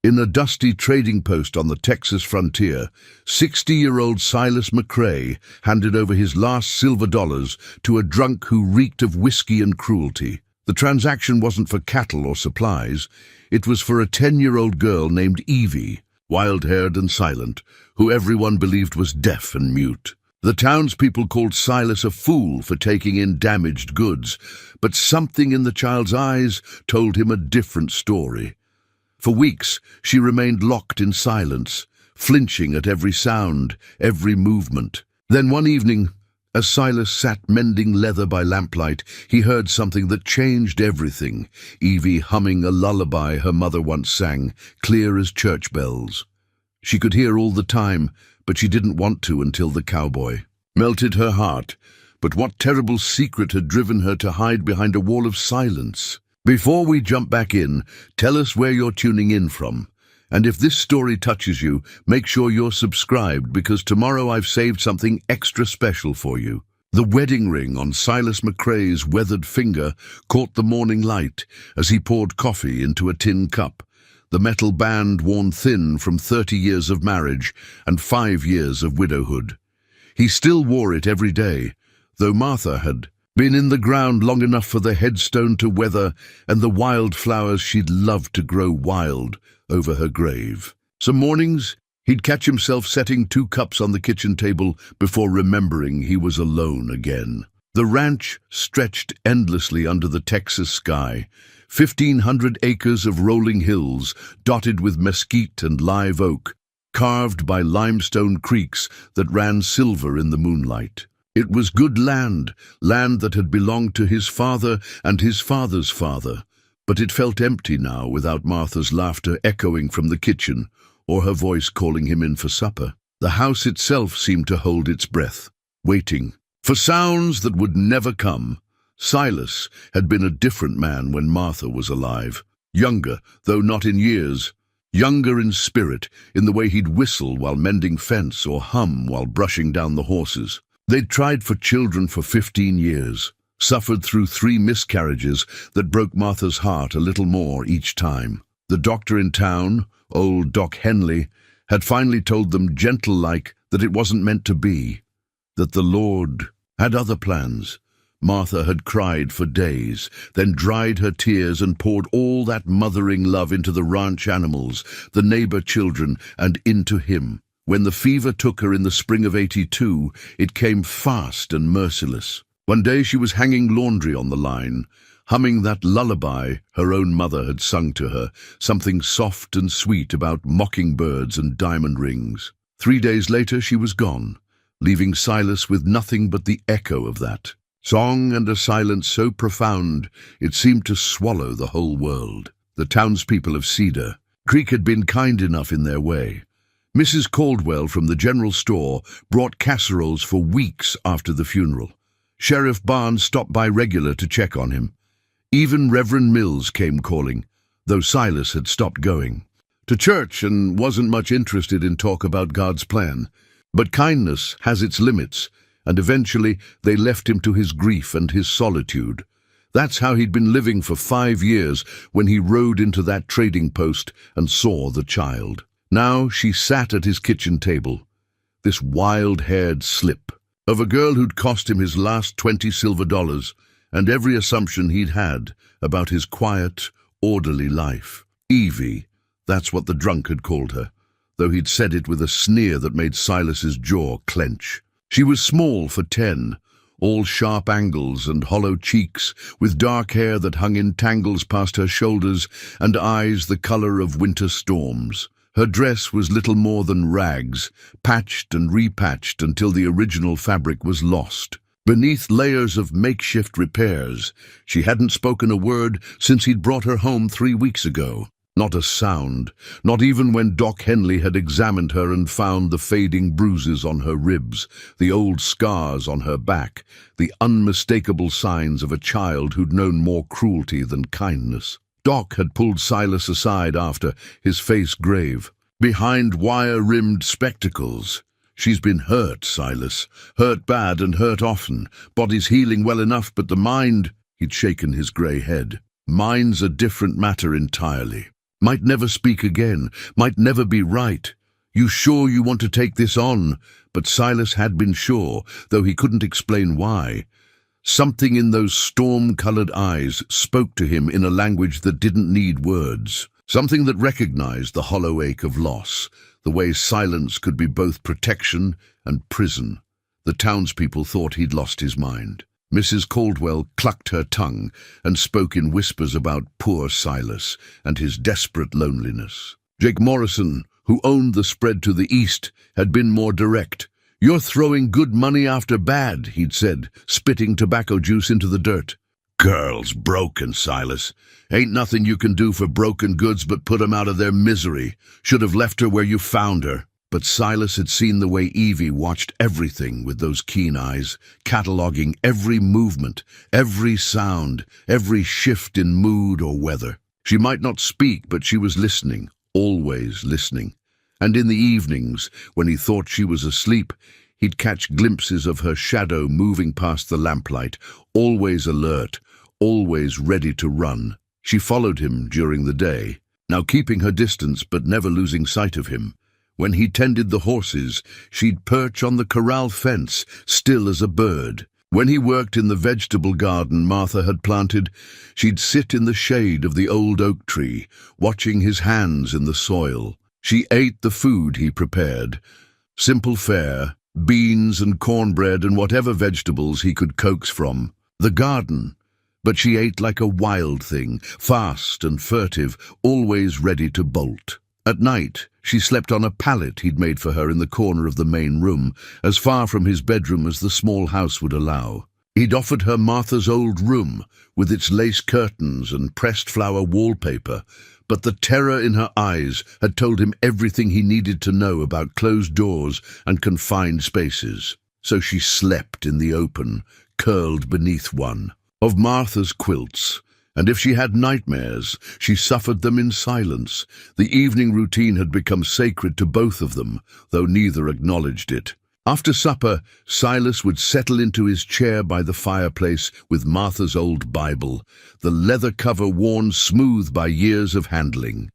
In a dusty trading post on the Texas frontier, 60-year-old Silas McCrae handed over his last silver dollars to a drunk who reeked of whiskey and cruelty. The transaction wasn't for cattle or supplies. It was for a 10-year-old girl named Evie, wild-haired and silent, who everyone believed was deaf and mute. The townspeople called Silas a fool for taking in damaged goods, but something in the child's eyes told him a different story. For weeks, she remained locked in silence, flinching at every sound, every movement. Then one evening, as Silas sat mending leather by lamplight, he heard something that changed everything, Evie humming a lullaby her mother once sang, clear as church bells. She could hear all the time, but she didn't want to until the cowboy melted her heart. But what terrible secret had driven her to hide behind a wall of silence? Before we jump back in, tell us where you're tuning in from. And if this story touches you, make sure you're subscribed, because tomorrow I've saved something extra special for you. The wedding ring on Silas McCrae's weathered finger caught the morning light as he poured coffee into a tin cup, the metal band worn thin from 30 years of marriage and 5 years of widowhood. He still wore it every day, though Martha had been in the ground long enough for the headstone to weather and the wildflowers she'd loved to grow wild over her grave. Some mornings, he'd catch himself setting 2 cups on the kitchen table before remembering he was alone again. The ranch stretched endlessly under the Texas sky, 1,500 acres of rolling hills dotted with mesquite and live oak, carved by limestone creeks that ran silver in the moonlight. It was good land, land that had belonged to his father and his father's father, but it felt empty now without Martha's laughter echoing from the kitchen or her voice calling him in for supper. The house itself seemed to hold its breath, waiting for sounds that would never come. Silas had been a different man when Martha was alive, younger, though not in years, younger in spirit, in the way he'd whistle while mending fence or hum while brushing down the horses. They'd tried for children for 15 years, suffered through 3 miscarriages that broke Martha's heart a little more each time. The doctor in town, old Doc Henley, had finally told them gentle-like that it wasn't meant to be, that the Lord had other plans. Martha had cried for days, then dried her tears and poured all that mothering love into the ranch animals, the neighbor children, and into him. When the fever took her in the spring of '82, it came fast and merciless. One day she was hanging laundry on the line, humming that lullaby her own mother had sung to her, something soft and sweet about mockingbirds and diamond rings. 3 days later she was gone, leaving Silas with nothing but the echo of that song and a silence so profound it seemed to swallow the whole world. The townspeople of Cedar Creek had been kind enough in their way. Mrs. Caldwell from the general store brought casseroles for weeks after the funeral. Sheriff Barnes stopped by regular to check on him. Even Reverend Mills came calling, though Silas had stopped going to church and wasn't much interested in talk about God's plan. But kindness has its limits, and eventually they left him to his grief and his solitude. That's how he'd been living for 5 years when he rode into that trading post and saw the child. Now she sat at his kitchen table, this wild-haired slip of a girl who'd cost him his last 20 silver dollars and every assumption he'd had about his quiet, orderly life. Evie, that's what the drunk had called her, though he'd said it with a sneer that made Silas's jaw clench. She was small for 10, all sharp angles and hollow cheeks, with dark hair that hung in tangles past her shoulders and eyes the color of winter storms. Her dress was little more than rags, patched and repatched until the original fabric was lost. Beneath layers of makeshift repairs, she hadn't spoken a word since he'd brought her home 3 weeks ago. Not a sound, not even when Doc Henley had examined her and found the fading bruises on her ribs, the old scars on her back, the unmistakable signs of a child who'd known more cruelty than kindness. Doc had pulled Silas aside after, his face grave. Behind wire-rimmed spectacles. She's been hurt, Silas. Hurt bad and hurt often. Body's healing well enough, but the mind... He'd shaken his grey head. Mind's a different matter entirely. Might never speak again, might never be right. You sure you want to take this on? But Silas had been sure, though he couldn't explain why. Something in those storm-colored eyes spoke to him in a language that didn't need words. Something that recognized the hollow ache of loss, the way silence could be both protection and prison. The townspeople thought he'd lost his mind. Mrs. Caldwell clucked her tongue and spoke in whispers about poor Silas and his desperate loneliness. Jake Morrison, who owned the spread to the east, had been more direct. "You're throwing good money after bad," he'd said, spitting tobacco juice into the dirt. "Girl's broken, Silas. Ain't nothing you can do for broken goods but put 'em out of their misery. Should have left her where you found her." But Silas had seen the way Evie watched everything with those keen eyes, cataloging every movement, every sound, every shift in mood or weather. She might not speak, but she was listening, always listening. And in the evenings, when he thought she was asleep, he'd catch glimpses of her shadow moving past the lamplight, always alert, always ready to run. She followed him during the day, now keeping her distance but never losing sight of him. When he tended the horses, she'd perch on the corral fence, still as a bird. When he worked in the vegetable garden Martha had planted, she'd sit in the shade of the old oak tree, watching his hands in the soil. She ate the food he prepared, simple fare, beans and cornbread and whatever vegetables he could coax from the garden. But she ate like a wild thing, fast and furtive, always ready to bolt. At night, she slept on a pallet he'd made for her in the corner of the main room, as far from his bedroom as the small house would allow. He'd offered her Martha's old room, with its lace curtains and pressed flower wallpaper, but the terror in her eyes had told him everything he needed to know about closed doors and confined spaces. So she slept in the open, curled beneath one of Martha's quilts. And if she had nightmares, she suffered them in silence. The evening routine had become sacred to both of them, though neither acknowledged it. After supper, Silas would settle into his chair by the fireplace with Martha's old Bible, the leather cover worn smooth by years of handling.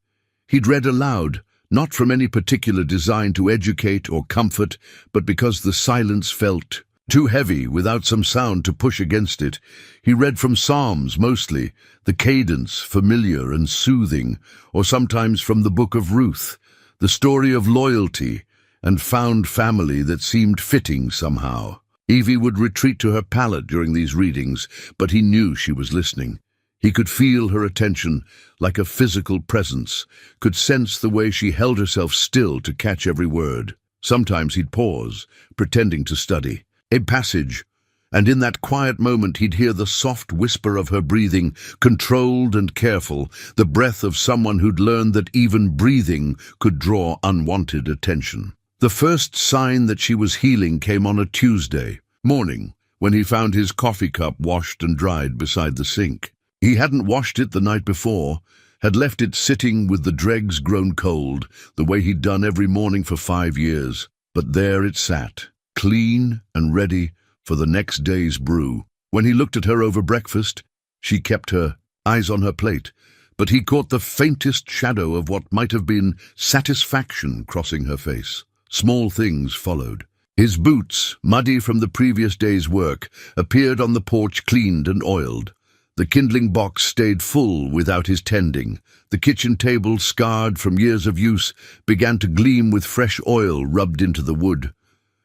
He'd read aloud, not from any particular design to educate or comfort, but because the silence felt too heavy without some sound to push against it. He read from Psalms mostly, the cadence familiar and soothing, or sometimes from the book of Ruth, the story of loyalty and found family that seemed fitting somehow. Evie would retreat to her pallet during these readings, but he knew she was listening. He could feel her attention like a physical presence, could sense the way she held herself still to catch every word. Sometimes he'd pause, pretending to study a passage, and in that quiet moment he'd hear the soft whisper of her breathing, controlled and careful, the breath of someone who'd learned that even breathing could draw unwanted attention. The first sign that she was healing came on a Tuesday morning, when he found his coffee cup washed and dried beside the sink. He hadn't washed it the night before, had left it sitting with the dregs grown cold, the way he'd done every morning for 5 years. But there it sat, clean and ready for the next day's brew. When he looked at her over breakfast, she kept her eyes on her plate, but he caught the faintest shadow of what might have been satisfaction crossing her face. Small things followed. His boots, muddy from the previous day's work, appeared on the porch cleaned and oiled. The kindling box stayed full without his tending. The kitchen table, scarred from years of use, began to gleam with fresh oil rubbed into the wood.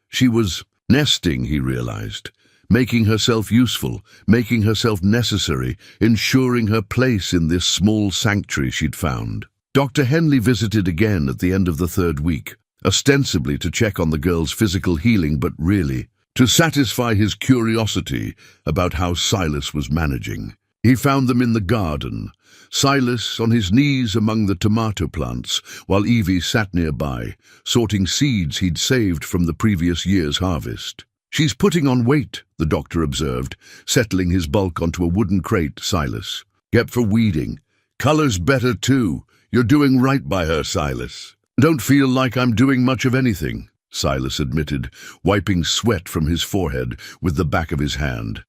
She was nesting, he realized, making herself useful, making herself necessary, ensuring her place in this small sanctuary she'd found. Dr. Henley visited again at the end of the 3rd week, ostensibly to check on the girl's physical healing, but really to satisfy his curiosity about how Silas was managing. He found them in the garden, Silas on his knees among the tomato plants, while Evie sat nearby, sorting seeds he'd saved from the previous year's harvest. "She's putting on weight," the doctor observed, settling his bulk onto a wooden crate. Silas, "Kept for weeding. Color's better too. You're doing right by her, Silas." "Don't feel like I'm doing much of anything," Silas admitted, wiping sweat from his forehead with the back of his hand.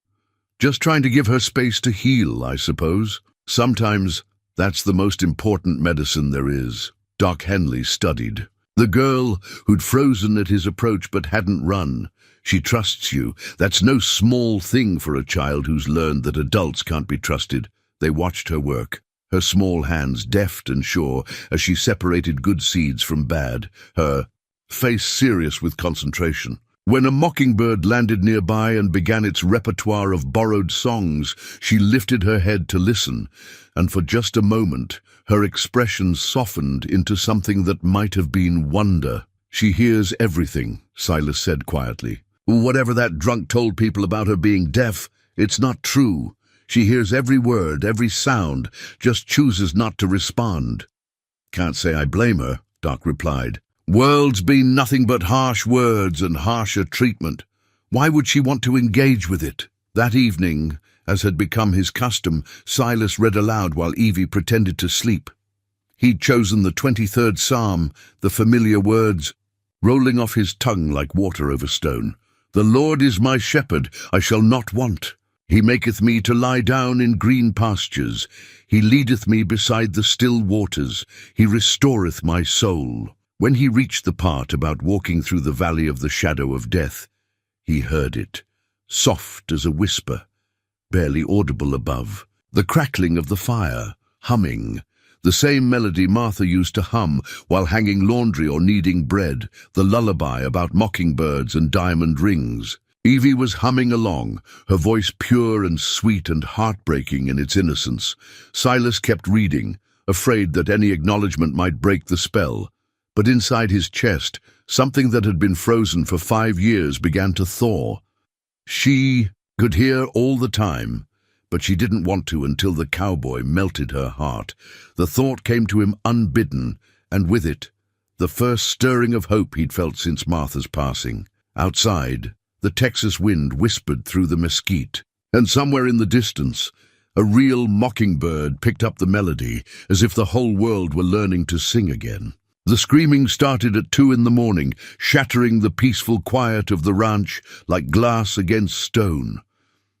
"Just trying to give her space to heal, I suppose." Sometimes That's the most important medicine there is. Doc Henley studied. The girl who'd frozen at his approach but hadn't run. She trusts you. That's no small thing for a child who's learned that adults can't be trusted. They watched her work, her small hands deft and sure as she separated good seeds from bad, her face serious with concentration. When a mockingbird landed nearby and began its repertoire of borrowed songs, she lifted her head to listen, and for just a moment, her expression softened into something that might have been wonder. "She hears everything," Silas said quietly. "Whatever that drunk told people about her being deaf, it's not true. She hears every word, every sound, just chooses not to respond." "Can't say I blame her," Doc replied. "World's been nothing but harsh words and harsher treatment. Why would she want to engage with it?" That evening, as had become his custom, Silas read aloud while Evie pretended to sleep. He'd chosen the 23rd Psalm, the familiar words, rolling off his tongue like water over stone. "The Lord is my shepherd, I shall not want. He maketh me to lie down in green pastures. He leadeth me beside the still waters. He restoreth my soul." When he reached the part about walking through the valley of the shadow of death, he heard it, soft as a whisper, barely audible above. The crackling of the fire, humming, the same melody Martha used to hum while hanging laundry or kneading bread, the lullaby about mockingbirds and diamond rings. Evie was humming along, her voice pure and sweet and heartbreaking in its innocence. Silas kept reading, afraid that any acknowledgement might break the spell. But inside his chest, something that had been frozen for 5 years began to thaw. She could hear all the time, but she didn't want to until the cowboy melted her heart. The thought came to him unbidden, and with it, the first stirring of hope he'd felt since Martha's passing. Outside, the Texas wind whispered through the mesquite, and somewhere in the distance, a real mockingbird picked up the melody, as if the whole world were learning to sing again. The screaming started at 2 in the morning, shattering the peaceful quiet of the ranch like glass against stone.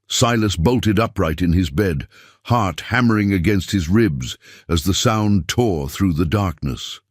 Silas bolted upright in his bed, heart hammering against his ribs as the sound tore through the darkness.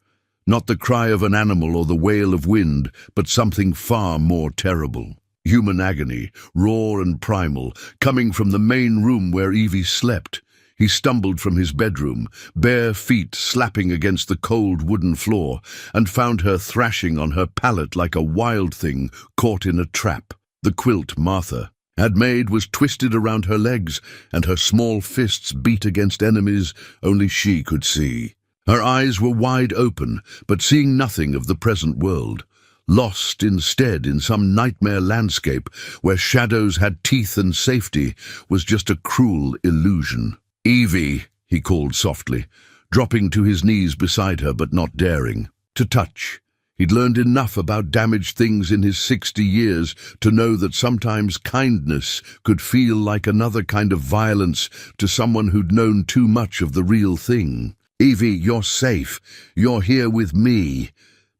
Not the cry of an animal or the wail of wind, but something far more terrible. Human agony, raw and primal, coming from the main room where Evie slept. He stumbled from his bedroom, bare feet slapping against the cold wooden floor, and found her thrashing on her pallet like a wild thing caught in a trap. The quilt Martha had made was twisted around her legs, and her small fists beat against enemies only she could see. Her eyes were wide open, but seeing nothing of the present world, lost instead in some nightmare landscape where shadows had teeth and safety was just a cruel illusion. "Evie," he called softly, dropping to his knees beside her but not daring to touch. He'd learned enough about damaged things in his 60 years to know that sometimes kindness could feel like another kind of violence to someone who'd known too much of the real thing. "Evie, you're safe. You're here with me."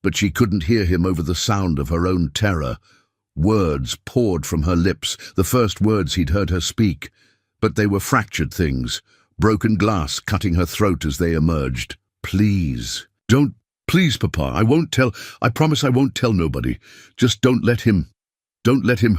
But she couldn't hear him over the sound of her own terror. Words poured from her lips, the first words he'd heard her speak. But they were fractured things, broken glass cutting her throat as they emerged. "Please, don't, please, Papa, I won't tell, I promise I won't tell nobody. Just don't let him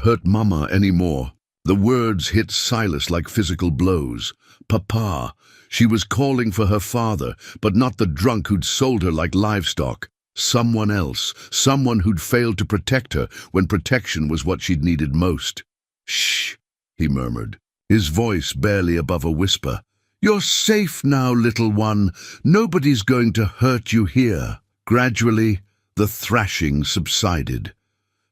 hurt Mama anymore." The words hit Silas like physical blows. Papa. She was calling for her father, but not the drunk who'd sold her like livestock. Someone else, someone who'd failed to protect her when protection was what she'd needed most. "Shh," he murmured, his voice barely above a whisper. "You're safe now, little one. Nobody's going to hurt you here." Gradually, the thrashing subsided.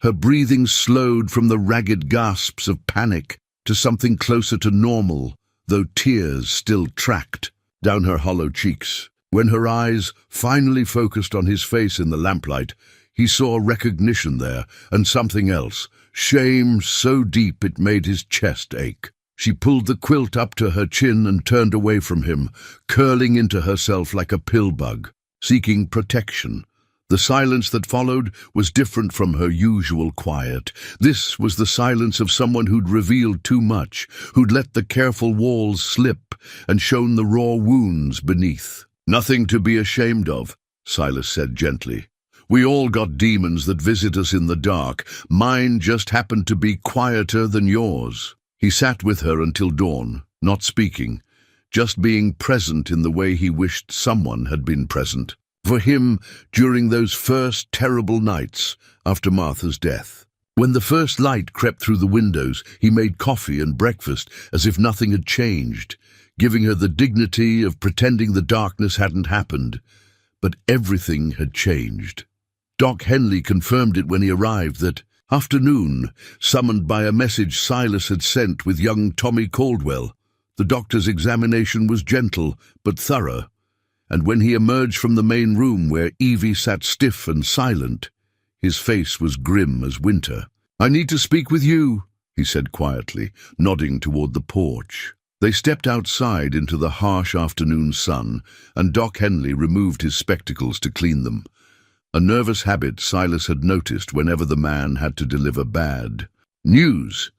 Her breathing slowed from the ragged gasps of panic to something closer to normal, though tears still tracked down her hollow cheeks. When her eyes finally focused on his face in the lamplight, he saw recognition there, and something else, shame so deep it made his chest ache. She pulled the quilt up to her chin and turned away from him, curling into herself like a pill bug, seeking protection. The silence that followed was different from her usual quiet. This was the silence of someone who'd revealed too much, who'd let the careful walls slip and shown the raw wounds beneath. "Nothing to be ashamed of," Silas said gently. "We all got demons that visit us in the dark. Mine just happened to be quieter than yours." He sat with her until dawn, not speaking, just being present in the way he wished someone had been present for him during those first terrible nights after Martha's death. When the first light crept through the windows, he made coffee and breakfast as if nothing had changed, giving her the dignity of pretending the darkness hadn't happened. But everything had changed. Doc Henley confirmed it when he arrived that afternoon, summoned by a message Silas had sent with young Tommy Caldwell. The doctor's examination was gentle but thorough, and when he emerged from the main room where Evie sat stiff and silent, his face was grim as winter. "I need to speak with you," he said quietly, nodding toward the porch. They stepped outside into the harsh afternoon sun, and Doc Henley removed his spectacles to clean them. A nervous habit Silas had noticed whenever the man had to deliver bad news.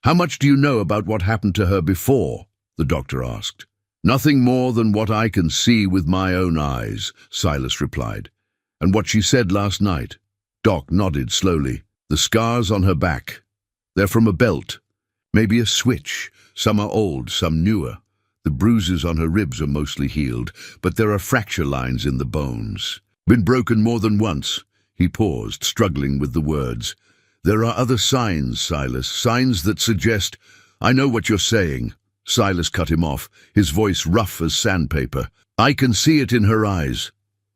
"How much do you know about what happened to her before?" the doctor asked. "Nothing more than what I can see with my own eyes," Silas replied. "And what she said last night?" Doc nodded slowly. "The scars on her back. They're from a belt. Maybe a switch. Some are old, some newer. The bruises on her ribs are mostly healed, but there are fracture lines in the bones. Been broken more than once." He paused, struggling with the words. "There are other signs, Silas, signs that suggest—" "I know what you're saying." Silas cut him off, his voice rough as sandpaper. "I can see it in her eyes.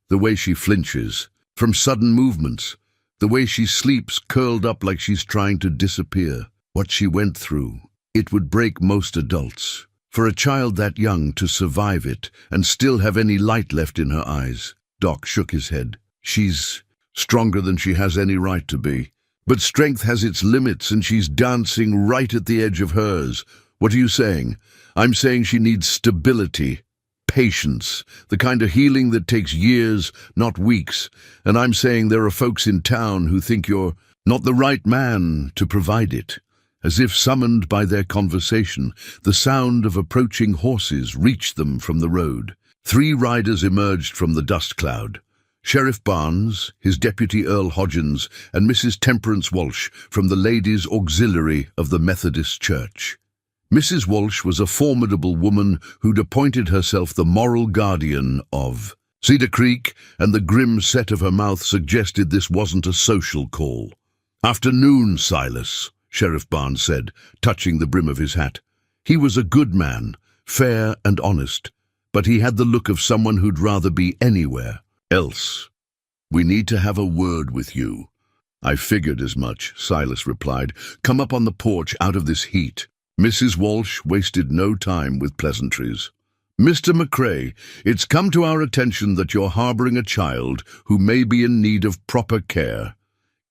The way she flinches, from sudden movements. The way she sleeps curled up like she's trying to disappear. What she went through. It would break most adults. For a child that young to survive it and still have any light left in her eyes." Doc shook his head. "She's stronger than she has any right to be. But strength has its limits, and she's dancing right at the edge of hers. What are you saying?" "I'm saying she needs stability, patience, the kind of healing that takes years, not weeks. And I'm saying there are folks in town who think you're not the right man to provide it." As if summoned by their conversation, the sound of approaching horses reached them from the road. 3 riders emerged from the dust cloud. Sheriff Barnes, his deputy Earl Hodgins, and Mrs. Temperance Walsh from the Ladies' Auxiliary of the Methodist Church. Mrs. Walsh was a formidable woman who'd appointed herself the moral guardian of Cedar Creek, and the grim set of her mouth suggested this wasn't a social call. "Afternoon, Silas," Sheriff Barnes said, touching the brim of his hat. He was a good man, fair and honest, but he had the look of someone who'd rather be anywhere else. "We need to have a word with you." "I figured as much," Silas replied. "Come up on the porch out of this heat." Mrs. Walsh wasted no time with pleasantries. "Mr. McCrae, it's come to our attention that you're harboring a child who may be in need of proper care.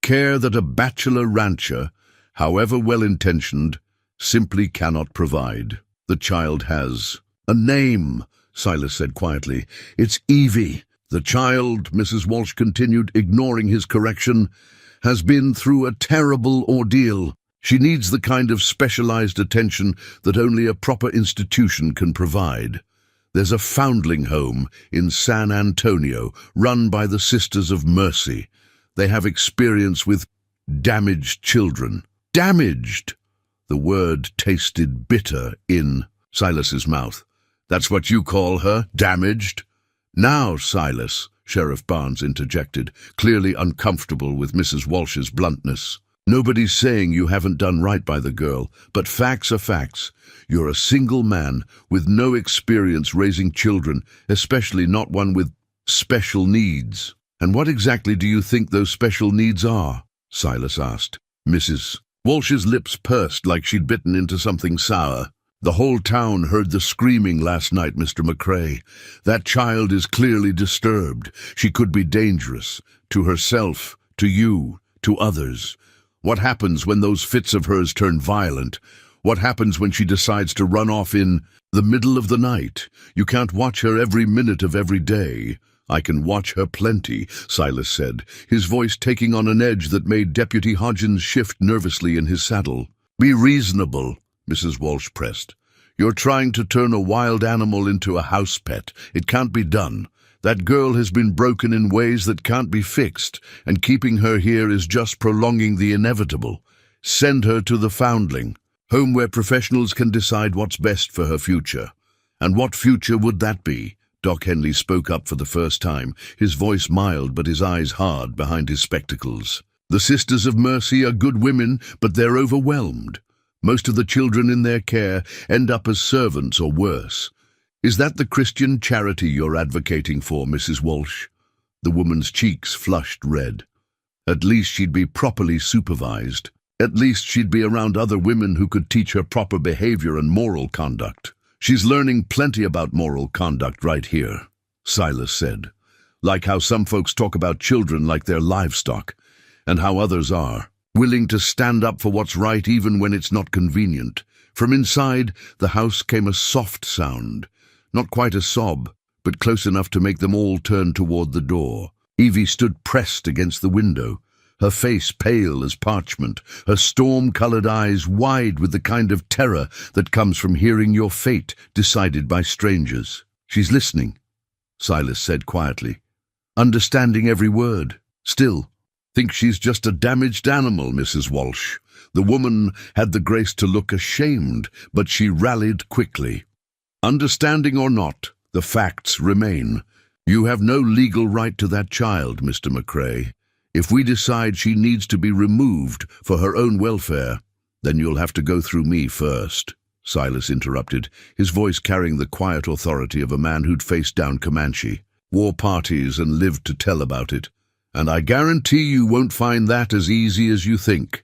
Care that a bachelor rancher, however well-intentioned, simply cannot provide. The child has a name," Silas said quietly. "It's Evie. The child," Mrs. Walsh continued, ignoring his correction, "has been through a terrible ordeal. She needs the kind of specialized attention that only a proper institution can provide. There's a foundling home in San Antonio run by the Sisters of Mercy. They have experience with damaged children." "Damaged!" The word tasted bitter in Silas's mouth. "That's what you call her, damaged?" "Now, Silas," Sheriff Barnes interjected, clearly uncomfortable with Mrs. Walsh's bluntness. "Nobody's saying you haven't done right by the girl, but facts are facts. You're a single man with no experience raising children, especially not one with special needs." "And what exactly do you think those special needs are?" Silas asked. Mrs. Walsh's lips pursed like she'd bitten into something sour. "The whole town heard the screaming last night, Mr. McCrae. That child is clearly disturbed. She could be dangerous, to herself, to you, to others. What happens when those fits of hers turn violent? What happens when she decides to run off in the middle of the night? You can't watch her every minute of every day. I can watch her plenty, Silas said, his voice taking on an edge that made Deputy Hodgins shift nervously in his saddle. Be reasonable, Mrs. Walsh pressed. You're trying to turn a wild animal into a house pet. It can't be done. That girl has been broken in ways that can't be fixed, and keeping her here is just prolonging the inevitable. Send her to the Foundling, home where professionals can decide what's best for her future. And what future would that be? Doc Henley spoke up for the first time, his voice mild but his eyes hard behind his spectacles. The Sisters of Mercy are good women, but they're overwhelmed. Most of the children in their care end up as servants or worse. Is that the Christian charity you're advocating for, Mrs. Walsh? The woman's cheeks flushed red. At least she'd be properly supervised. At least she'd be around other women who could teach her proper behavior and moral conduct. She's learning plenty about moral conduct right here, Silas said. Like how some folks talk about children like they're livestock, and how others are, willing to stand up for what's right even when it's not convenient. From inside, the house came a soft sound. Not quite a sob, but close enough to make them all turn toward the door. Evie stood pressed against the window, her face pale as parchment, her storm-colored eyes wide with the kind of terror that comes from hearing your fate decided by strangers. She's listening, Silas said quietly, understanding every word. Still, think she's just a damaged animal, Mrs. Walsh. The woman had the grace to look ashamed, but she rallied quickly. Understanding or not, the facts remain. You have no legal right to that child, Mr. McCrae. If we decide she needs to be removed for her own welfare, then you'll have to go through me first, Silas interrupted, his voice carrying the quiet authority of a man who'd faced down Comanche, war parties and lived to tell about it. And I guarantee you won't find that as easy as you think.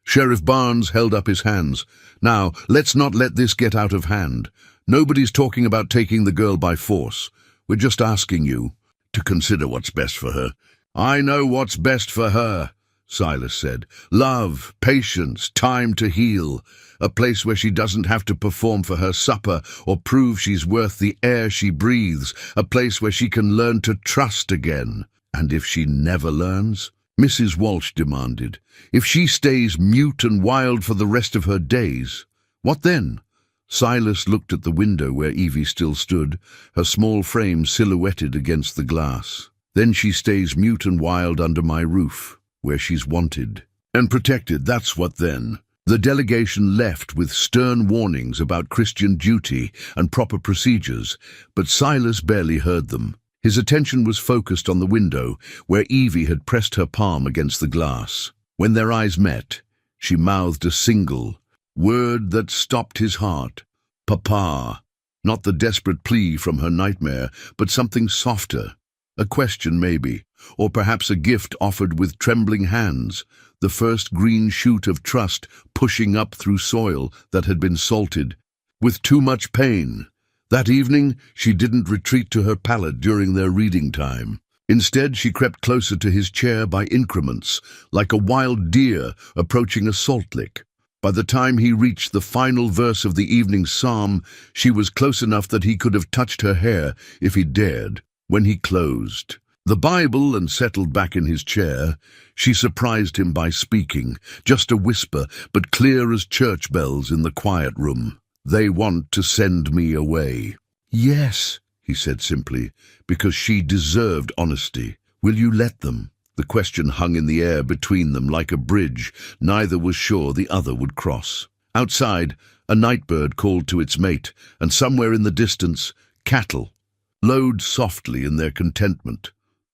Sheriff Barnes held up his hands. Now, let's not let this get out of hand. Nobody's talking about taking the girl by force. We're just asking you to consider what's best for her. I know what's best for her, Silas said. Love, patience, time to heal. A place where she doesn't have to perform for her supper or prove she's worth the air she breathes. A place where she can learn to trust again. And if she never learns? Mrs. Walsh demanded. If she stays mute and wild for the rest of her days, what then? Silas looked at the window where Evie still stood, her small frame silhouetted against the glass. Then she stays mute and wild under my roof, where she's wanted and protected. That's what then. The delegation left with stern warnings about Christian duty and proper procedures, but Silas barely heard them. His attention was focused on the window, where Evie had pressed her palm against the glass. When their eyes met, she mouthed a single word that stopped his heart. Papa. Not the desperate plea from her nightmare, but something softer. A question maybe, or perhaps a gift offered with trembling hands, the first green shoot of trust pushing up through soil that had been salted. With too much pain. That evening, she didn't retreat to her pallet during their reading time. Instead, she crept closer to his chair by increments, like a wild deer approaching a salt lick. By the time he reached the final verse of the evening psalm, she was close enough that he could have touched her hair if he dared. When he closed the Bible and settled back in his chair, she surprised him by speaking, just a whisper, but clear as church bells in the quiet room. They want to send me away. Yes, he said simply, because she deserved honesty. Will you let them? The question hung in the air between them like a bridge. Neither was sure the other would cross. Outside, a nightbird called to its mate, and somewhere in the distance, cattle lowed softly in their contentment.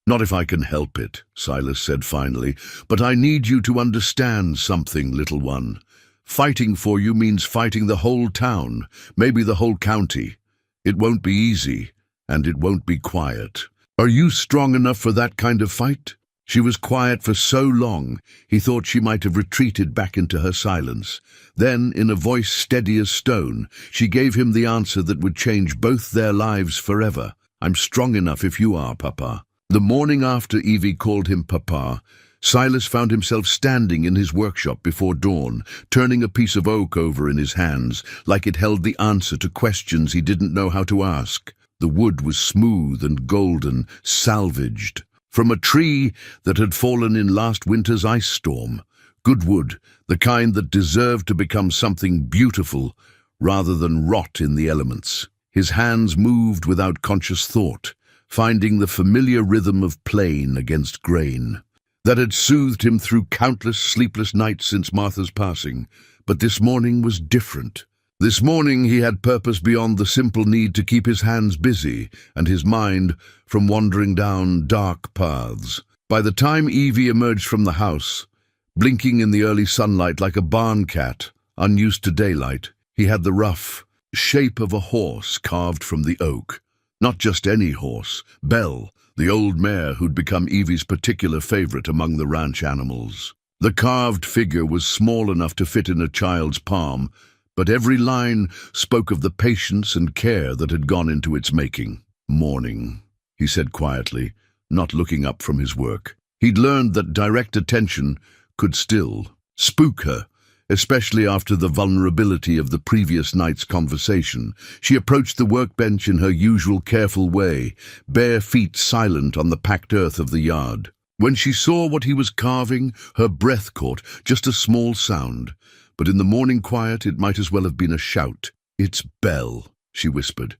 Not if I can help it, Silas said finally, but I need you to understand something, little one. Fighting for you means fighting the whole town, maybe the whole county. It won't be easy, and it won't be quiet. Are you strong enough for that kind of fight? She was quiet for so long, he thought she might have retreated back into her silence. Then, in a voice steady as stone, she gave him the answer that would change both their lives forever. I'm strong enough if you are, Papa. The morning after Evie called him Papa, Silas found himself standing in his workshop before dawn, turning a piece of oak over in his hands, like it held the answer to questions he didn't know how to ask. The wood was smooth and golden, salvaged from a tree that had fallen in last winter's ice storm. Good wood, the kind that deserved to become something beautiful rather than rot in the elements. His hands moved without conscious thought, finding the familiar rhythm of plane against grain that had soothed him through countless sleepless nights since Martha's passing. But this morning was different. This morning he had purpose beyond the simple need to keep his hands busy and his mind from wandering down dark paths. By the time Evie emerged from the house, blinking in the early sunlight like a barn cat, unused to daylight, he had the rough shape of a horse carved from the oak. Not just any horse, Belle, the old mare who'd become Evie's particular favorite among the ranch animals. The carved figure was small enough to fit in a child's palm, but every line spoke of the patience and care that had gone into its making. "Morning," he said quietly, not looking up from his work. He'd learned that direct attention could still spook her, especially after the vulnerability of the previous night's conversation. She approached the workbench in her usual careful way, bare feet silent on the packed earth of the yard. When she saw what he was carving, her breath caught, just a small sound. But in the morning quiet, it might as well have been a shout. "It's Belle," she whispered,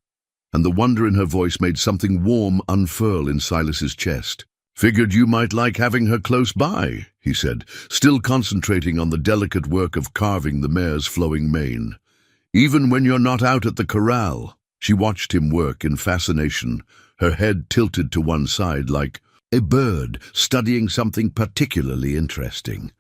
and the wonder in her voice made something warm unfurl in Silas's chest. "Figured you might like having her close by," he said, still concentrating on the delicate work of carving the mare's flowing mane. "Even when you're not out at the corral." She watched him work in fascination, her head tilted to one side like a bird studying something particularly interesting.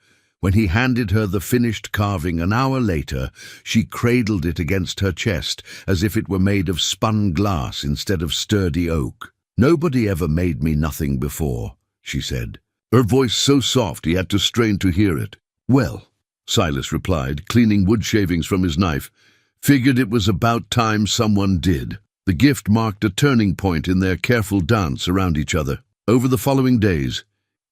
When he handed her the finished carving an hour later, she cradled it against her chest as if it were made of spun glass instead of sturdy oak. "Nobody ever made me nothing before," she said, her voice so soft he had to strain to hear it. "Well," Silas replied, cleaning wood shavings from his knife, "figured it was about time someone did." The gift marked a turning point in their careful dance around each other. Over the following days,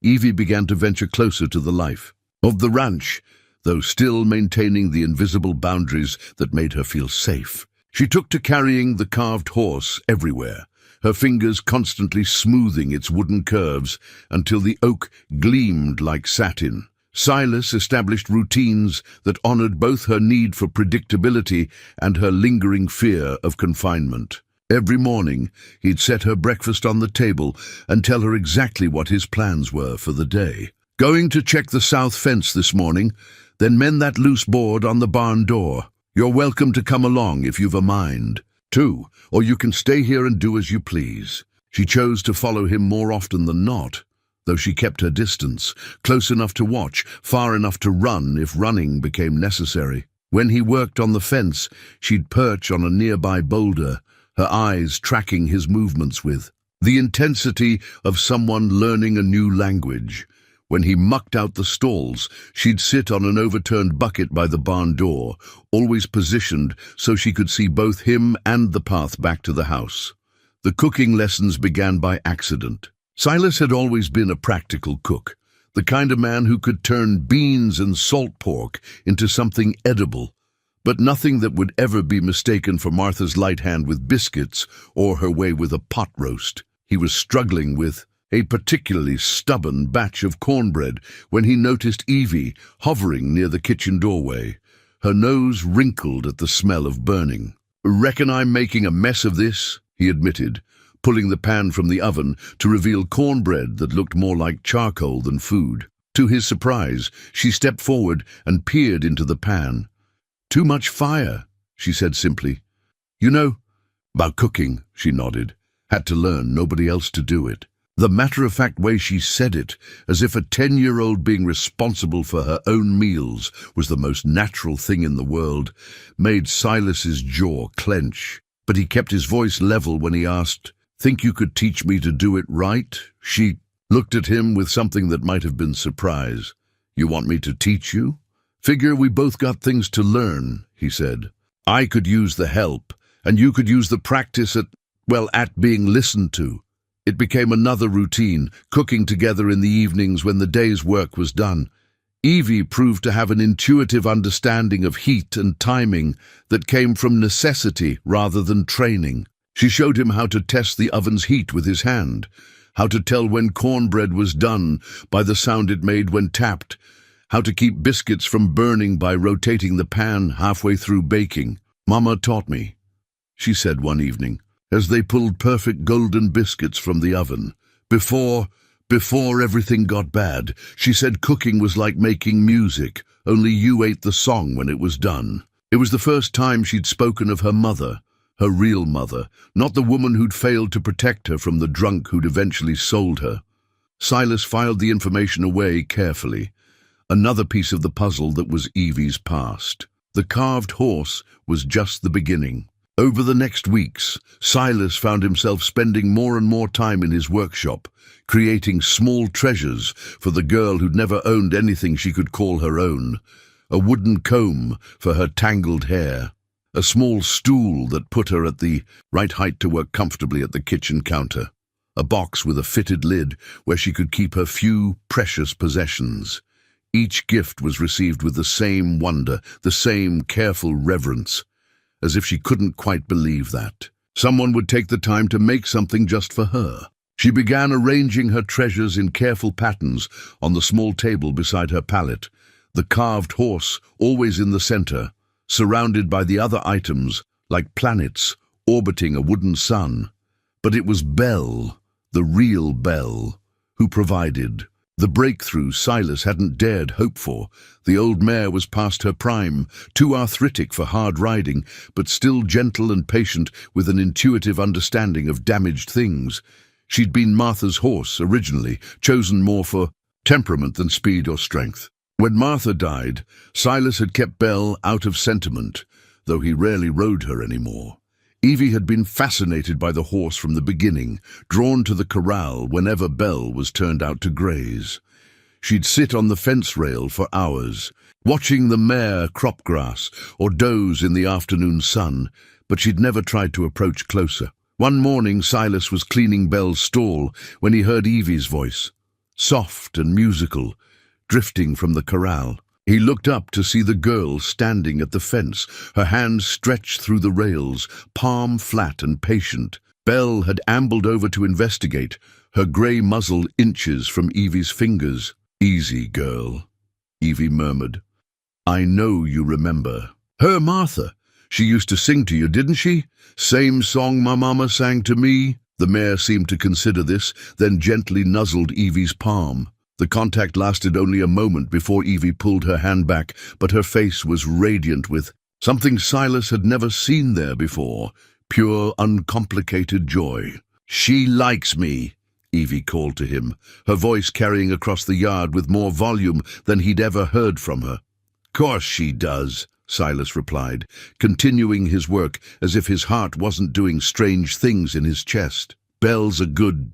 Evie began to venture closer to the life of the ranch, though still maintaining the invisible boundaries that made her feel safe. She took to carrying the carved horse everywhere, her fingers constantly smoothing its wooden curves until the oak gleamed like satin. Silas established routines that honored both her need for predictability and her lingering fear of confinement. Every morning, he'd set her breakfast on the table and tell her exactly what his plans were for the day. "Going to check the south fence this morning, then mend that loose board on the barn door. You're welcome to come along if you've a mind, too, or you can stay here and do as you please." She chose to follow him more often than not, though she kept her distance, close enough to watch, far enough to run if running became necessary. When he worked on the fence, she'd perch on a nearby boulder, her eyes tracking his movements with the intensity of someone learning a new language. When he mucked out the stalls, she'd sit on an overturned bucket by the barn door, always positioned so she could see both him and the path back to the house. The cooking lessons began by accident. Silas had always been a practical cook, the kind of man who could turn beans and salt pork into something edible, but nothing that would ever be mistaken for Martha's light hand with biscuits or her way with a pot roast. He was struggling with a particularly stubborn batch of cornbread when he noticed Evie hovering near the kitchen doorway, her nose wrinkled at the smell of burning. "Reckon I'm making a mess of this," he admitted, pulling the pan from the oven to reveal cornbread that looked more like charcoal than food. To his surprise, she stepped forward and peered into the pan. "Too much fire," she said simply. "You know, about cooking," she nodded. "Had to learn, nobody else to do it." The matter-of-fact way she said it, as if a 10-year-old being responsible for her own meals was the most natural thing in the world, made Silas's jaw clench. But he kept his voice level when he asked, "Think you could teach me to do it right?" She looked at him with something that might have been surprise. "You want me to teach you?" "Figure we both got things to learn," he said. "I could use the help, and you could use the practice at being listened to." It became another routine, cooking together in the evenings when the day's work was done. Evie proved to have an intuitive understanding of heat and timing that came from necessity rather than training. She showed him how to test the oven's heat with his hand, how to tell when cornbread was done by the sound it made when tapped, how to keep biscuits from burning by rotating the pan halfway through baking. "Mama taught me," she said one evening, as they pulled perfect golden biscuits from the oven. Before everything got bad, she said cooking was like making music, only you ate the song when it was done. It was the first time she'd spoken of her mother, her real mother, not the woman who'd failed to protect her from the drunk who'd eventually sold her. Silas filed the information away carefully. Another piece of the puzzle that was Evie's past. The carved horse was just the beginning. Over the next weeks, Silas found himself spending more and more time in his workshop, creating small treasures for the girl who'd never owned anything she could call her own. A wooden comb for her tangled hair, a small stool that put her at the right height to work comfortably at the kitchen counter, a box with a fitted lid where she could keep her few precious possessions. Each gift was received with the same wonder, the same careful reverence, as if she couldn't quite believe that someone would take the time to make something just for her. She began arranging her treasures in careful patterns on the small table beside her pallet, the carved horse always in the center, surrounded by the other items like planets orbiting a wooden sun. But it was Belle, the real Belle, who provided the breakthrough Silas hadn't dared hope for. The old mare was past her prime, too arthritic for hard riding, but still gentle and patient with an intuitive understanding of damaged things. She'd been Martha's horse originally, chosen more for temperament than speed or strength. When Martha died, Silas had kept Belle out of sentiment, though he rarely rode her anymore. Evie had been fascinated by the horse from the beginning, drawn to the corral whenever Belle was turned out to graze. She'd sit on the fence rail for hours, watching the mare crop grass or doze in the afternoon sun, but she'd never tried to approach closer. One morning Silas was cleaning Belle's stall when he heard Evie's voice, soft and musical, drifting from the corral. He looked up to see the girl standing at the fence, her hands stretched through the rails, palm flat and patient. Belle had ambled over to investigate, her grey muzzle inches from Evie's fingers. "Easy, girl," Evie murmured. "I know you remember. Her Martha. She used to sing to you, didn't she? Same song my mama sang to me." The mare seemed to consider this, then gently nuzzled Evie's palm. The contact lasted only a moment before Evie pulled her hand back, but her face was radiant with something Silas had never seen there before, pure, uncomplicated joy. "She likes me," Evie called to him, her voice carrying across the yard with more volume than he'd ever heard from her. "Course she does," Silas replied, continuing his work as if his heart wasn't doing strange things in his chest. "Belle's a good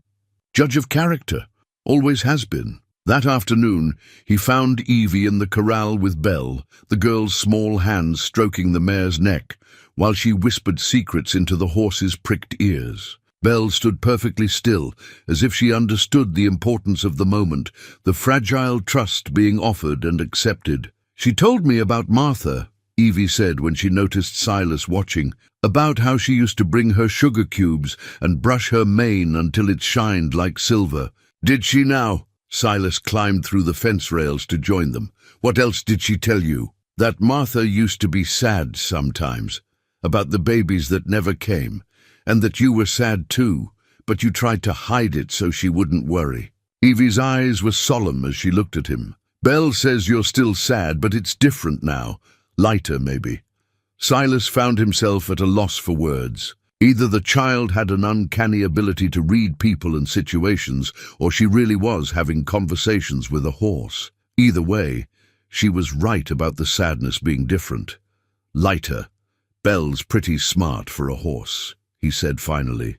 judge of character, always has been." That afternoon, he found Evie in the corral with Belle, the girl's small hands stroking the mare's neck, while she whispered secrets into the horse's pricked ears. Belle stood perfectly still, as if she understood the importance of the moment, the fragile trust being offered and accepted. "She told me about Martha," Evie said when she noticed Silas watching, "about how she used to bring her sugar cubes and brush her mane until it shined like silver." "Did she now?" Silas climbed through the fence rails to join them. "What else did she tell you?" "That Martha used to be sad sometimes, about the babies that never came, and that you were sad too, but you tried to hide it so she wouldn't worry." Evie's eyes were solemn as she looked at him. "Belle says you're still sad, but it's different now. Lighter, maybe." Silas found himself at a loss for words. Either the child had an uncanny ability to read people and situations, or she really was having conversations with a horse. Either way, she was right about the sadness being different. "Lighter. Belle's pretty smart for a horse," he said finally.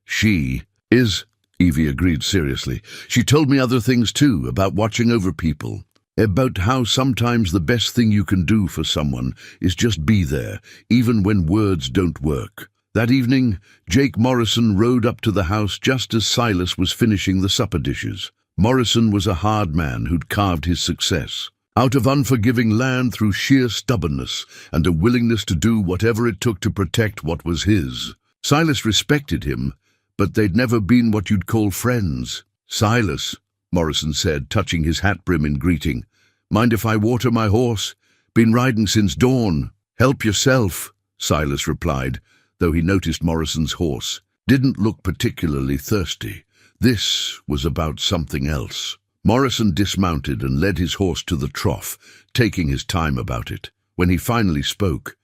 "She is," Evie agreed seriously. "She told me other things too, about watching over people. About how sometimes the best thing you can do for someone is just be there, even when words don't work." That evening, Jake Morrison rode up to the house just as Silas was finishing the supper dishes. Morrison was a hard man who'd carved his success out of unforgiving land through sheer stubbornness and a willingness to do whatever it took to protect what was his. Silas respected him, but they'd never been what you'd call friends. "Silas," Morrison said, touching his hat brim in greeting. "Mind if I water my horse? Been riding since dawn." "Help yourself," Silas replied, though he noticed Morrison's horse didn't look particularly thirsty. This was about something else. Morrison dismounted and led his horse to the trough, taking his time about it. When he finally spoke,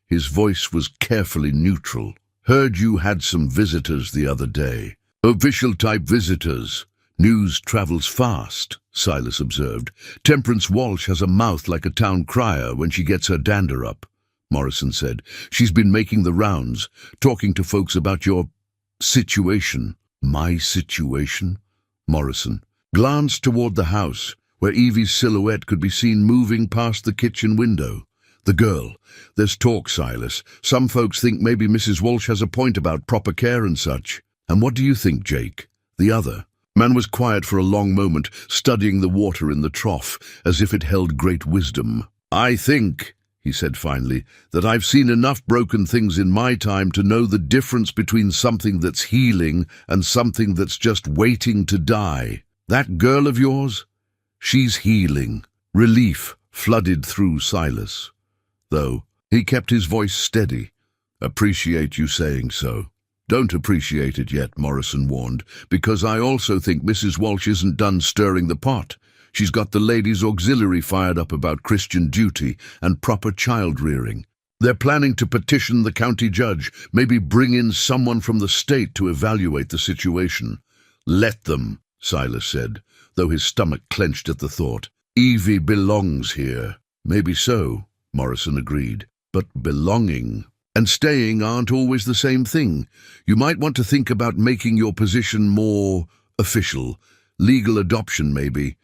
his voice was carefully neutral. "Heard you had some visitors the other day." "Official-type visitors. News travels fast," Silas observed. "Temperance Walsh has a mouth like a town crier when she gets her dander up," Morrison said. "She's been making the rounds, talking to folks about your situation." "My situation?" Morrison glanced toward the house, where Evie's silhouette could be seen moving past the kitchen window. "The girl. There's talk, Silas. Some folks think maybe Mrs. Walsh has a point about proper care and such." "And what do you think, Jake?" The other man was quiet for a long moment, studying the water in the trough, as if it held great wisdom. "I think," he said finally, "that I've seen enough broken things in my time to know the difference between something that's healing and something that's just waiting to die. That girl of yours? She's healing." Relief flooded through Silas, though he kept his voice steady. "Appreciate you saying so." "Don't appreciate it yet," Morrison warned, "because I also think Mrs. Walsh isn't done stirring the pot. She's got the ladies' auxiliary fired up about Christian duty and proper child-rearing. They're planning to petition the county judge, maybe bring in someone from the state to evaluate the situation." "Let them," Silas said, though his stomach clenched at the thought. "Evie belongs here." "Maybe so," Morrison agreed, "but belonging and staying aren't always the same thing. You might want to think about making your position more official. Legal adoption, maybe.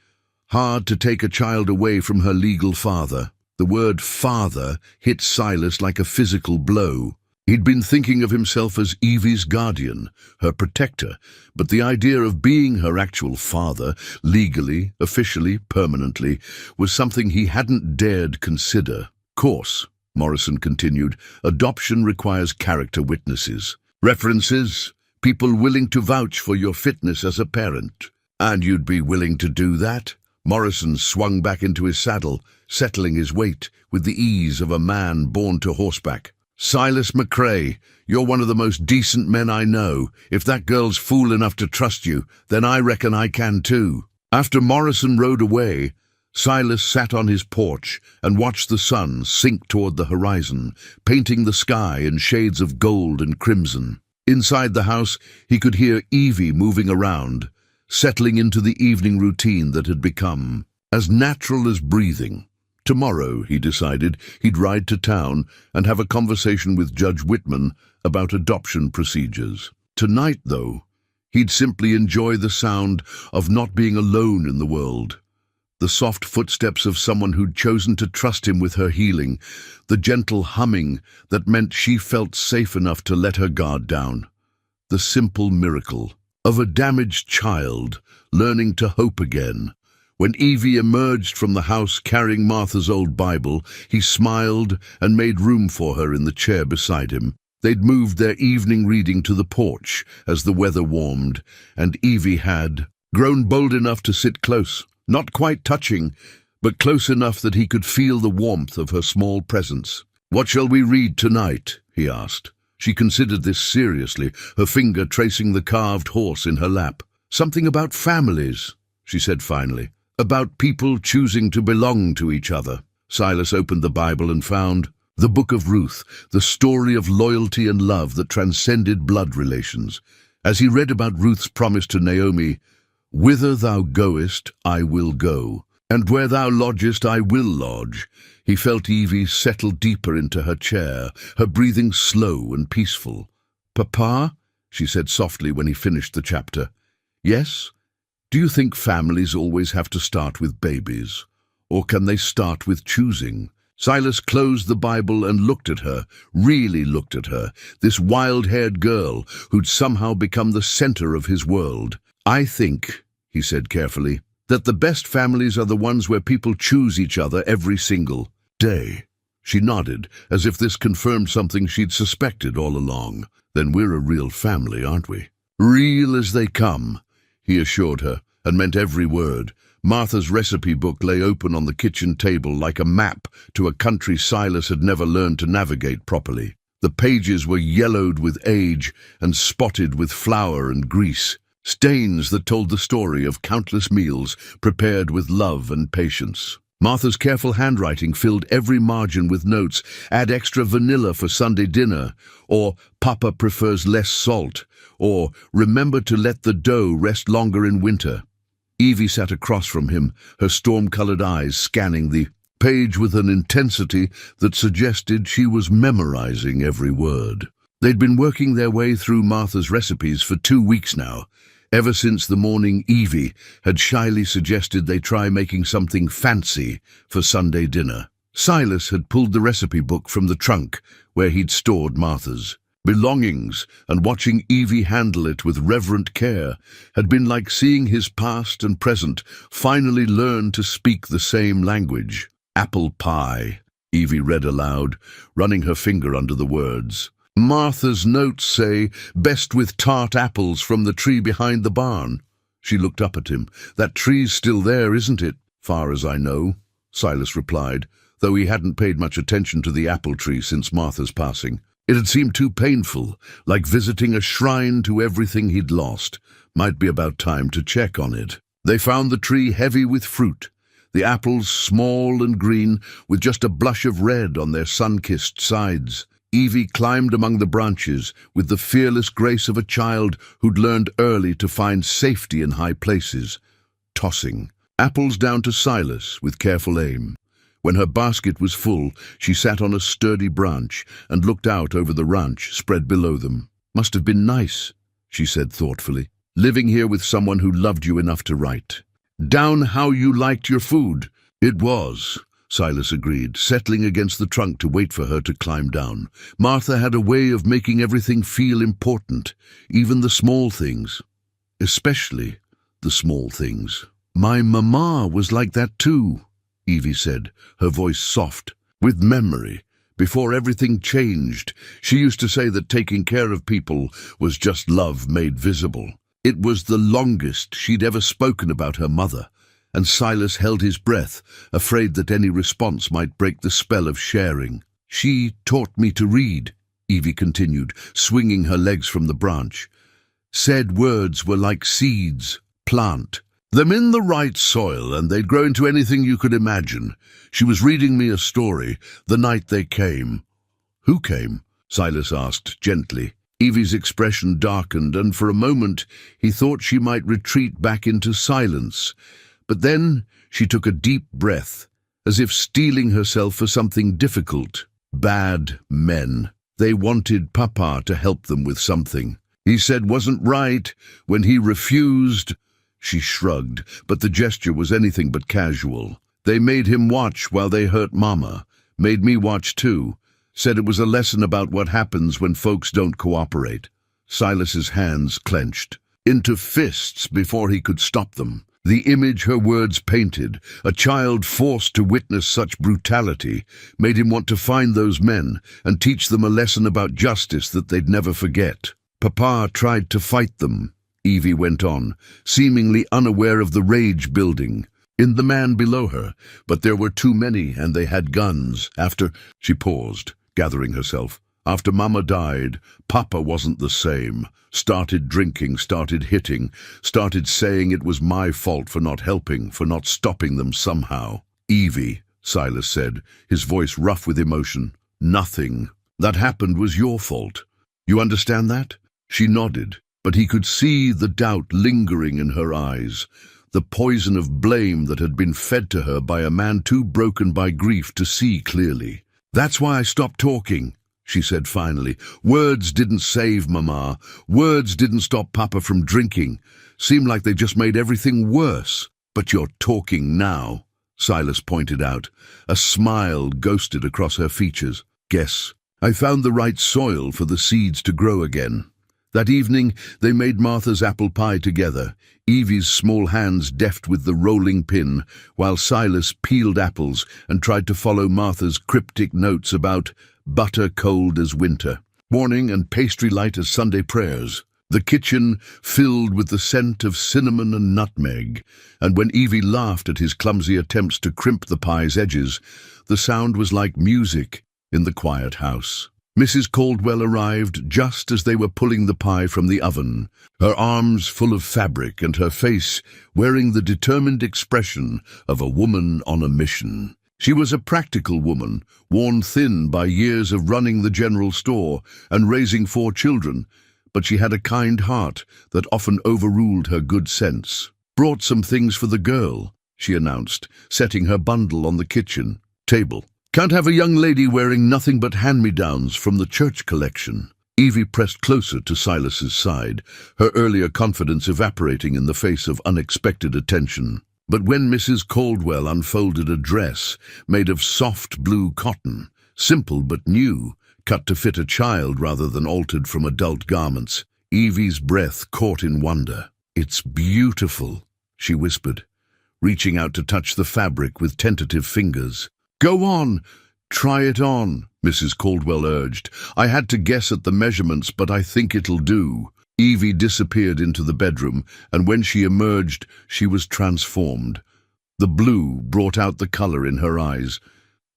Hard to take a child away from her legal father." The word father hit Silas like a physical blow. He'd been thinking of himself as Evie's guardian, her protector, but the idea of being her actual father, legally, officially, permanently, was something he hadn't dared consider. "Course," Morrison continued, "adoption requires character witnesses. References, people willing to vouch for your fitness as a parent." "And you'd be willing to do that?" Morrison swung back into his saddle, settling his weight with the ease of a man born to horseback. "Silas McCrae, you're one of the most decent men I know. If that girl's fool enough to trust you, then I reckon I can too." After Morrison rode away, Silas sat on his porch and watched the sun sink toward the horizon, painting the sky in shades of gold and crimson. Inside the house, he could hear Evie moving around, settling into the evening routine that had become as natural as breathing. Tomorrow, he decided, he'd ride to town and have a conversation with Judge Whitman about adoption procedures. Tonight, though, he'd simply enjoy the sound of not being alone in the world. The soft footsteps of someone who'd chosen to trust him with her healing, the gentle humming that meant she felt safe enough to let her guard down. The simple miracle of a damaged child learning to hope again. When Evie emerged from the house carrying Martha's old Bible, he smiled and made room for her in the chair beside him. They'd moved their evening reading to the porch as the weather warmed, and Evie had grown bold enough to sit close, not quite touching, but close enough that he could feel the warmth of her small presence. "What shall we read tonight?" he asked. She considered this seriously, her finger tracing the carved horse in her lap. "Something about families," she said finally. "About people choosing to belong to each other." Silas opened the Bible and found the Book of Ruth, the story of loyalty and love that transcended blood relations. As he read about Ruth's promise to Naomi, "Whither thou goest, I will go, and where thou lodgest, I will lodge," he felt Evie settle deeper into her chair, her breathing slow and peaceful. "Papa?" she said softly when he finished the chapter. "Yes? Do you think families always have to start with babies? Or can they start with choosing?" Silas closed the Bible and looked at her, really looked at her, this wild-haired girl who'd somehow become the center of his world. "I think," he said carefully, "that the best families are the ones where people choose each other every single day." She nodded, as if this confirmed something she'd suspected all along. Then we're a real family, aren't we? Real as they come, he assured her, and meant every word. Martha's recipe book lay open on the kitchen table like a map to a country Silas had never learned to navigate properly. The pages were yellowed with age and spotted with flour and grease, stains that told the story of countless meals prepared with love and patience. Martha's careful handwriting filled every margin with notes: add extra vanilla for Sunday dinner, or Papa prefers less salt, or remember to let the dough rest longer in winter. Evie sat across from him, her storm-colored eyes scanning the page with an intensity that suggested she was memorizing every word. They'd been working their way through Martha's recipes for 2 weeks now, ever since the morning Evie had shyly suggested they try making something fancy for Sunday dinner. Silas had pulled the recipe book from the trunk where he'd stored Martha's belongings, and watching Evie handle it with reverent care had been like seeing his past and present finally learn to speak the same language. Apple pie, Evie read aloud, running her finger under the words. Martha's notes say, best with tart apples from the tree behind the barn. She looked up at him. That tree's still there, isn't it? Far as I know, Silas replied, though he hadn't paid much attention to the apple tree since Martha's passing. It had seemed too painful, like visiting a shrine to everything he'd lost. Might be about time to check on it. They found the tree heavy with fruit, the apples small and green, with just a blush of red on their sun-kissed sides. Evie climbed among the branches with the fearless grace of a child who'd learned early to find safety in high places, tossing apples down to Silas with careful aim. When her basket was full, she sat on a sturdy branch and looked out over the ranch spread below them. Must have been nice, she said thoughtfully, living here with someone who loved you enough to write down how you liked your food. It was, Silas agreed, settling against the trunk to wait for her to climb down. Martha had a way of making everything feel important, even the small things. Especially the small things. My mama was like that too, Evie said, her voice soft, with memory. Before everything changed, she used to say that taking care of people was just love made visible. It was the longest she'd ever spoken about her mother, and Silas held his breath, afraid that any response might break the spell of sharing. She taught me to read, Evie continued, swinging her legs from the branch. Said words were like seeds, plant them in the right soil, and they'd grow into anything you could imagine. She was reading me a story the night they came. Who came? Silas asked gently. Evie's expression darkened, and for a moment he thought she might retreat back into silence. But then she took a deep breath, as if steeling herself for something difficult. Bad men. They wanted Papa to help them with something. He said wasn't right when he refused. She shrugged, but the gesture was anything but casual. They made him watch while they hurt Mama. Made me watch too. Said it was a lesson about what happens when folks don't cooperate. Silas's hands clenched into fists before he could stop them. The image her words painted, a child forced to witness such brutality, made him want to find those men and teach them a lesson about justice that they'd never forget. Papa tried to fight them, Evie went on, seemingly unaware of the rage building in the man below her, but there were too many and they had guns. She paused, gathering herself. After Mama died, Papa wasn't the same. Started drinking, started hitting, started saying it was my fault for not helping, for not stopping them somehow. Evie, Silas said, his voice rough with emotion. Nothing that happened was your fault. You understand that? She nodded, but he could see the doubt lingering in her eyes, the poison of blame that had been fed to her by a man too broken by grief to see clearly. That's why I stopped talking, she said finally. Words didn't save Mama. Words didn't stop Papa from drinking. Seemed like they just made everything worse. But you're talking now, Silas pointed out. A smile ghosted across her features. Guess I found the right soil for the seeds to grow again. That evening, they made Martha's apple pie together, Evie's small hands deft with the rolling pin, while Silas peeled apples and tried to follow Martha's cryptic notes about butter cold as winter, morning and pastry light as Sunday prayers. The kitchen filled with the scent of cinnamon and nutmeg, and when Evie laughed at his clumsy attempts to crimp the pie's edges, the sound was like music in the quiet house. Mrs. Caldwell arrived just as they were pulling the pie from the oven, her arms full of fabric and her face wearing the determined expression of a woman on a mission. She was a practical woman, worn thin by years of running the general store and raising 4 children, but she had a kind heart that often overruled her good sense. "Brought some things for the girl," she announced, setting her bundle on the kitchen table. "Can't have a young lady wearing nothing but hand-me-downs from the church collection." Evie pressed closer to Silas's side, her earlier confidence evaporating in the face of unexpected attention. But when Mrs. Caldwell unfolded a dress made of soft blue cotton, simple but new, cut to fit a child rather than altered from adult garments, Evie's breath caught in wonder. "It's beautiful," she whispered, reaching out to touch the fabric with tentative fingers. "Go on, try it on," Mrs. Caldwell urged. "I had to guess at the measurements, but I think it'll do." Evie disappeared into the bedroom, and when she emerged, she was transformed. The blue brought out the color in her eyes,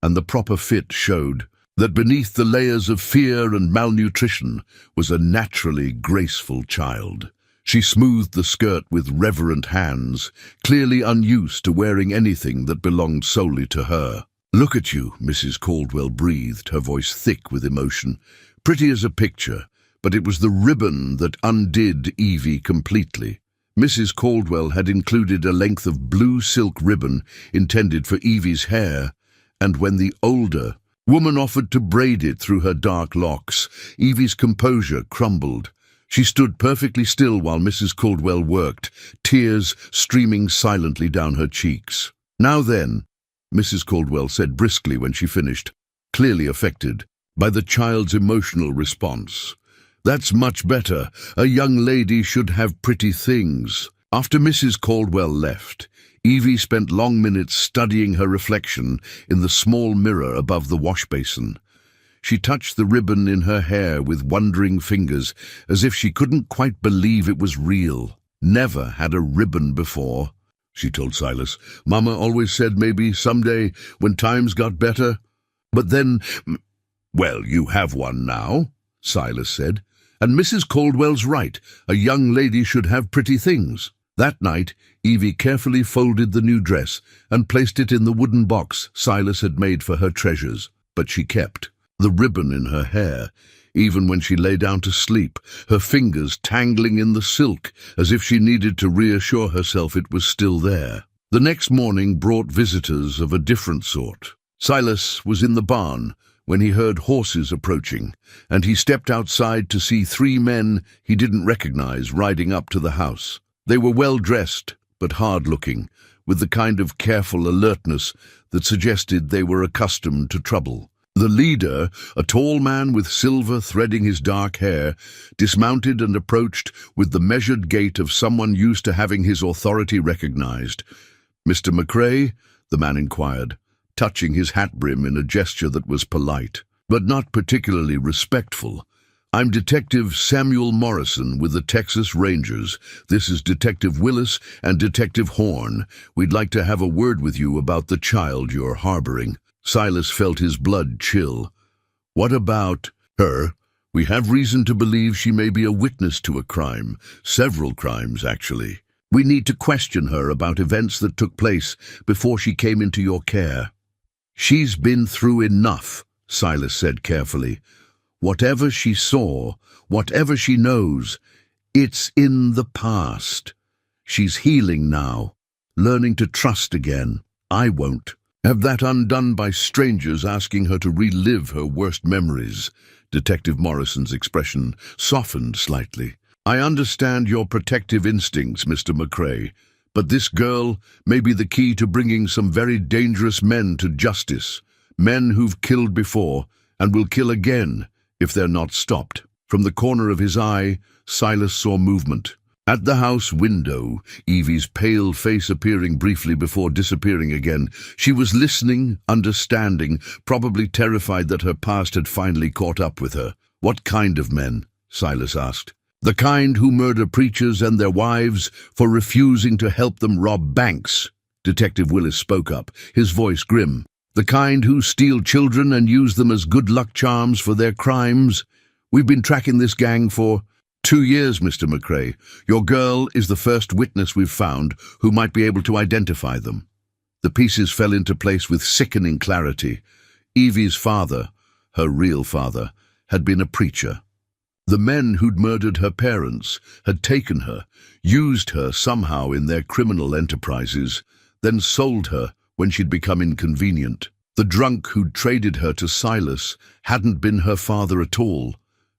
and the proper fit showed that beneath the layers of fear and malnutrition was a naturally graceful child. She smoothed the skirt with reverent hands, clearly unused to wearing anything that belonged solely to her. "Look at you," Mrs. Caldwell breathed, her voice thick with emotion. "Pretty as a picture, but it was the ribbon that undid Evie completely." Mrs. Caldwell had included a length of blue silk ribbon intended for Evie's hair, and when the older woman offered to braid it through her dark locks, Evie's composure crumbled. She stood perfectly still while Mrs. Caldwell worked, tears streaming silently down her cheeks. "Now then," Mrs. Caldwell said briskly when she finished, clearly affected by the child's emotional response. "That's much better. A young lady should have pretty things." After Mrs. Caldwell left, Evie spent long minutes studying her reflection in the small mirror above the wash basin. She touched the ribbon in her hair with wondering fingers, as if she couldn't quite believe it was real. "Never had a ribbon before," she told Silas. "Mama always said maybe someday when times got better. But then, well, you have one now," Silas said. "And Mrs. Caldwell's right. A young lady should have pretty things." That night, Evie carefully folded the new dress and placed it in the wooden box Silas had made for her treasures. But she kept the ribbon in her hair, even when she lay down to sleep, her fingers tangling in the silk as if she needed to reassure herself it was still there. The next morning brought visitors of a different sort. Silas was in the barn when he heard horses approaching, and he stepped outside to see 3 men he didn't recognize riding up to the house. They were well-dressed, but hard-looking, with the kind of careful alertness that suggested they were accustomed to trouble. The leader, a tall man with silver threading his dark hair, dismounted and approached with the measured gait of someone used to having his authority recognized. "Mr. McCrae?" the man inquired, touching his hat brim in a gesture that was polite, but not particularly respectful. "I'm Detective Samuel Morrison with the Texas Rangers. This is Detective Willis and Detective Horn. We'd like to have a word with you about the child you're harboring." Silas felt his blood chill. "What about her? We have reason to believe she may be a witness to a crime. Several crimes, actually. We need to question her about events that took place before she came into your care." "She's been through enough," Silas said carefully. "Whatever she saw, whatever she knows, it's in the past. She's healing now, learning to trust again. I won't have that undone by strangers asking her to relive her worst memories." Detective Morrison's expression softened slightly. "I understand your protective instincts, Mr. McCrae, but this girl may be the key to bringing some very dangerous men to justice, men who've killed before and will kill again if they're not stopped." From the corner of his eye, Silas saw movement. At the house window, Evie's pale face appearing briefly before disappearing again. She was listening, understanding, probably terrified that her past had finally caught up with her. "What kind of men?" Silas asked. "The kind who murder preachers and their wives for refusing to help them rob banks." Detective Willis spoke up, his voice grim. "The kind who steal children and use them as good luck charms for their crimes. We've been tracking this gang for 2 years, Mr. McCrae. Your girl is the first witness we've found who might be able to identify them." The pieces fell into place with sickening clarity. Evie's father, her real father, had been a preacher. The men who'd murdered her parents had taken her, used her somehow in their criminal enterprises, then sold her when she'd become inconvenient. The drunk who'd traded her to Silas hadn't been her father at all,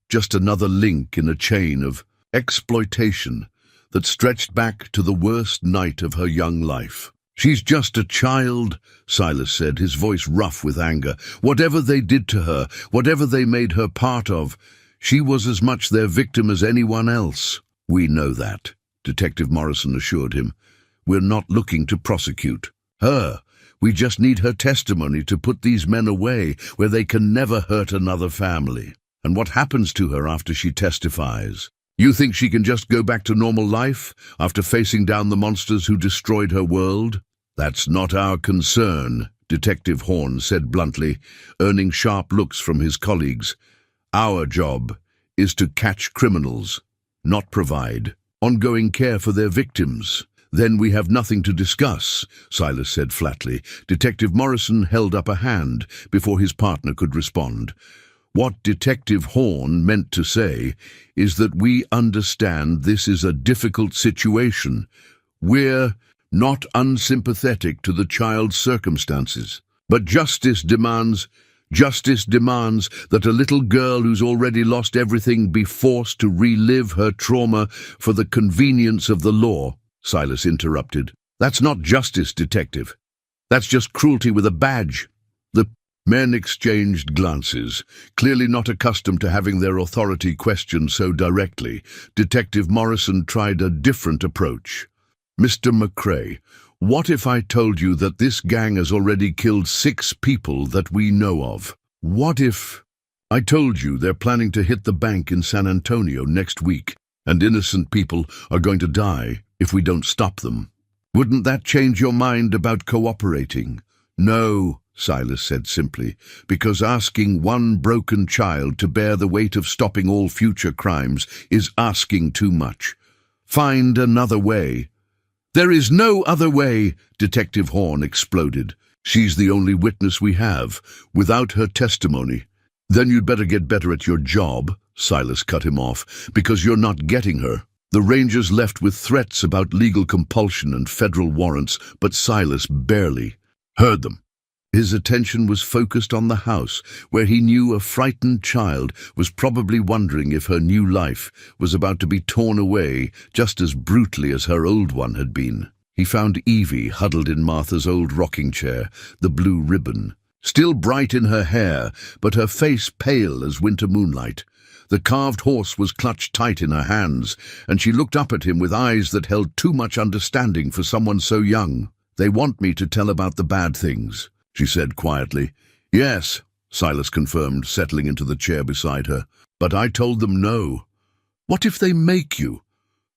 just another link in a chain of exploitation that stretched back to the worst night of her young life. "She's just a child," Silas said, his voice rough with anger. "Whatever they did to her, whatever they made her part of, she was as much their victim as anyone else." "We know that," Detective Morrison assured him. "We're not looking to prosecute her. We just need her testimony to put these men away where they can never hurt another family." "And what happens to her after she testifies? You think she can just go back to normal life after facing down the monsters who destroyed her world?" "That's not our concern," Detective Horn said bluntly, earning sharp looks from his colleagues. "Our job is to catch criminals, not provide ongoing care for their victims." "Then we have nothing to discuss," Silas said flatly. Detective Morrison held up a hand before his partner could respond. What Detective Horn meant to say is that we understand this is a difficult situation. We're not unsympathetic to the child's circumstances. But justice demands that a little girl who's already lost everything be forced to relive her trauma for the convenience of the law, Silas interrupted. "That's not justice, Detective. That's just cruelty with a badge." The men exchanged glances, clearly not accustomed to having their authority questioned so directly. Detective Morrison tried a different approach. "Mr. McCrae, what if I told you that this gang has already killed 6 people that we know of? What if I told you they're planning to hit the bank in San Antonio next week, and innocent people are going to die if we don't stop them? Wouldn't that change your mind about cooperating?" "No," Silas said simply, "because asking one broken child to bear the weight of stopping all future crimes is asking too much. Find another way." "There is no other way," Detective Horn exploded. "She's the only witness we have. Without her testimony—" "Then you'd better get better at your job," Silas cut him off, "because you're not getting her." The Rangers left with threats about legal compulsion and federal warrants, but Silas barely heard them. His attention was focused on the house, where he knew a frightened child was probably wondering if her new life was about to be torn away just as brutally as her old one had been. He found Evie huddled in Martha's old rocking chair, the blue ribbon still bright in her hair, but her face pale as winter moonlight. The carved horse was clutched tight in her hands, and she looked up at him with eyes that held too much understanding for someone so young. "They want me to tell about the bad things," she said quietly. "Yes," Silas confirmed, settling into the chair beside her. "But I told them no." "What if they make you?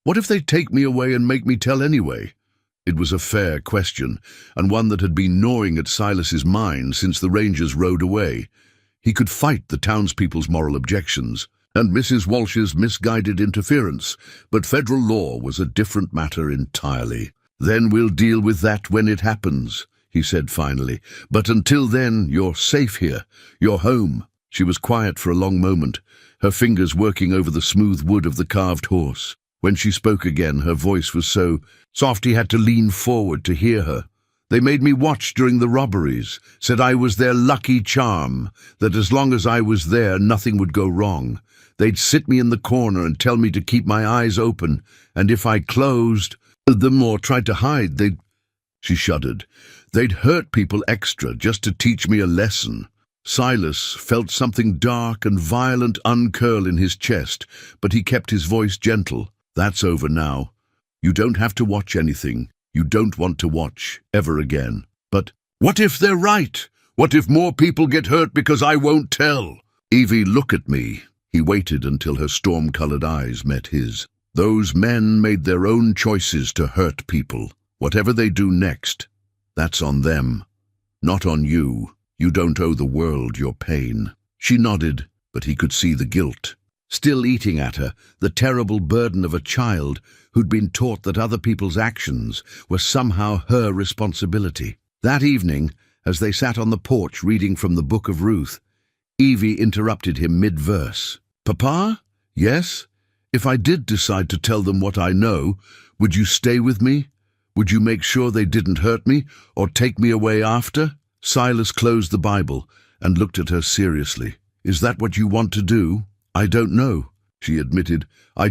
What if they take me away and make me tell anyway?" It was a fair question, and one that had been gnawing at Silas's mind since the Rangers rode away. He could fight the townspeople's moral objections and Mrs. Walsh's misguided interference, but federal law was a different matter entirely. "Then we'll deal with that when it happens," he said finally. "But until then, you're safe here. You're home." She was quiet for a long moment, her fingers working over the smooth wood of the carved horse. When she spoke again, her voice was so soft he had to lean forward to hear her. "They made me watch during the robberies, said I was their lucky charm, that as long as I was there, nothing would go wrong. They'd sit me in the corner and tell me to keep my eyes open, and if I closed them or tried to hide, She shuddered. "They'd hurt people extra just to teach me a lesson." Silas felt something dark and violent uncurl in his chest, but he kept his voice gentle. "That's over now. You don't have to watch anything you don't want to watch ever again." "But what if they're right? What if more people get hurt because I won't tell?" "Evie, look at me." He waited until her storm-colored eyes met his. "Those men made their own choices to hurt people. Whatever they do next, that's on them, not on you. You don't owe the world your pain." She nodded, but he could see the guilt still eating at her, the terrible burden of a child who'd been taught that other people's actions were somehow her responsibility. That evening, as they sat on the porch reading from the Book of Ruth, Evie interrupted him mid-verse. "Papa? Yes? If I did decide to tell them what I know, would you stay with me? Would you make sure they didn't hurt me or take me away after?" Silas closed the Bible and looked at her seriously. "Is that what you want to do?" "I don't know," she admitted. I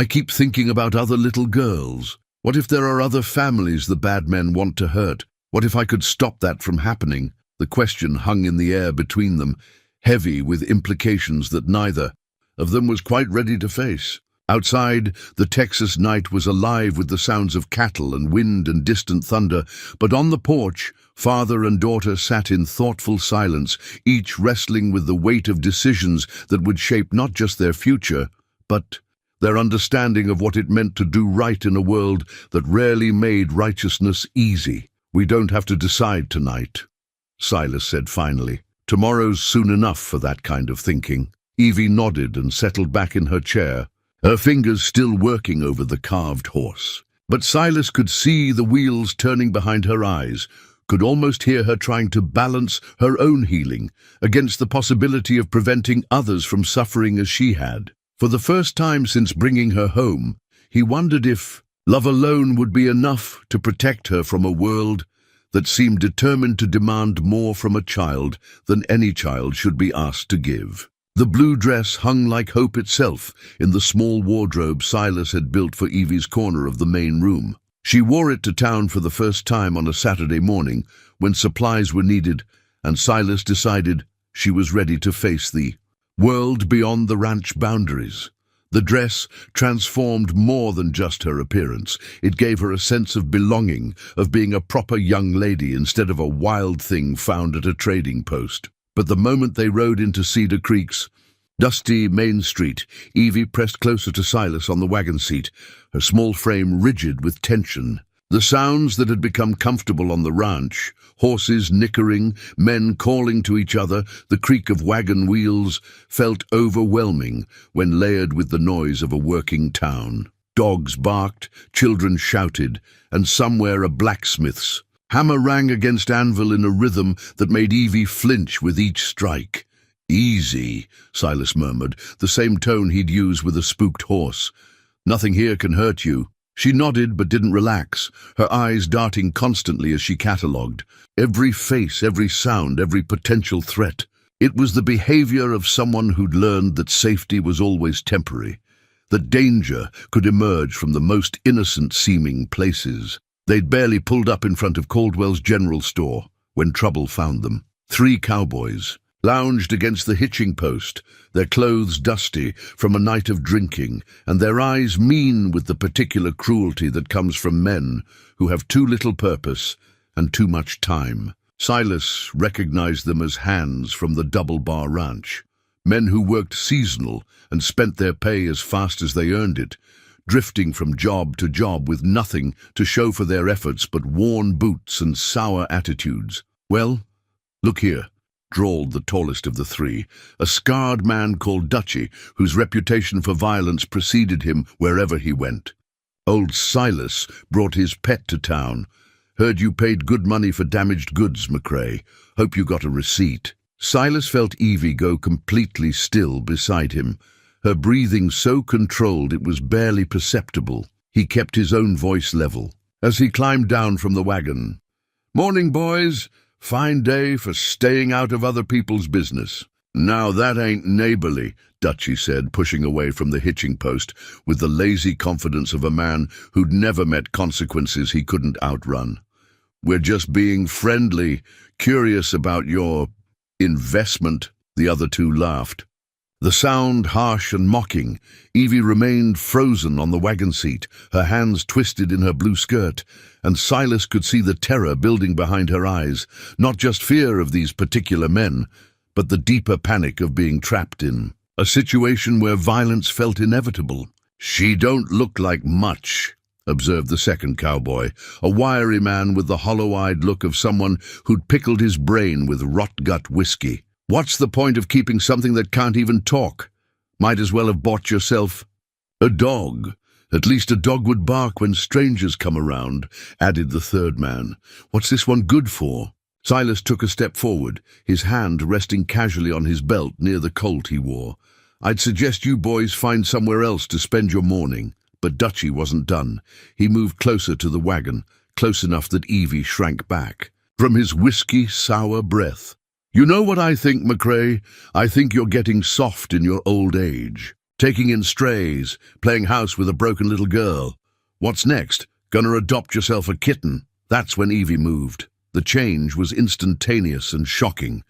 keep thinking about other little girls. What if there are other families the bad men want to hurt? What if I could stop that from happening?" The question hung in the air between them, heavy with implications that neither of them was quite ready to face. Outside, the Texas night was alive with the sounds of cattle and wind and distant thunder, but on the porch, father and daughter sat in thoughtful silence, each wrestling with the weight of decisions that would shape not just their future, but their understanding of what it meant to do right in a world that rarely made righteousness easy. "We don't have to decide tonight," Silas said finally. "Tomorrow's soon enough for that kind of thinking." Evie nodded and settled back in her chair, her fingers still working over the carved horse. But Silas could see the wheels turning behind her eyes, could almost hear her trying to balance her own healing against the possibility of preventing others from suffering as she had. For the first time since bringing her home, he wondered if love alone would be enough to protect her from a world that seemed determined to demand more from a child than any child should be asked to give. The blue dress hung like hope itself in the small wardrobe Silas had built for Evie's corner of the main room. She wore it to town for the first time on a Saturday morning when supplies were needed, and Silas decided she was ready to face the world beyond the ranch boundaries. The dress transformed more than just her appearance. It gave her a sense of belonging, of being a proper young lady instead of a wild thing found at a trading post. But the moment they rode into Cedar Creek's dusty Main Street, Evie pressed closer to Silas on the wagon seat, her small frame rigid with tension. The sounds that had become comfortable on the ranch, horses nickering, men calling to each other, the creak of wagon wheels, felt overwhelming when layered with the noise of a working town. Dogs barked, children shouted, and somewhere a blacksmith's hammer rang against anvil in a rhythm that made Evie flinch with each strike. "Easy," Silas murmured, the same tone he'd use with a spooked horse. "Nothing here can hurt you." She nodded but didn't relax, her eyes darting constantly as she catalogued every face, every sound, every potential threat. It was the behavior of someone who'd learned that safety was always temporary, that danger could emerge from the most innocent-seeming places. They'd barely pulled up in front of Caldwell's general store when trouble found them. 3 cowboys lounged against the hitching post, their clothes dusty from a night of drinking, and their eyes mean with the particular cruelty that comes from men who have too little purpose and too much time. Silas recognized them as hands from the Double Bar Ranch, men who worked seasonal and spent their pay as fast as they earned it, drifting from job to job with nothing to show for their efforts but worn boots and sour attitudes. "Well, look here," drawled the tallest of the 3, a scarred man called Dutchy, whose reputation for violence preceded him wherever he went. "Old Silas brought his pet to town. Heard you paid good money for damaged goods, McCrae. Hope you got a receipt." Silas felt Evie go completely still beside him, her breathing so controlled it was barely perceptible. He kept his own voice level as he climbed down from the wagon. "Morning, boys. Fine day for staying out of other people's business." "Now that ain't neighborly," Dutchy said, pushing away from the hitching post with the lazy confidence of a man who'd never met consequences he couldn't outrun. "We're just being friendly, curious about your Investment, the other two laughed. The sound harsh and mocking, Evie remained frozen on the wagon seat, her hands twisted in her blue skirt, and Silas could see the terror building behind her eyes, not just fear of these particular men, but the deeper panic of being trapped in a situation where violence felt inevitable. "She don't look like much," observed the second cowboy, a wiry man with the hollow-eyed look of someone who'd pickled his brain with rot-gut whiskey. "What's the point of keeping something that can't even talk? Might as well have bought yourself a dog. At least a dog would bark when strangers come around," added the third man. "What's this one good for?" Silas took a step forward, his hand resting casually on his belt near the Colt he wore. "I'd suggest you boys find somewhere else to spend your morning." But Dutchy wasn't done. He moved closer to the wagon, close enough that Evie shrank back. From his whiskey-sour breath, "You know what I think, McCrae? I think you're getting soft in your old age. Taking in strays, playing house with a broken little girl. What's next? Gonna adopt yourself a kitten?" That's when Evie moved. The change was instantaneous and shocking.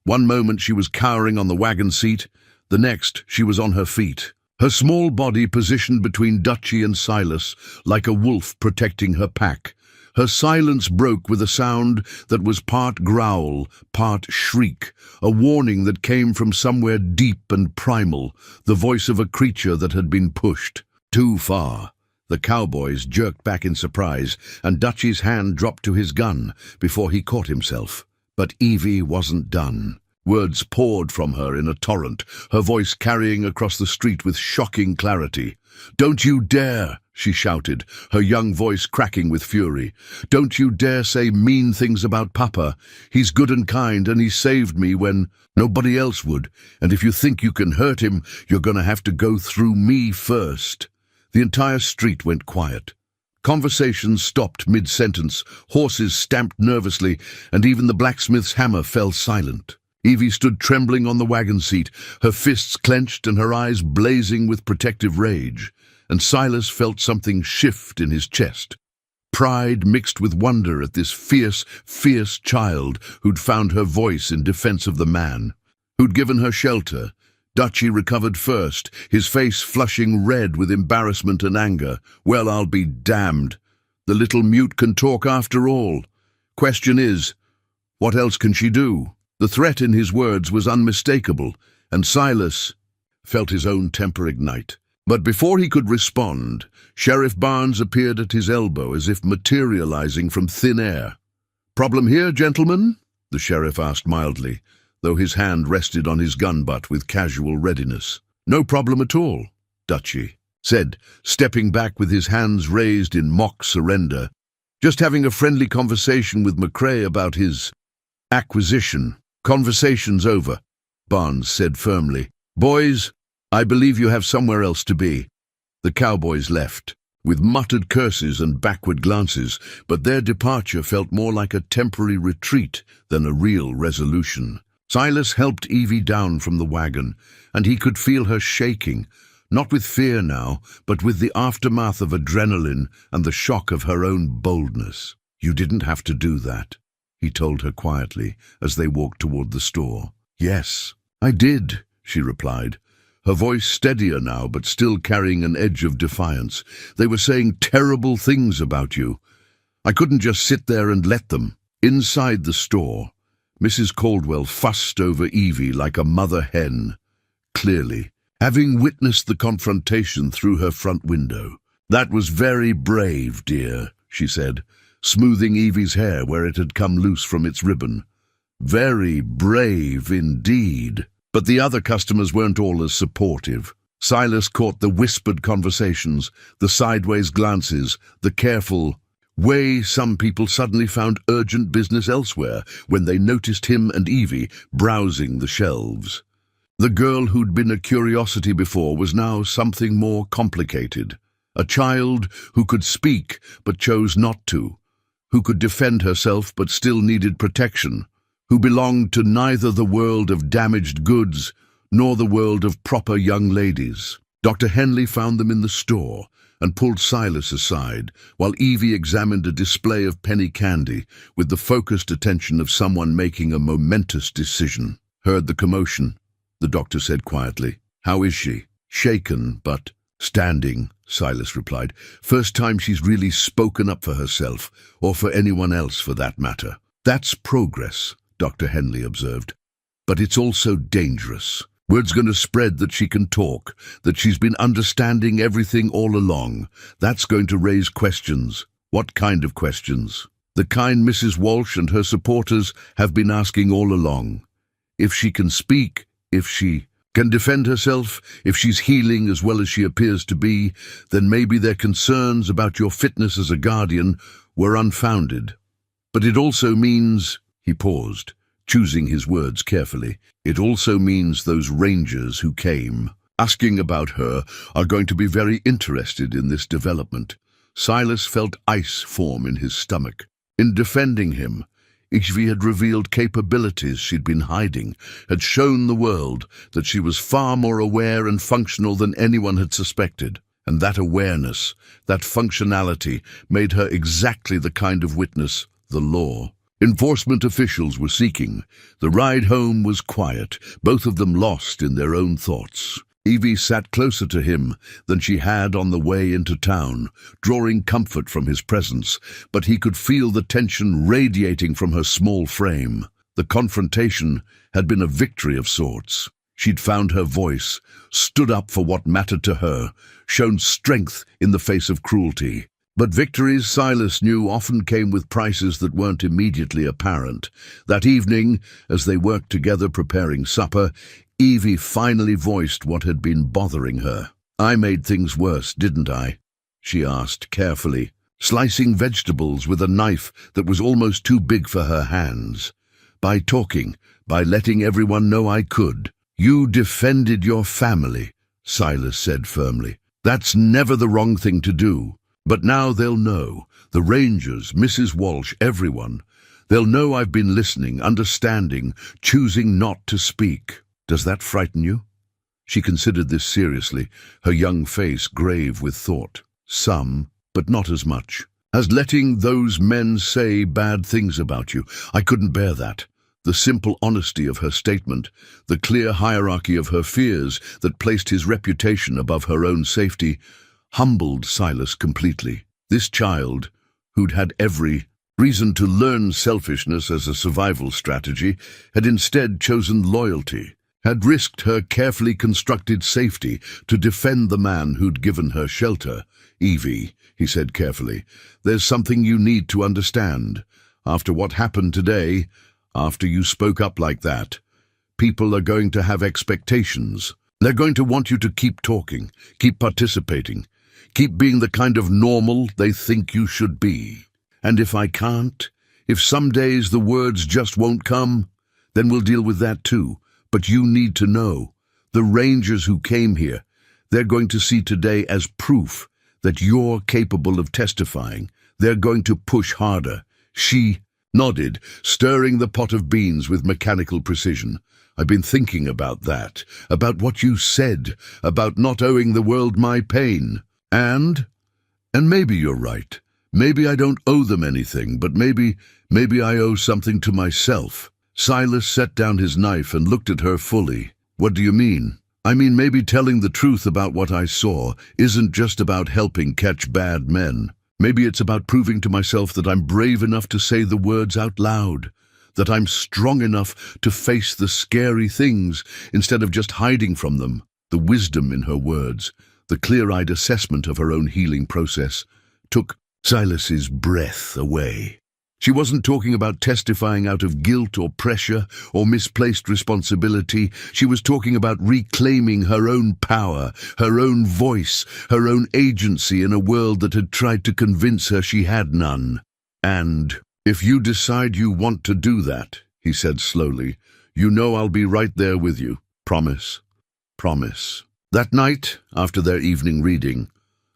One moment she was cowering on the wagon seat, the next she was on her feet, her small body positioned between Dutchy and Silas like a wolf protecting her pack. Her silence broke with a sound that was part growl, part shriek, a warning that came from somewhere deep and primal, the voice of a creature that had been pushed too far. The Cowboys jerked back in surprise, and Dutchy's hand dropped to his gun before he caught himself. But Evie wasn't done. Words poured from her in a torrent, her voice carrying across the street with shocking clarity. "Don't you dare!" she shouted, her young voice cracking with fury. "Don't you dare say mean things about Papa. He's good and kind, and he saved me when nobody else would. And if you think you can hurt him, you're gonna have to go through me first." The entire street went quiet. Conversations stopped mid-sentence, horses stamped nervously, and even the blacksmith's hammer fell silent. Evie stood trembling on the wagon seat, her fists clenched and her eyes blazing with protective rage, and Silas felt something shift in his chest. Pride mixed with wonder at this fierce, fierce child who'd found her voice in defense of the man who'd given her shelter. Dutchy recovered first, his face flushing red with embarrassment and anger. "Well, I'll be damned. The little mute can talk after all. Question is, what else can she do?" The threat in his words was unmistakable, and Silas felt his own temper ignite. But before he could respond, Sheriff Barnes appeared at his elbow as if materializing from thin air. "Problem here, gentlemen?" the sheriff asked mildly, though his hand rested on his gun butt with casual readiness. "No problem at all," Dutchy said, stepping back with his hands raised in mock surrender. "Just having a friendly conversation with McCrae about his acquisition." "Conversation's over," Barnes said firmly. "Boys, I believe you have somewhere else to be." The Cowboys left, with muttered curses and backward glances, but their departure felt more like a temporary retreat than a real resolution. Silas helped Evie down from the wagon, and he could feel her shaking, not with fear now, but with the aftermath of adrenaline and the shock of her own boldness. "You didn't have to do that," he told her quietly as they walked toward the store. "Yes, I did," she replied, her voice steadier now but still carrying an edge of defiance. "They were saying terrible things about you. I couldn't just sit there and let them." Inside the store, Mrs. Caldwell fussed over Evie like a mother hen, clearly, having witnessed the confrontation through her front window. "That was very brave, dear," she said, smoothing Evie's hair where it had come loose from its ribbon. "Very brave indeed." But the other customers weren't all as supportive. Silas caught the whispered conversations, the sideways glances, the careful way some people suddenly found urgent business elsewhere when they noticed him and Evie browsing the shelves. The girl who'd been a curiosity before was now something more complicated. A child who could speak but chose not to, who could defend herself but still needed protection, who belonged to neither the world of damaged goods nor the world of proper young ladies. Dr. Henley found them in the store, and pulled Silas aside, while Evie examined a display of penny candy with the focused attention of someone making a momentous decision. "Heard the commotion," the doctor said quietly. "How is she?" "Shaken, but standing," Silas replied. "First time she's really spoken up for herself, or for anyone else for that matter." "That's progress," Dr. Henley observed. "But it's also dangerous. Word's going to spread that she can talk, that she's been understanding everything all along. That's going to raise questions." "What kind of questions?" "The kind Mrs. Walsh and her supporters have been asking all along. If she can speak, if she can defend herself, if she's healing as well as she appears to be, then maybe their concerns about your fitness as a guardian were unfounded. But it also means—" He paused, choosing his words carefully. "It also means those rangers who came asking about her are going to be very interested in this development." Silas felt ice form in his stomach. In defending him, Evie had revealed capabilities she'd been hiding, had shown the world that she was far more aware and functional than anyone had suspected. And that awareness, that functionality, made her exactly the kind of witness the law, enforcement officials were seeking. The ride home was quiet, both of them lost in their own thoughts. Evie sat closer to him than she had on the way into town, drawing comfort from his presence, but he could feel the tension radiating from her small frame. The confrontation had been a victory of sorts. She'd found her voice, stood up for what mattered to her, shown strength in the face of cruelty. But victories, Silas knew, often came with prices that weren't immediately apparent. That evening, as they worked together preparing supper, Evie finally voiced what had been bothering her. "I made things worse, didn't I?" she asked carefully, slicing vegetables with a knife that was almost too big for her hands. "By talking, by letting everyone know I could." "You defended your family," Silas said firmly. "That's never the wrong thing to do. But now they'll know, the Rangers, Mrs. Walsh, everyone. They'll know I've been listening, understanding, choosing not to speak. Does that frighten you?" She considered this seriously, her young face grave with thought. "Some, but not as much. As letting those men say bad things about you. I couldn't bear that." The simple honesty of her statement, the clear hierarchy of her fears that placed his reputation above her own safety, humbled Silas completely. This child, who'd had every reason to learn selfishness as a survival strategy, had instead chosen loyalty, had risked her carefully constructed safety to defend the man who'd given her shelter. "Evie," he said carefully, "there's something you need to understand. After what happened today, after you spoke up like that, people are going to have expectations. They're going to want you to keep talking, keep participating, keep being the kind of normal they think you should be. And if I can't, if some days the words just won't come, then we'll deal with that too. But you need to know, the Rangers who came here, they're going to see today as proof that you're capable of testifying. They're going to push harder." She nodded, stirring the pot of beans with mechanical precision. "I've been thinking about that, about what you said, about not owing the world my pain. And maybe you're right. Maybe I don't owe them anything, but maybe I owe something to myself." Silas set down his knife and looked at her fully. "What do you mean?" "I mean, maybe telling the truth about what I saw isn't just about helping catch bad men. Maybe it's about proving to myself that I'm brave enough to say the words out loud, that I'm strong enough to face the scary things instead of just hiding from them." The wisdom in her words, the clear-eyed assessment of her own healing process, took Silas's breath away. She wasn't talking about testifying out of guilt or pressure or misplaced responsibility. She was talking about reclaiming her own power, her own voice, her own agency in a world that had tried to convince her she had none. "And if you decide you want to do that," he said slowly, "you know I'll be right there with you. Promise. Promise." That night, after their evening reading,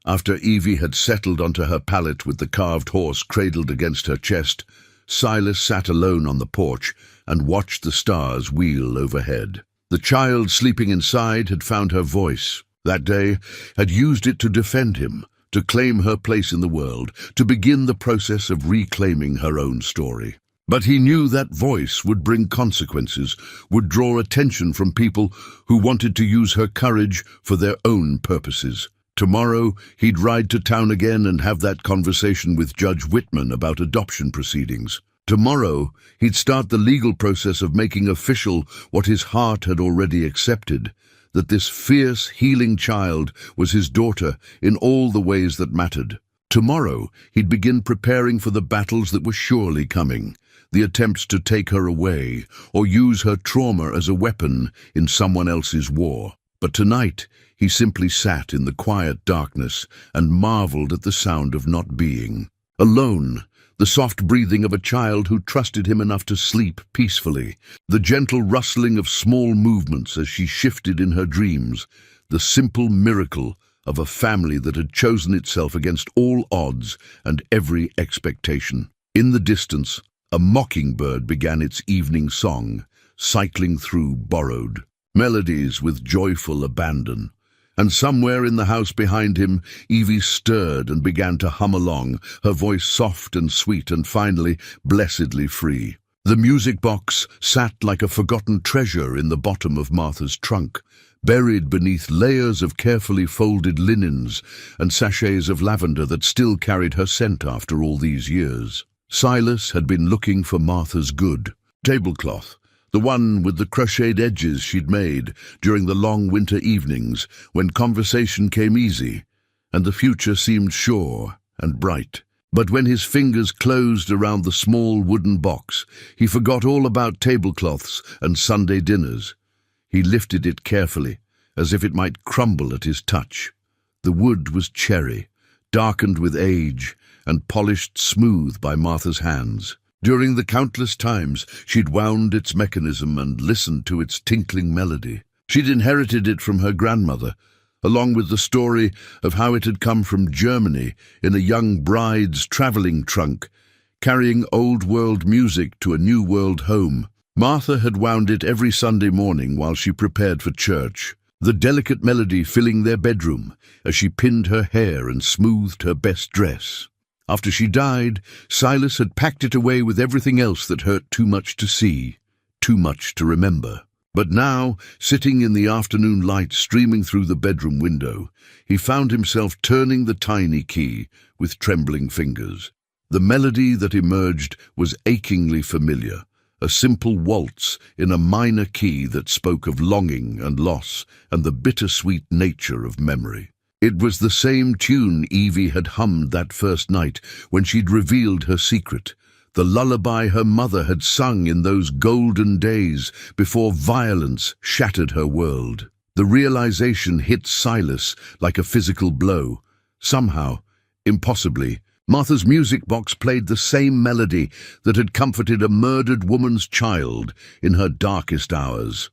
after Evie had settled onto her pallet with the carved horse cradled against her chest, Silas sat alone on the porch and watched the stars wheel overhead. The child sleeping inside had found her voice. That day had used it to defend him, to claim her place in the world, to begin the process of reclaiming her own story. But he knew that voice would bring consequences, would draw attention from people who wanted to use her courage for their own purposes. Tomorrow, he'd ride to town again and have that conversation with Judge Whitman about adoption proceedings. Tomorrow, he'd start the legal process of making official what his heart had already accepted, that this fierce, healing child was his daughter in all the ways that mattered. Tomorrow, he'd begin preparing for the battles that were surely coming, the attempts to take her away or use her trauma as a weapon in someone else's war. But tonight, he simply sat in the quiet darkness and marveled at the sound of not being. Alone, the soft breathing of a child who trusted him enough to sleep peacefully, the gentle rustling of small movements as she shifted in her dreams, the simple miracle of a family that had chosen itself against all odds and every expectation. In the distance, a mockingbird began its evening song, cycling through borrowed melodies with joyful abandon. And somewhere in the house behind him, Evie stirred and began to hum along, her voice soft and sweet and finally blessedly free. The music box sat like a forgotten treasure in the bottom of Martha's trunk, buried beneath layers of carefully folded linens and sachets of lavender that still carried her scent after all these years. Silas had been looking for Martha's good tablecloth, the one with the crocheted edges she'd made during the long winter evenings when conversation came easy and the future seemed sure and bright. But when his fingers closed around the small wooden box, he forgot all about tablecloths and Sunday dinners. He lifted it carefully, as if it might crumble at his touch. The wood was cherry, darkened with age, and polished smooth by Martha's hands. During the countless times she'd wound its mechanism and listened to its tinkling melody. She'd inherited it from her grandmother, along with the story of how it had come from Germany in a young bride's traveling trunk, carrying old-world music to a new-world home. Martha had wound it every Sunday morning while she prepared for church, the delicate melody filling their bedroom as she pinned her hair and smoothed her best dress. After she died, Silas had packed it away with everything else that hurt too much to see, too much to remember. But now, sitting in the afternoon light streaming through the bedroom window, he found himself turning the tiny key with trembling fingers. The melody that emerged was achingly familiar, a simple waltz in a minor key that spoke of longing and loss and the bittersweet nature of memory. It was the same tune Evie had hummed that first night when she'd revealed her secret, the lullaby her mother had sung in those golden days before violence shattered her world. The realization hit Silas like a physical blow. Somehow, impossibly, Martha's music box played the same melody that had comforted a murdered woman's child in her darkest hours.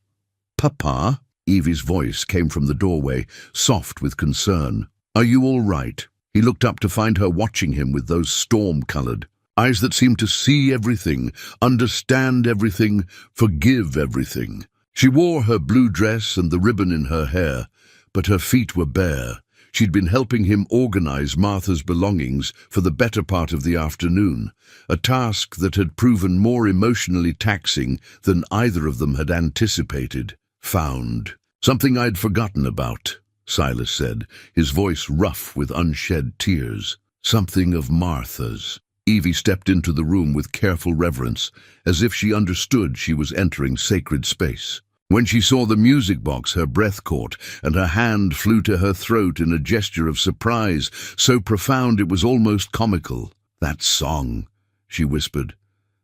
"Papa?" Evie's voice came from the doorway, soft with concern. "Are you all right?" He looked up to find her watching him with those storm-colored eyes that seemed to see everything, understand everything, forgive everything. She wore her blue dress and the ribbon in her hair, but her feet were bare. She'd been helping him organize Martha's belongings for the better part of the afternoon, a task that had proven more emotionally taxing than either of them had anticipated. "Found something I'd forgotten about," Silas said, his voice rough with unshed tears. "Something of Martha's." Evie stepped into the room with careful reverence, as if she understood she was entering sacred space. When she saw the music box, her breath caught, and her hand flew to her throat in a gesture of surprise, so profound it was almost comical. "That song," she whispered.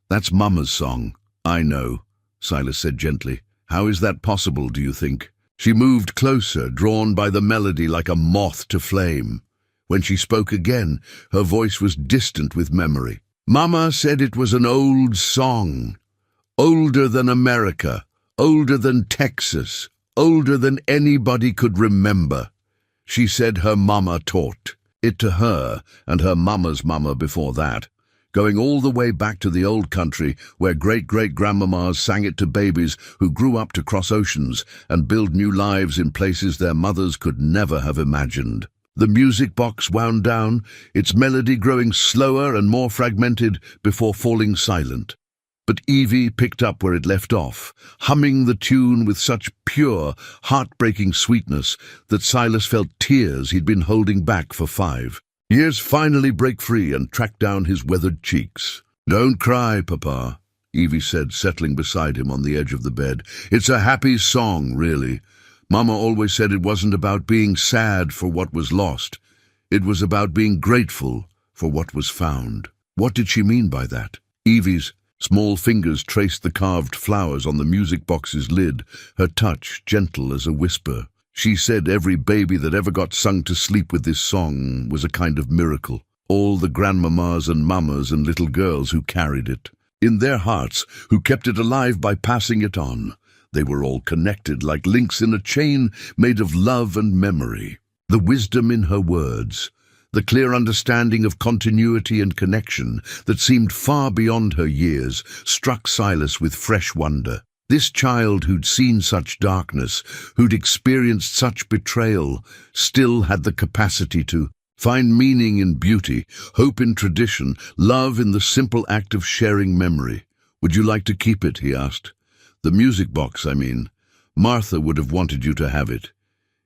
"That's Mama's song." "I know," Silas said gently. "How is that possible, do you think?" She moved closer, drawn by the melody like a moth to flame. When she spoke again, her voice was distant with memory. "Mama said it was an old song, older than America, older than Texas, older than anybody could remember. She said her mama taught it to her and her mama's mama before that, going all the way back to the old country where great-great-grandmamas sang it to babies who grew up to cross oceans and build new lives in places their mothers could never have imagined." The music box wound down, its melody growing slower and more fragmented before falling silent. But Evie picked up where it left off, humming the tune with such pure, heartbreaking sweetness that Silas felt tears he'd been holding back for 5 years finally break free and track down his weathered cheeks. "Don't cry, Papa," Evie said, settling beside him on the edge of the bed. "It's a happy song, really. Mama always said it wasn't about being sad for what was lost. It was about being grateful for what was found." What did she mean by that? Evie's small fingers traced the carved flowers on the music box's lid, her touch gentle as a whisper. She said every baby that ever got sung to sleep with this song was a kind of miracle. All the grandmamas and mamas and little girls who carried it in their hearts, who kept it alive by passing it on. They were all connected like links in a chain made of love and memory. The wisdom in her words, the clear understanding of continuity and connection that seemed far beyond her years, struck Silas with fresh wonder. This child who'd seen such darkness, who'd experienced such betrayal, still had the capacity to find meaning in beauty, hope in tradition, love in the simple act of sharing memory. "Would you like to keep it?" he asked. "The music box, I mean. Martha would have wanted you to have it."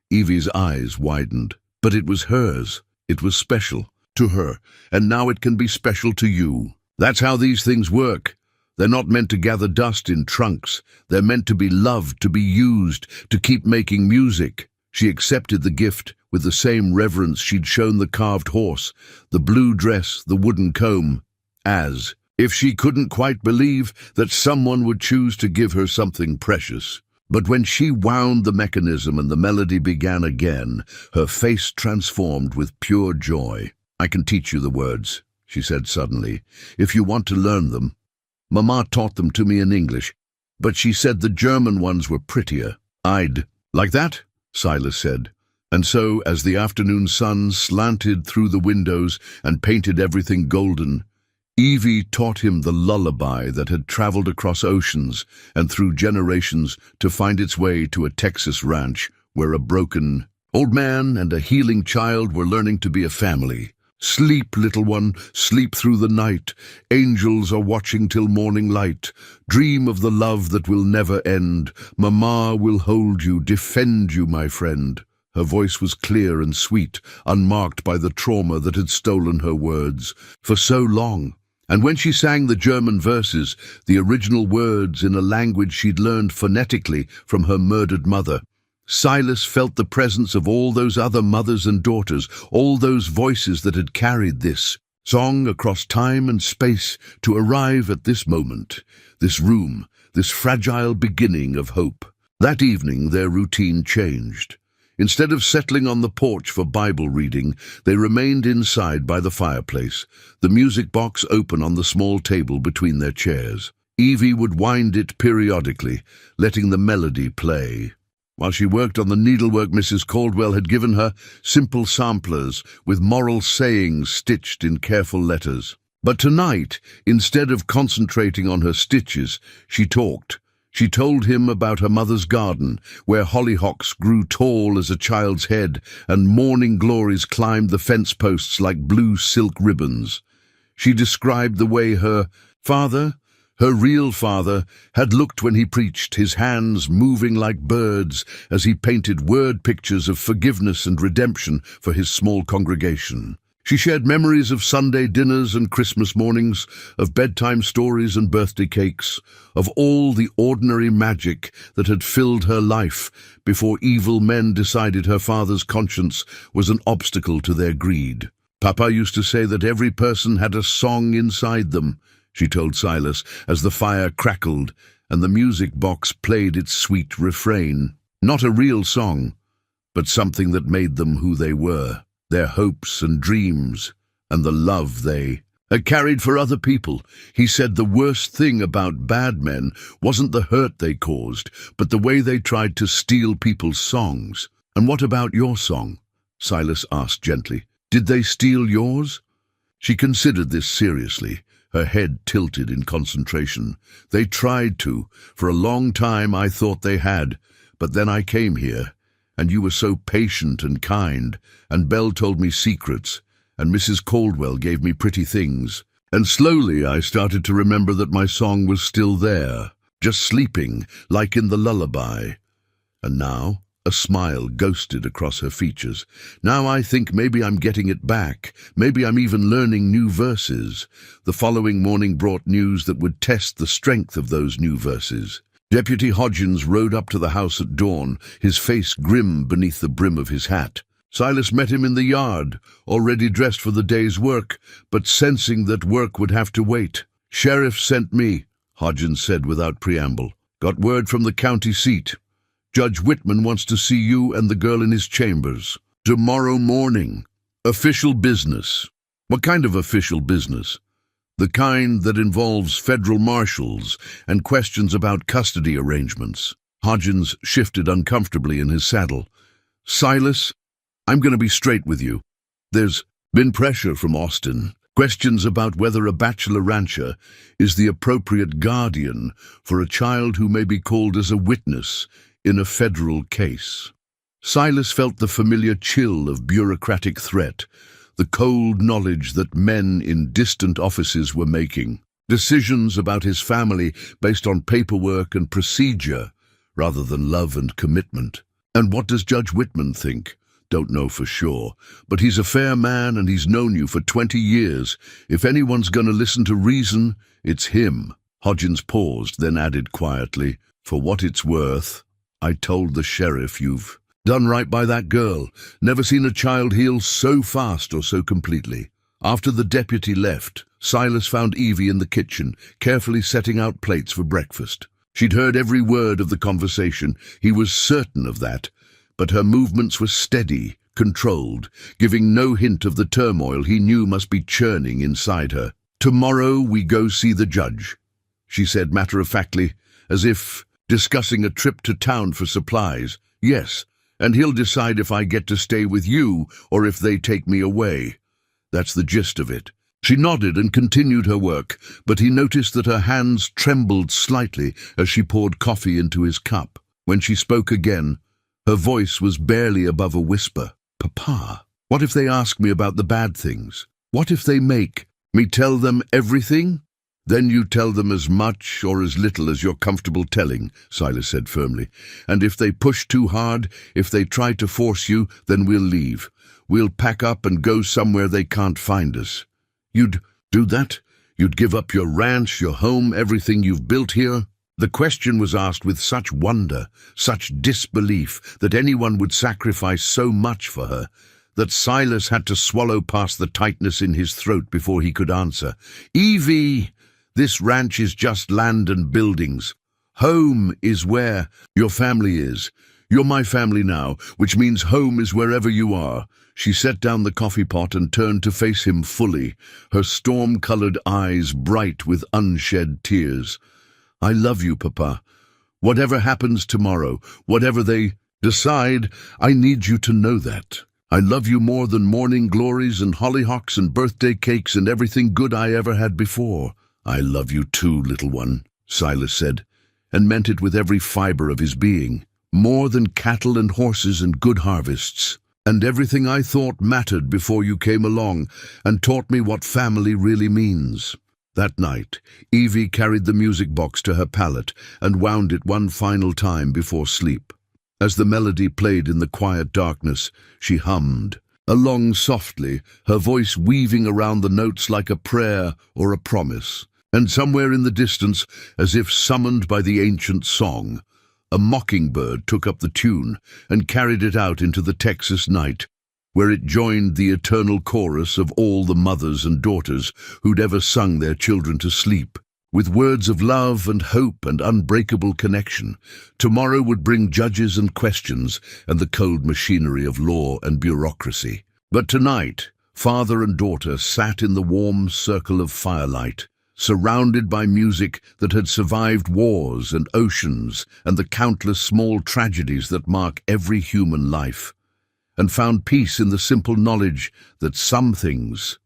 Evie's eyes widened. "But it was hers. It was special to her, and now it can be special to you. That's how these things work. They're not meant to gather dust in trunks. They're meant to be loved, to be used, to keep making music." She accepted the gift with the same reverence she'd shown the carved horse, the blue dress, the wooden comb, as if she couldn't quite believe that someone would choose to give her something precious. But when she wound the mechanism and the melody began again, her face transformed with pure joy. "I can teach you the words," she said suddenly, "if you want to learn them. Mama taught them to me in English, but she said the German ones were prettier. I'd like that," Silas said. And so, as the afternoon sun slanted through the windows and painted everything golden, Evie taught him the lullaby that had traveled across oceans and through generations to find its way to a Texas ranch where a broken old man and a healing child were learning to be a family. "Sleep, little one, sleep through the night. Angels are watching till morning light. Dream of the love that will never end. Mama will hold you, defend you, my friend." Her voice was clear and sweet, unmarked by the trauma that had stolen her words for so long. And when she sang the German verses, the original words in a language she'd learned phonetically from her murdered mother, Silas felt the presence of all those other mothers and daughters, all those voices that had carried this song across time and space to arrive at this moment, this room, this fragile beginning of hope. That evening their routine changed. Instead of settling on the porch for Bible reading, they remained inside by the fireplace, the music box open on the small table between their chairs. Evie would wind it periodically, letting the melody play. While she worked on the needlework Mrs. Caldwell had given her, simple samplers with moral sayings stitched in careful letters. But tonight, instead of concentrating on her stitches, she talked. She told him about her mother's garden, where hollyhocks grew tall as a child's head and morning glories climbed the fence posts like blue silk ribbons. She described the way her father, her real father, had looked when he preached, his hands moving like birds as he painted word pictures of forgiveness and redemption for his small congregation. She shared memories of Sunday dinners and Christmas mornings, of bedtime stories and birthday cakes, of all the ordinary magic that had filled her life before evil men decided her father's conscience was an obstacle to their greed. "Papa used to say that every person had a song inside them," she told Silas as the fire crackled and the music box played its sweet refrain. Not a real song, but something that made them who they were. Their hopes and dreams, and the love they had carried for other people. He said the worst thing about bad men wasn't the hurt they caused, but the way they tried to steal people's songs. "And what about your song?" Silas asked gently. "Did they steal yours?" She considered this seriously, her head tilted in concentration. "They tried to. For a long time I thought they had, but then I came here, And you were so patient and kind, and Belle told me secrets, and Mrs. Caldwell gave me pretty things. And slowly I started to remember that my song was still there, just sleeping, like in the lullaby. And now a smile ghosted across her features. Now I think maybe I'm getting it back. Maybe I'm even learning new verses. The following morning brought news that would test the strength of those new verses. Deputy Hodgins rode up to the house at dawn, his face grim beneath the brim of his hat. Silas met him in the yard, already dressed for the day's work, but sensing that work would have to wait. "Sheriff sent me," Hodgins said without preamble. "Got word from the county seat. Judge Whitman wants to see you and the girl in his chambers. Tomorrow morning. Official business." "What kind of official business?" "The kind that involves federal marshals and questions about custody arrangements." Hodgins shifted uncomfortably in his saddle. "Silas, I'm going to be straight with you. There's been pressure from Austin. Questions about whether a bachelor rancher is the appropriate guardian for a child who may be called as a witness in a federal case." Silas felt the familiar chill of bureaucratic threat, the cold knowledge that men in distant offices were making decisions about his family based on paperwork and procedure rather than love and commitment. And what does Judge Whitman think? Don't know for sure, but he's a fair man and he's known you for 20 years. If anyone's going to listen to reason, it's him. Hodgins paused, then added quietly, "For what it's worth, I told the sheriff you've done right by that girl. Never seen a child heal so fast or so completely." After the deputy left, Silas found Evie in the kitchen, carefully setting out plates for breakfast. She'd heard every word of the conversation, he was certain of that, but her movements were steady, controlled, giving no hint of the turmoil he knew must be churning inside her. "Tomorrow we go see the judge," she said matter-of-factly, as if discussing a trip to town for supplies. "Yes, and he'll decide if I get to stay with you or if they take me away. That's the gist of it." She nodded and continued her work, but he noticed that her hands trembled slightly as she poured coffee into his cup. When she spoke again, her voice was barely above a whisper. "Papa, what if they ask me about the bad things? What if they make me tell them everything?" "Then you tell them as much or as little as you're comfortable telling," Silas said firmly. "And if they push too hard, if they try to force you, then we'll leave. We'll pack up and go somewhere they can't find us." "You'd do that? You'd give up your ranch, your home, everything you've built here?" The question was asked with such wonder, such disbelief that anyone would sacrifice so much for her, that Silas had to swallow past the tightness in his throat before he could answer. "Evie, this ranch is just land and buildings. Home is where your family is. You're my family now, which means home is wherever you are." She set down the coffee pot and turned to face him fully, her storm-colored eyes bright with unshed tears. "I love you, Papa. Whatever happens tomorrow, whatever they decide, I need you to know that. I love you more than morning glories and hollyhocks and birthday cakes and everything good I ever had before." "I love you too, little one," Silas said, and meant it with every fiber of his being. "More than cattle and horses and good harvests. And everything I thought mattered before you came along and taught me what family really means." That night, Evie carried the music box to her pallet and wound it one final time before sleep. As the melody played in the quiet darkness, she hummed along softly, her voice weaving around the notes like a prayer or a promise. And somewhere in the distance, as if summoned by the ancient song, a mockingbird took up the tune and carried it out into the Texas night, where it joined the eternal chorus of all the mothers and daughters who'd ever sung their children to sleep. With words of love and hope and unbreakable connection, tomorrow would bring judges and questions and the cold machinery of law and bureaucracy. But tonight, father and daughter sat in the warm circle of firelight, surrounded by music that had survived wars and oceans and the countless small tragedies that mark every human life, and found peace in the simple knowledge that some things,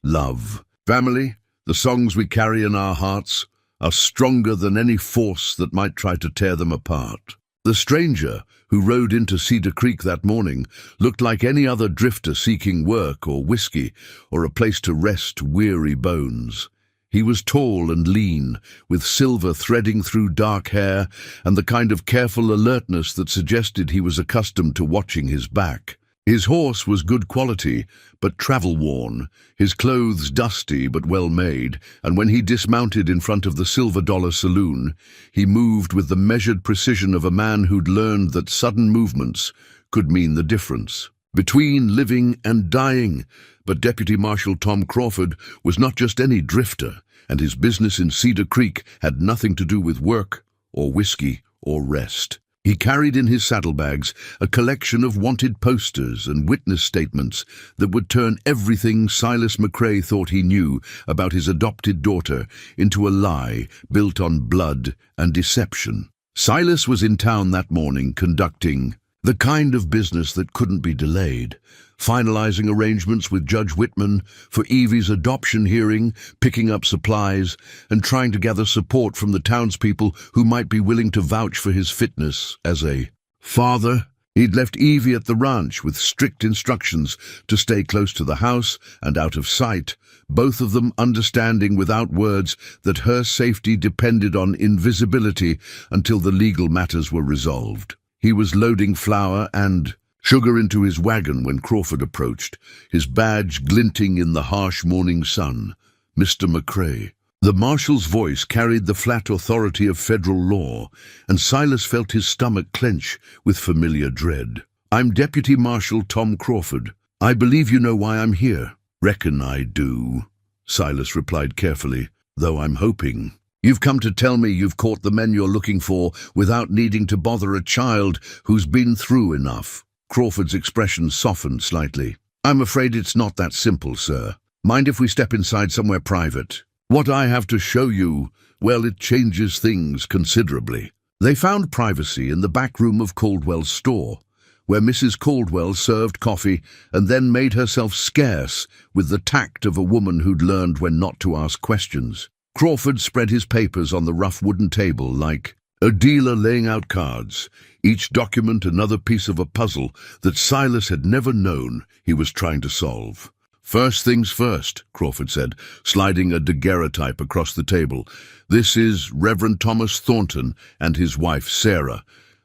love, family, the songs we carry in our hearts, are stronger than any force that might try to tear them apart. The stranger, who rode into Cedar Creek that morning, looked like any other drifter seeking work or whiskey or a place to rest weary bones. He was tall and lean, with silver threading through dark hair and the kind of careful alertness that suggested he was accustomed to watching his back. His horse was good quality, but travel-worn, his clothes dusty but well-made, and when he dismounted in front of the Silver Dollar Saloon, he moved with the measured precision of a man who'd learned that sudden movements could mean the difference between living and dying. But Deputy Marshal Tom Crawford was not just any drifter, and his business in Cedar Creek had nothing to do with work or whiskey or rest. He carried in his saddlebags a collection of wanted posters and witness statements that would turn everything Silas McCrae thought he knew about his adopted daughter into a lie built on blood and deception. Silas was in town that morning conducting the kind of business that couldn't be delayed, finalizing arrangements with Judge Whitman for Evie's adoption hearing, picking up supplies, and trying to gather support from the townspeople who might be willing to vouch for his fitness as a father. He'd left Evie at the ranch with strict instructions to stay close to the house and out of sight, both of them understanding without words that her safety depended on invisibility until the legal matters were resolved. He was loading flour and sugar into his wagon when Crawford approached, his badge glinting in the harsh morning sun. Mr. McCrae. The marshal's voice carried the flat authority of federal law, and Silas felt his stomach clench with familiar dread. I'm Deputy Marshal Tom Crawford. I believe you know why I'm here. Reckon I do, Silas replied carefully, though I'm hoping. You've come to tell me you've caught the men you're looking for without needing to bother a child who's been through enough. Crawford's expression softened slightly. I'm afraid it's not that simple, sir. Mind if we step inside somewhere private? What I have to show you, well, it changes things considerably. They found privacy in the back room of Caldwell's store, where Mrs. Caldwell served coffee and then made herself scarce with the tact of a woman who'd learned when not to ask questions. Crawford spread his papers on the rough wooden table like a dealer laying out cards, each document another piece of a puzzle that Silas had never known he was trying to solve. First things first, Crawford said, sliding a daguerreotype across the table. This is Reverend Thomas Thornton and his wife Sarah.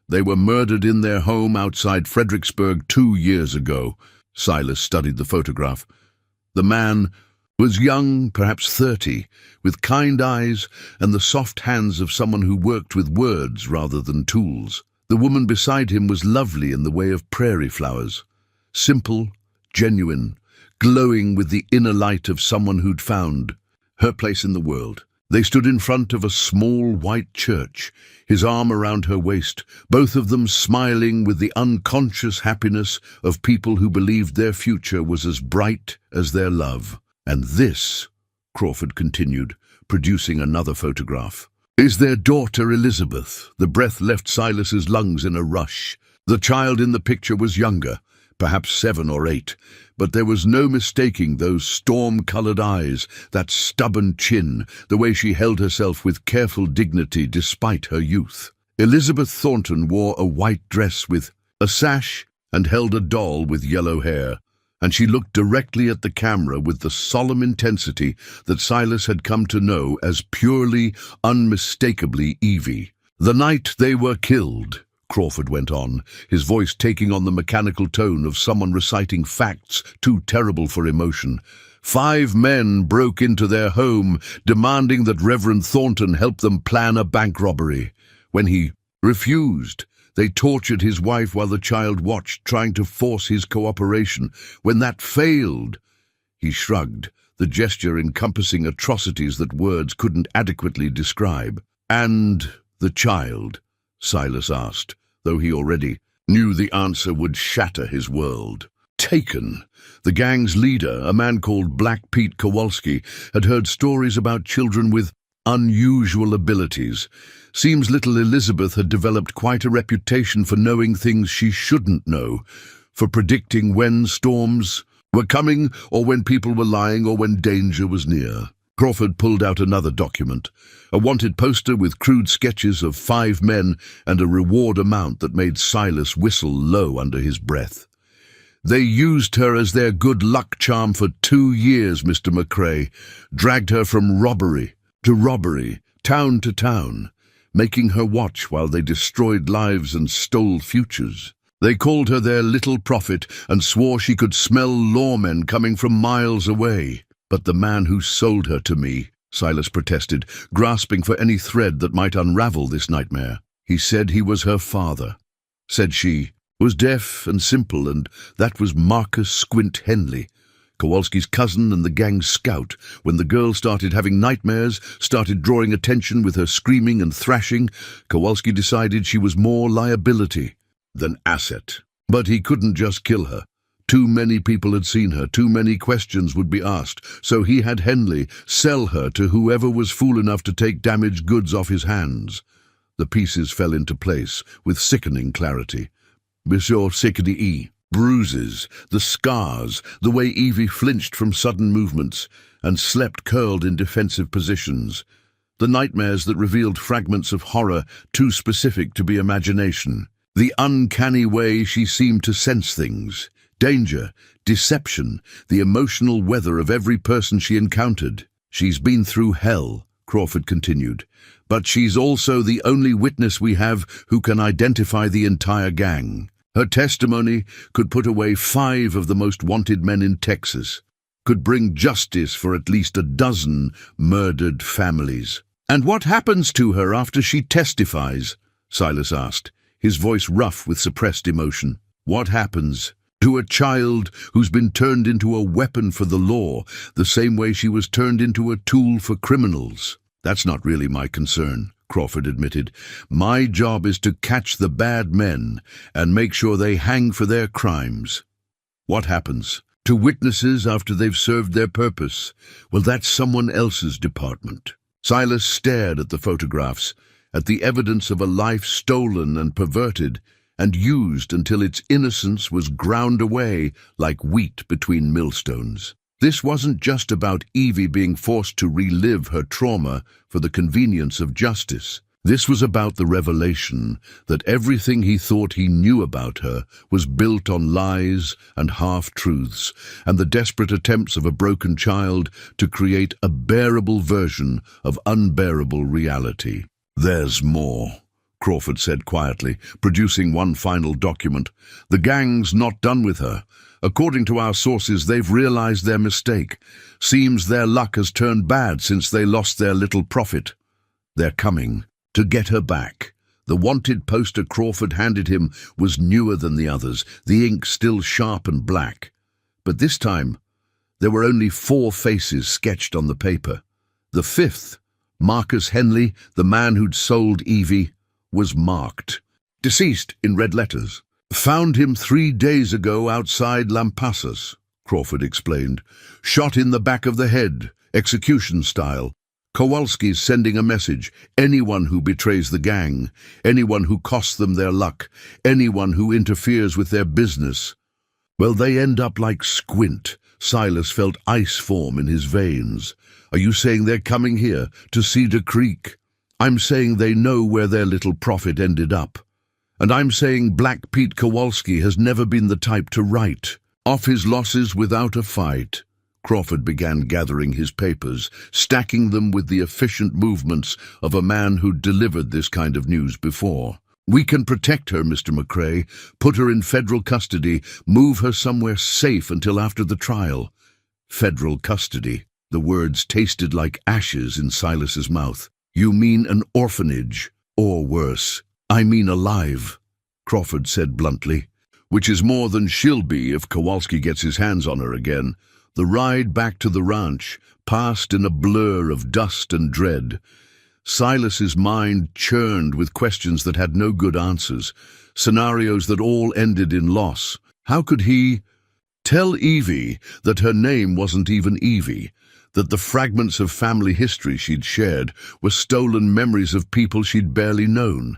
They were murdered in their home outside Fredericksburg 2 years ago. Silas studied the photograph. The man was young, perhaps 30, with kind eyes and the soft hands of someone who worked with words rather than tools. The woman beside him was lovely in the way of prairie flowers, simple, genuine, glowing with the inner light of someone who'd found her place in the world. They stood in front of a small white church, his arm around her waist, both of them smiling with the unconscious happiness of people who believed their future was as bright as their love. And this, Crawford continued, producing another photograph, is their daughter Elizabeth. The breath left Silas's lungs in a rush. The child in the picture was younger, perhaps 7 or 8, but there was no mistaking those storm-colored eyes, that stubborn chin, the way she held herself with careful dignity despite her youth. Elizabeth Thornton wore a white dress with a sash and held a doll with yellow hair, and she looked directly at the camera with the solemn intensity that Silas had come to know as purely, unmistakably Evie. The night they were killed, Crawford went on, his voice taking on the mechanical tone of someone reciting facts too terrible for emotion, 5 men broke into their home, demanding that Reverend Thornton help them plan a bank robbery. When he refused, they tortured his wife while the child watched, trying to force his cooperation. When that failed, he shrugged, the gesture encompassing atrocities that words couldn't adequately describe. And the child? Silas asked, though he already knew the answer would shatter his world. Taken. The gang's leader, a man called Black Pete Kowalski, had heard stories about children with unusual abilities. Seems little Elizabeth had developed quite a reputation for knowing things she shouldn't know, for predicting when storms were coming or when people were lying or when danger was near. Crawford pulled out another document, a wanted poster with crude sketches of 5 men and a reward amount that made Silas whistle low under his breath. They used her as their good luck charm for 2 years, Mr. McCrae, dragged her from robbery to robbery, town to town, making her watch while they destroyed lives and stole futures. They called her their little prophet and swore she could smell lawmen coming from miles away. But the man who sold her to me, Silas protested, grasping for any thread that might unravel this nightmare. He said he was her father. Said she was deaf and simple, and that was Marcus Squint Henley, Kowalski's cousin and the gang's scout. When the girl started having nightmares, started drawing attention with her screaming and thrashing, Kowalski decided she was more liability than asset. But he couldn't just kill her. Too many people had seen her, too many questions would be asked, so he had Henley sell her to whoever was fool enough to take damaged goods off his hands. The pieces fell into place with sickening clarity. Monsieur Sickety, bruises, the scars, the way Evie flinched from sudden movements and slept curled in defensive positions. The nightmares that revealed fragments of horror too specific to be imagination. The uncanny way she seemed to sense things. Danger, deception, the emotional weather of every person she encountered. She's been through hell, Crawford continued, but she's also the only witness we have who can identify the entire gang. Her testimony could put away 5 of the most wanted men in Texas, could bring justice for at least a dozen murdered families. And what happens to her after she testifies? Silas asked, his voice rough with suppressed emotion. What happens to a child who's been turned into a weapon for the law, the same way she was turned into a tool for criminals? That's not really my concern, Crawford admitted. My job is to catch the bad men and make sure they hang for their crimes. What happens to witnesses after they've served their purpose? Well, that's someone else's department. Silas stared at the photographs, at the evidence of a life stolen and perverted, and used until its innocence was ground away like wheat between millstones. This wasn't just about Evie being forced to relive her trauma for the convenience of justice. This was about the revelation that everything he thought he knew about her was built on lies and half-truths, and the desperate attempts of a broken child to create a bearable version of unbearable reality. There's more, Crawford said quietly, producing one final document. The gang's not done with her. According to our sources, they've realized their mistake. Seems their luck has turned bad since they lost their little prophet. They're coming to get her back. The wanted poster Crawford handed him was newer than the others, the ink still sharp and black. But this time, there were only 4 faces sketched on the paper. The 5th, Marcus Henley, the man who'd sold Evie, was marked. Deceased in red letters. Found him 3 days ago outside Lampasas, Crawford explained. Shot in the back of the head, execution style. Kowalski's sending a message. Anyone who betrays the gang, anyone who costs them their luck, anyone who interferes with their business. Well, they end up like Squint. Silas felt ice form in his veins. Are you saying they're coming here, to Cedar Creek? I'm saying they know where their little prophet ended up. And I'm saying Black Pete Kowalski has never been the type to write off his losses without a fight. Crawford began gathering his papers, stacking them with the efficient movements of a man who'd delivered this kind of news before. We can protect her, Mr. McCrae, put her in federal custody, move her somewhere safe until after the trial. Federal custody. The words tasted like ashes in Silas's mouth. You mean an orphanage, or worse. I mean alive, Crawford said bluntly. Which is more than she'll be if Kowalski gets his hands on her again. The ride back to the ranch passed in a blur of dust and dread. Silas's mind churned with questions that had no good answers, scenarios that all ended in loss. How could he tell Evie that her name wasn't even Evie, that the fragments of family history she'd shared were stolen memories of people she'd barely known?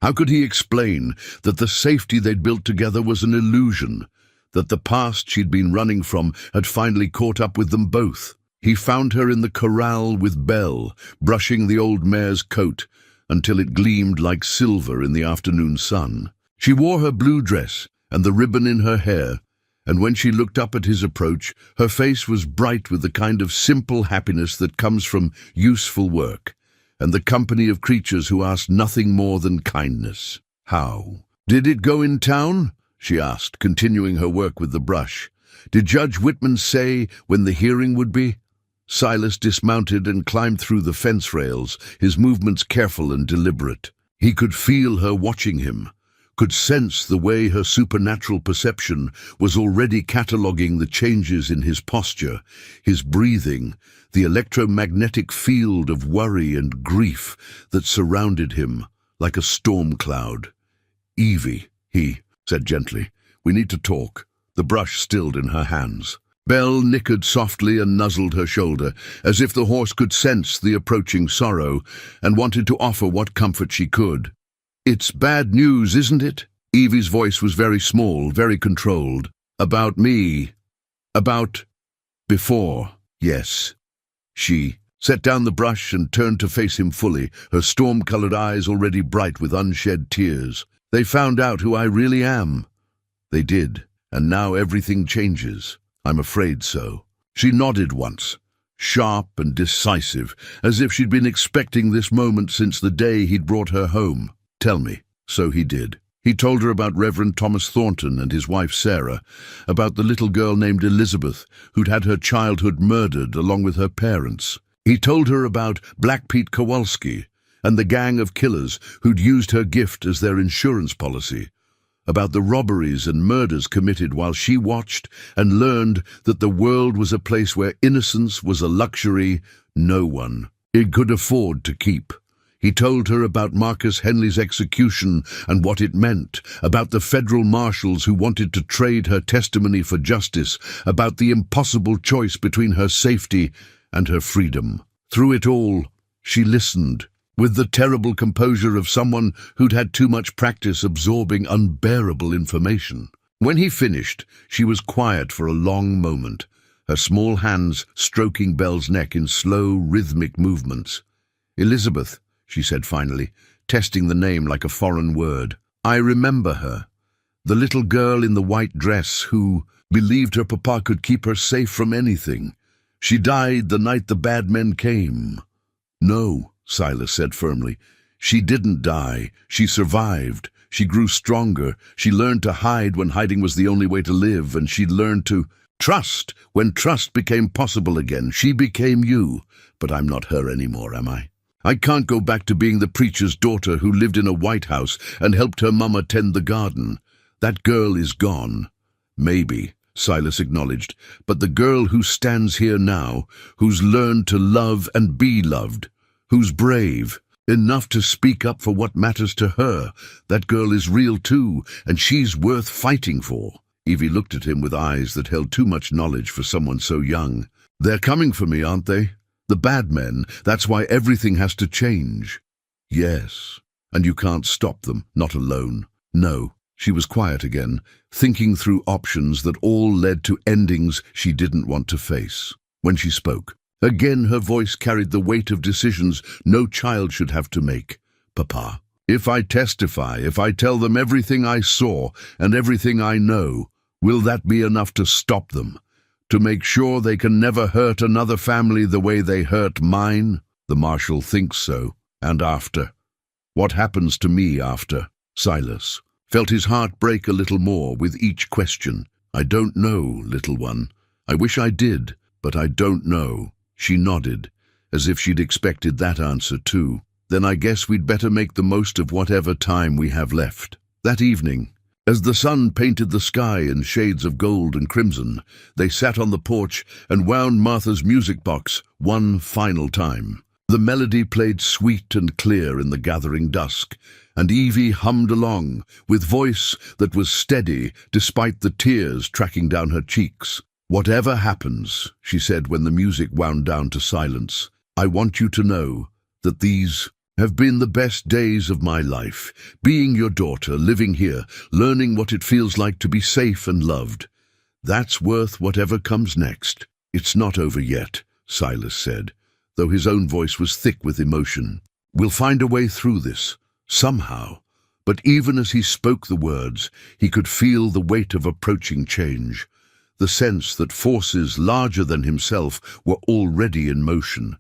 How could he explain that the safety they'd built together was an illusion, that the past she'd been running from had finally caught up with them both? He found her in the corral with Belle, brushing the old mare's coat until it gleamed like silver in the afternoon sun. She wore her blue dress and the ribbon in her hair, and when she looked up at his approach, her face was bright with the kind of simple happiness that comes from useful work and the company of creatures who ask nothing more than kindness. "How did it go in town?" she asked, continuing her work with the brush. "Did Judge Whitman say when the hearing would be?" Silas dismounted and climbed through the fence rails, his movements careful and deliberate. He could feel her watching him, could sense the way her supernatural perception was already cataloguing the changes in his posture, his breathing, the electromagnetic field of worry and grief that surrounded him like a storm cloud. "Evie," he said gently, "we need to talk." The brush stilled in her hands. Belle nickered softly and nuzzled her shoulder, as if the horse could sense the approaching sorrow and wanted to offer what comfort she could. "It's bad news, isn't it?" Evie's voice was very small, very controlled. "About me. About before, yes." She set down the brush and turned to face him fully, her storm-colored eyes already bright with unshed tears. "They found out who I really am." "They did, and now everything changes. I'm afraid so." She nodded once, sharp and decisive, as if she'd been expecting this moment since the day he'd brought her home. "Tell me." So he did. He told her about Reverend Thomas Thornton and his wife Sarah, about the little girl named Elizabeth who'd had her childhood murdered along with her parents. He told her about Black Pete Kowalski and the gang of killers who'd used her gift as their insurance policy, about the robberies and murders committed while she watched and learned that the world was a place where innocence was a luxury no one could afford to keep. He told her about Marcus Henley's execution and what it meant, about the federal marshals who wanted to trade her testimony for justice, about the impossible choice between her safety and her freedom. Through it all, she listened, with the terrible composure of someone who'd had too much practice absorbing unbearable information. When he finished, she was quiet for a long moment, her small hands stroking Belle's neck in slow, rhythmic movements. "Elizabeth," she said finally, testing the name like a foreign word. "I remember her. The little girl in the white dress who believed her papa could keep her safe from anything. She died the night the bad men came." "No," Silas said firmly. "She didn't die. She survived. She grew stronger. She learned to hide when hiding was the only way to live, and she learned to trust when trust became possible again. She became you. But I'm not her anymore, am I? I can't go back to being the preacher's daughter who lived in a White House and helped her mama tend the garden. That girl is gone." "Maybe," Silas acknowledged, "but the girl who stands here now, who's learned to love and be loved, who's brave enough to speak up for what matters to her, that girl is real too, and she's worth fighting for." Evie looked at him with eyes that held too much knowledge for someone so young. "They're coming for me, aren't they? The bad men, that's why everything has to change." "Yes, and you can't stop them, not alone." "No." She was quiet again, thinking through options that all led to endings she didn't want to face. When she spoke, again her voice carried the weight of decisions no child should have to make. "Papa, if I testify, if I tell them everything I saw and everything I know, will that be enough to stop them? To make sure they can never hurt another family the way they hurt mine?" The marshal thinks so. "And after? What happens to me after?" Silas felt his heart break a little more with each question. "I don't know, little one. I wish I did, but I don't know." She nodded, as if she'd expected that answer too. "Then I guess we'd better make the most of whatever time we have left." That evening, as the sun painted the sky in shades of gold and crimson, they sat on the porch and wound Martha's music box one final time. The melody played sweet and clear in the gathering dusk, and Evie hummed along, with voice that was steady despite the tears tracking down her cheeks. "Whatever happens," she said when the music wound down to silence, "I want you to know that these have been the best days of my life. Being your daughter, living here, learning what it feels like to be safe and loved. That's worth whatever comes next. It's not over yet, Silas said, though his own voice was thick with emotion. "We'll find a way through this, somehow." But even as he spoke the words, he could feel the weight of approaching change, the sense that forces larger than himself were already in motion,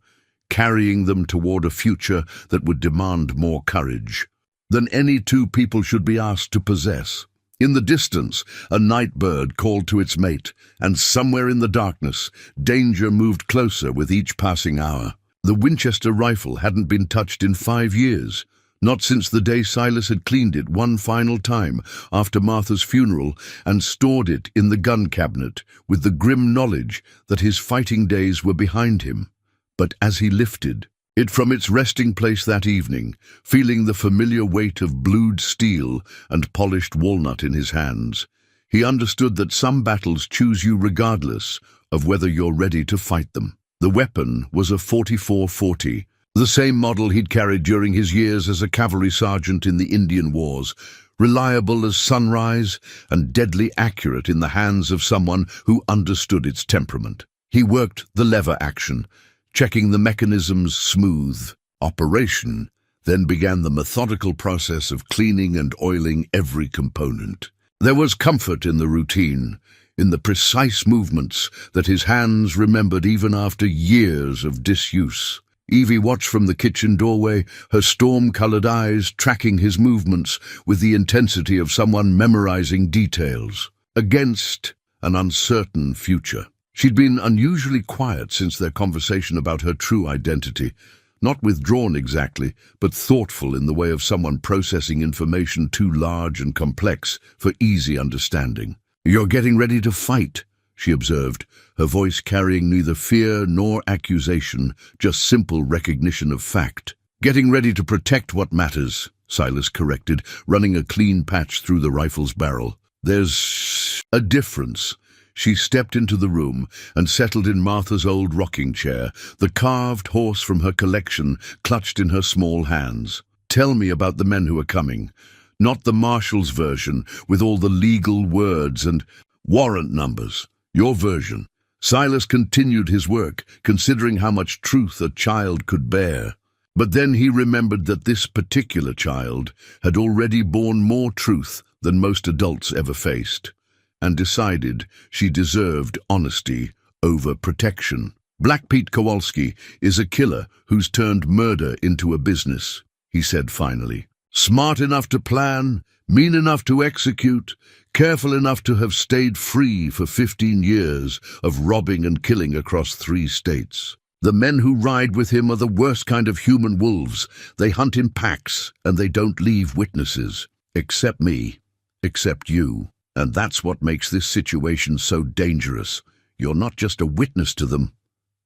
carrying them toward a future that would demand more courage than any two people should be asked to possess. In the distance, a night bird called to its mate, and somewhere in the darkness, danger moved closer with each passing hour. The Winchester rifle hadn't been touched in 5 years, not since the day Silas had cleaned it one final time after Martha's funeral and stored it in the gun cabinet with the grim knowledge that his fighting days were behind him. But as he lifted it from its resting place that evening, feeling the familiar weight of blued steel and polished walnut in his hands, he understood that some battles choose you regardless of whether you're ready to fight them. The weapon was a .44-40, the same model he'd carried during his years as a cavalry sergeant in the Indian Wars, reliable as sunrise and deadly accurate in the hands of someone who understood its temperament. He worked the lever action, checking the mechanism's smooth operation, then began the methodical process of cleaning and oiling every component. There was comfort in the routine, in the precise movements that his hands remembered even after years of disuse. Evie watched from the kitchen doorway, her storm-colored eyes tracking his movements with the intensity of someone memorizing details against an uncertain future. She'd been unusually quiet since their conversation about her true identity, not withdrawn exactly, but thoughtful in the way of someone processing information too large and complex for easy understanding. "You're getting ready to fight," she observed, her voice carrying neither fear nor accusation, just simple recognition of fact. "Getting ready to protect what matters," Silas corrected, running a clean patch through the rifle's barrel. "There's a difference." She stepped into the room and settled in Martha's old rocking chair, the carved horse from her collection clutched in her small hands. "Tell me about the men who are coming. Not the marshal's version, with all the legal words and warrant numbers. Your version." Silas continued his work, considering how much truth a child could bear. But then he remembered that this particular child had already borne more truth than most adults ever faced, and decided she deserved honesty over protection. "Black Pete Kowalski is a killer who's turned murder into a business," he said finally. "Smart enough to plan, mean enough to execute, careful enough to have stayed free for 15 years of robbing and killing across 3 states. The men who ride with him are the worst kind of human wolves. They hunt in packs, and they don't leave witnesses. Except me. Except you. And that's what makes this situation so dangerous. You're not just a witness to them.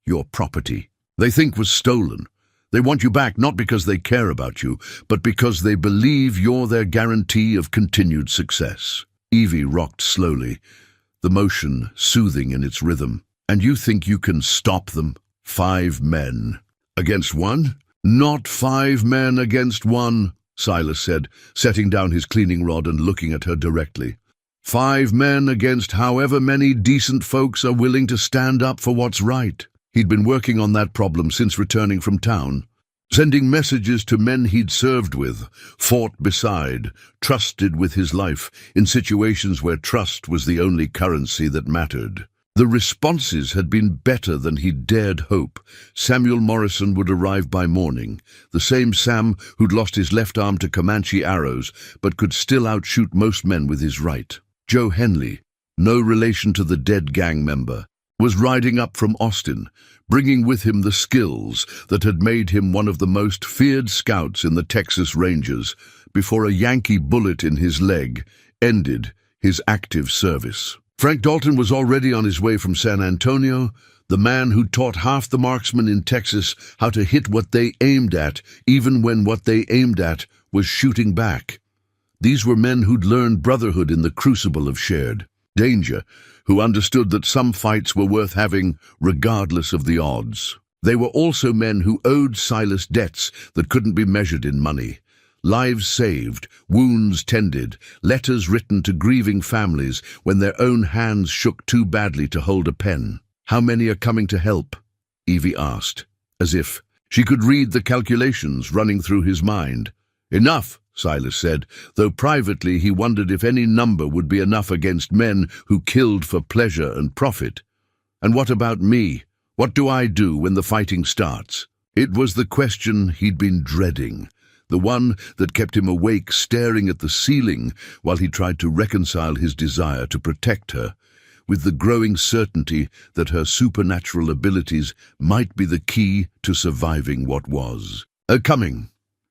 You're property they think was stolen. They want you back not because they care about you, but because they believe you're their guarantee of continued success." Evie rocked slowly, the motion soothing in its rhythm. "And you think you can stop them? 5 men against 1? Not 5 men against 1, Silas said, setting down his cleaning rod and looking at her directly. 5 men against however many decent folks are willing to stand up for what's right. He'd been working on that problem since returning from town, sending messages to men he'd served with, fought beside, trusted with his life, in situations where trust was the only currency that mattered. The responses had been better than he'd dared hope. Samuel Morrison would arrive by morning, the same Sam who'd lost his left arm to Comanche arrows, but could still outshoot most men with his right. Joe Henley, no relation to the dead gang member, was riding up from Austin, bringing with him the skills that had made him one of the most feared scouts in the Texas Rangers before a Yankee bullet in his leg ended his active service. Frank Dalton was already on his way from San Antonio, the man who taught half the marksmen in Texas how to hit what they aimed at, even when what they aimed at was shooting back. These were men who'd learned brotherhood in the crucible of shared danger, who understood that some fights were worth having regardless of the odds. They were also men who owed Silas debts that couldn't be measured in money. Lives saved, wounds tended, letters written to grieving families when their own hands shook too badly to hold a pen. How many are coming to help? Evie asked, as if she could read the calculations running through his mind. Enough, Silas said, though privately he wondered if any number would be enough against men who killed for pleasure and profit. And what about me? What do I do when the fighting starts? It was the question he'd been dreading, the one that kept him awake staring at the ceiling while he tried to reconcile his desire to protect her with the growing certainty that her supernatural abilities might be the key to surviving what was. Coming.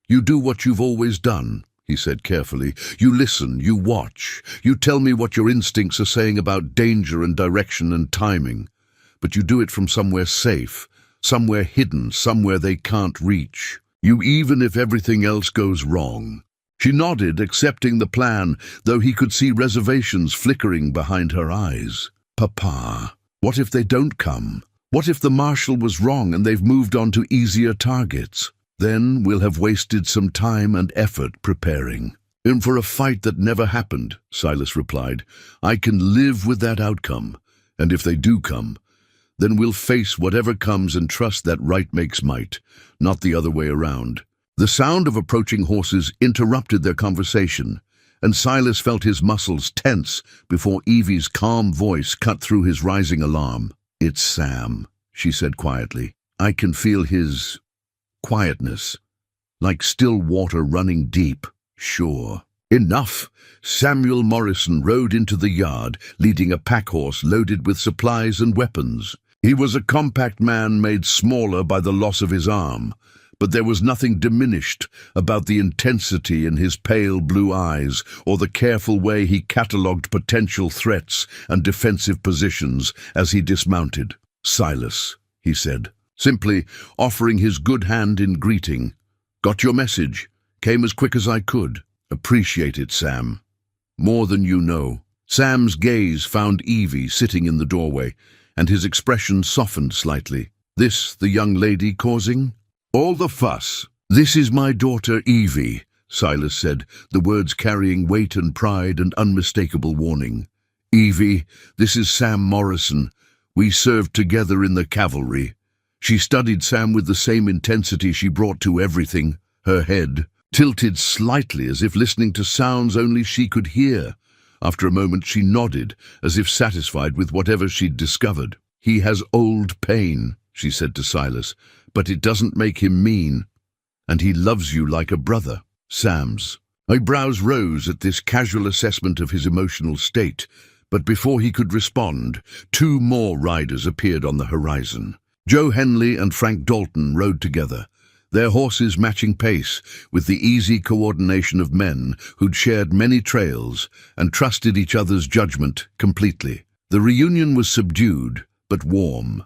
You do what you've always done, he said carefully. You listen, you watch, you tell me what your instincts are saying about danger and direction and timing. But you do it from somewhere safe, somewhere hidden, somewhere they can't reach. You even if everything else goes wrong. She nodded, accepting the plan, though he could see reservations flickering behind her eyes. Papa, what if they don't come? What if the marshal was wrong and they've moved on to easier targets? Then we'll have wasted some time and effort preparing. In for a fight that never happened, Silas replied. I can live with that outcome, and if they do come, then we'll face whatever comes and trust that right makes might, not the other way around. The sound of approaching horses interrupted their conversation, and Silas felt his muscles tense before Evie's calm voice cut through his rising alarm. It's Sam, she said quietly. I can feel his quietness, like still water running deep. Sure. Enough! Samuel Morrison rode into the yard, leading a pack horse loaded with supplies and weapons. He was a compact man made smaller by the loss of his arm, but there was nothing diminished about the intensity in his pale blue eyes or the careful way he catalogued potential threats and defensive positions as he dismounted. Silas, he said, simply offering his good hand in greeting. Got your message. Came as quick as I could. Appreciate it, Sam. More than you know. Sam's gaze found Evie sitting in the doorway, and his expression softened slightly. This the young lady causing? All the fuss. This is my daughter Evie, Silas said, the words carrying weight and pride and unmistakable warning. Evie, this is Sam Morrison. We served together in the cavalry. She studied Sam with the same intensity she brought to everything, her head tilted slightly as if listening to sounds only she could hear. After a moment she nodded, as if satisfied with whatever she'd discovered. He has old pain, she said to Silas, but it doesn't make him mean. And he loves you like a brother. Sam's eyebrows rose at this casual assessment of his emotional state, but before he could respond, two more riders appeared on the horizon. Joe Henley and Frank Dalton rode together, their horses matching pace with the easy coordination of men who'd shared many trails and trusted each other's judgment completely. The reunion was subdued but warm,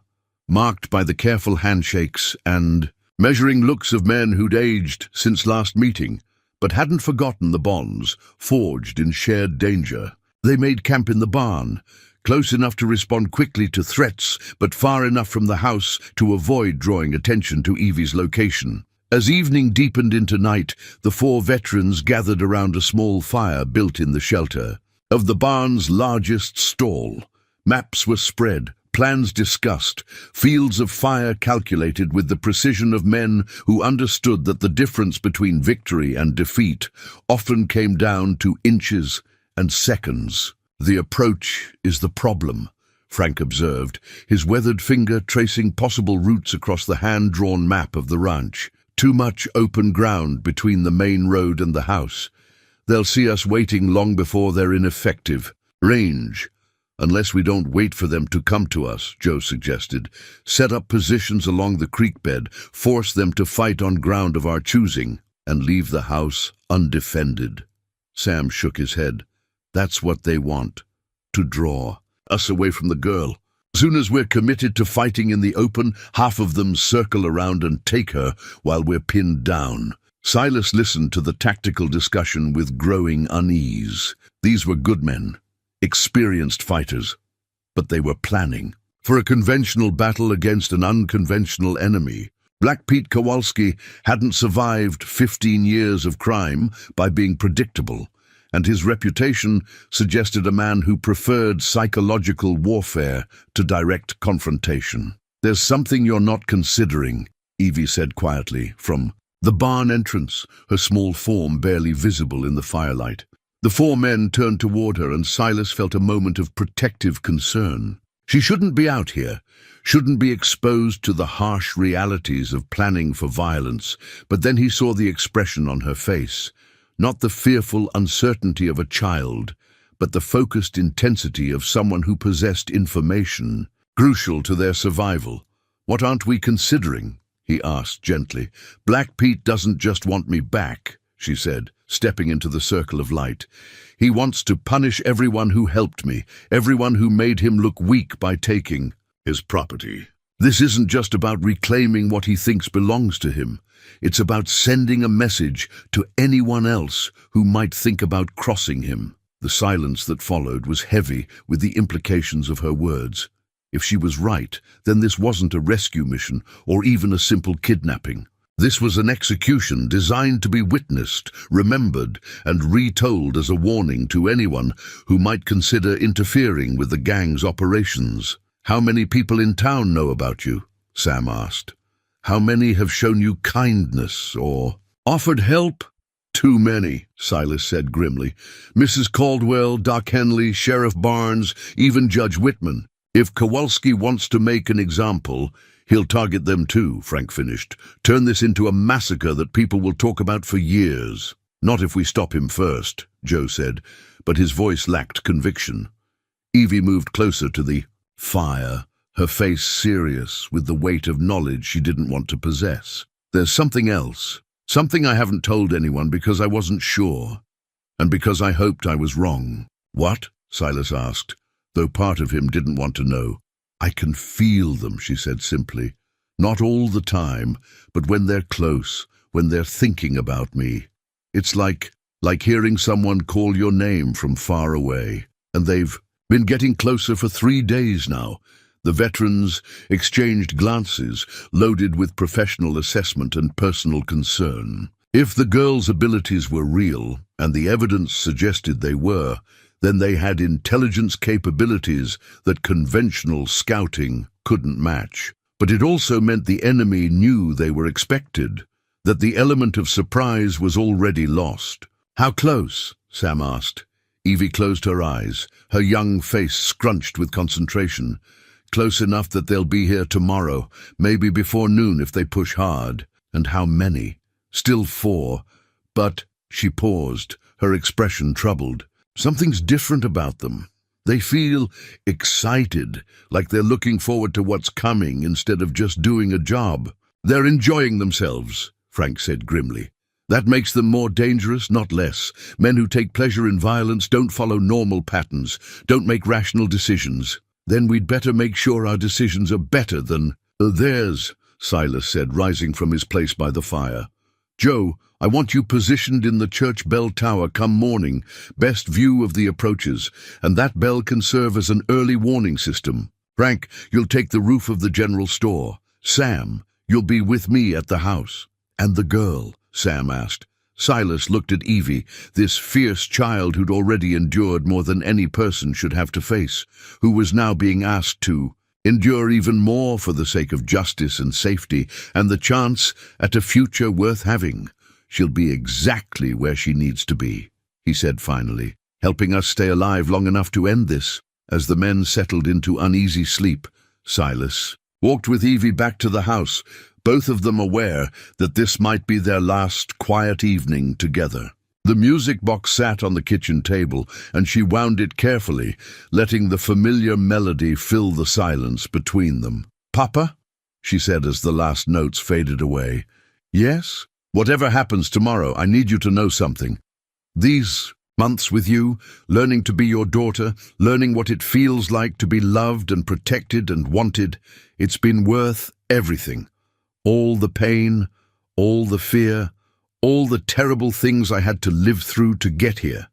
marked by the careful handshakes and measuring looks of men who'd aged since last meeting, but hadn't forgotten the bonds forged in shared danger. They made camp in the barn, close enough to respond quickly to threats, but far enough from the house to avoid drawing attention to Evie's location. As evening deepened into night, the four veterans gathered around a small fire built in the shelter of the barn's largest stall. Maps were spread, plans discussed, fields of fire calculated with the precision of men who understood that the difference between victory and defeat often came down to inches and seconds. The approach is the problem, Frank observed, his weathered finger tracing possible routes across the hand-drawn map of the ranch. Too much open ground between the main road and the house. They'll see us waiting long before they're in effective range. Unless we don't wait for them to come to us, Joe suggested. Set up positions along the creek bed, force them to fight on ground of our choosing, and leave the house undefended. Sam shook his head. That's what they want, to draw us away from the girl. Soon as we're committed to fighting in the open, half of them circle around and take her while we're pinned down. Silas listened to the tactical discussion with growing unease. These were good men, experienced fighters, but they were planning for a conventional battle against an unconventional enemy. Black Pete Kowalski hadn't survived 15 years of crime by being predictable, and his reputation suggested a man who preferred psychological warfare to direct confrontation. "There's something you're not considering," Evie said quietly, from the barn entrance, her small form barely visible in the firelight. The four men turned toward her, and Silas felt a moment of protective concern. She shouldn't be out here, shouldn't be exposed to the harsh realities of planning for violence, but then he saw the expression on her face, not the fearful uncertainty of a child, but the focused intensity of someone who possessed information crucial to their survival. "What aren't we considering?" he asked gently. "Black Pete doesn't just want me back," she said, stepping into the circle of light. "He wants to punish everyone who helped me, everyone who made him look weak by taking his property. This isn't just about reclaiming what he thinks belongs to him. It's about sending a message to anyone else who might think about crossing him." The silence that followed was heavy with the implications of her words. If she was right, then this wasn't a rescue mission or even a simple kidnapping. This was an execution designed to be witnessed, remembered, and retold as a warning to anyone who might consider interfering with the gang's operations. "How many people in town know about you?" Sam asked. "How many have shown you kindness or offered help?" "Too many," Silas said grimly. "Mrs. Caldwell, Doc Henley, Sheriff Barnes, even Judge Whitman. If Kowalski wants to make an example, he'll target them too," Frank finished. "Turn this into a massacre that people will talk about for years." "Not if we stop him first," Joe said, but his voice lacked conviction. Evie moved closer to the fire, her face serious with the weight of knowledge she didn't want to possess. "There's something else. Something I haven't told anyone because I wasn't sure, and because I hoped I was wrong." "What?" Silas asked, though part of him didn't want to know. "I can feel them," she said simply. "Not all the time, but when they're close, when they're thinking about me. It's like hearing someone call your name from far away. And they've been getting closer for 3 days now." The veterans exchanged glances, loaded with professional assessment and personal concern. If the girls' abilities were real, and the evidence suggested they were, then they had intelligence capabilities that conventional scouting couldn't match. But it also meant the enemy knew they were expected, that the element of surprise was already lost. "How close?" Sam asked. Evie closed her eyes, her young face scrunched with concentration. "Close enough that they'll be here tomorrow, maybe before noon if they push hard." "And how many?" "Still 4, but—" She paused, her expression troubled. "Something's different about them. They feel excited, like they're looking forward to what's coming instead of just doing a job." "They're enjoying themselves," Frank said grimly. "That makes them more dangerous, not less. Men who take pleasure in violence don't follow normal patterns, don't make rational decisions." "Then we'd better make sure our decisions are better than theirs," Silas said, rising from his place by the fire. "Joe, I want you positioned in the church bell tower come morning, best view of the approaches, and that bell can serve as an early warning system. Frank, you'll take the roof of the general store. Sam, you'll be with me at the house." "And the girl?" Sam asked. Silas looked at Evie, this fierce child who'd already endured more than any person should have to face, who was now being asked to endure even more for the sake of justice and safety and the chance at a future worth having. "She'll be exactly where she needs to be," he said finally, "helping us stay alive long enough to end this." As the men settled into uneasy sleep, Silas walked with Evie back to the house, both of them aware that this might be their last quiet evening together. The music box sat on the kitchen table, and she wound it carefully, letting the familiar melody fill the silence between them. "Papa?" she said as the last notes faded away. "Yes? Whatever happens tomorrow, I need you to know something. These months with you, learning to be your daughter, learning what it feels like to be loved and protected and wanted, it's been worth everything. All the pain, all the fear, all the terrible things I had to live through to get here.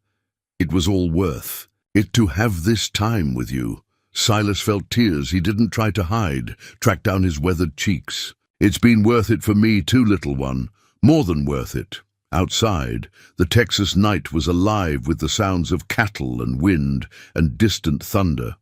It was all worth it to have this time with you." Silas felt tears he didn't try to hide, track down his weathered cheeks. "It's been worth it for me too, little one. More than worth it." Outside, the Texas night was alive with the sounds of cattle and wind and distant thunder.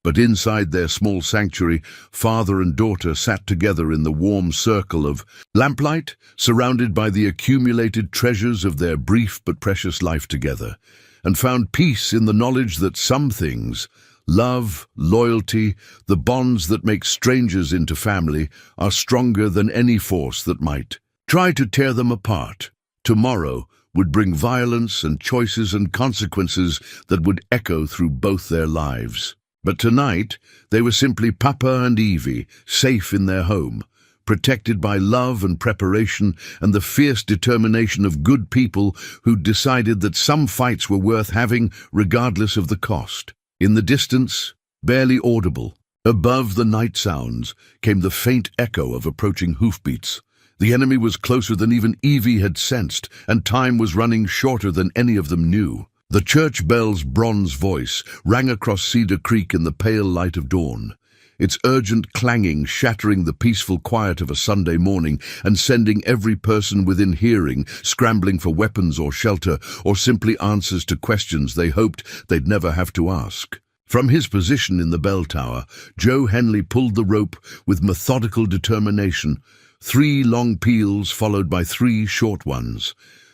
But inside their small sanctuary, father and daughter sat together in the warm circle of lamplight, surrounded by the accumulated treasures of their brief but precious life together, and found peace in the knowledge that some things, love, loyalty, the bonds that make strangers into family, are stronger than any force that might try to tear them apart. Tomorrow would bring violence and choices and consequences that would echo through both their lives. But tonight, they were simply Papa and Evie, safe in their home, protected by love and preparation and the fierce determination of good people who'd decided that some fights were worth having regardless of the cost. In the distance, barely audible, above the night sounds, came the faint echo of approaching hoofbeats. The enemy was closer than even Evie had sensed, and time was running shorter than any of them knew. The church bell's bronze voice rang across Cedar Creek in the pale light of dawn, its urgent clanging shattering the peaceful quiet of a Sunday morning and sending every person within hearing scrambling for weapons or shelter or simply answers to questions they hoped they'd never have to ask. From his position in the bell tower, Joe Henley pulled the rope with methodical determination, 3 long peals followed by 3 short ones.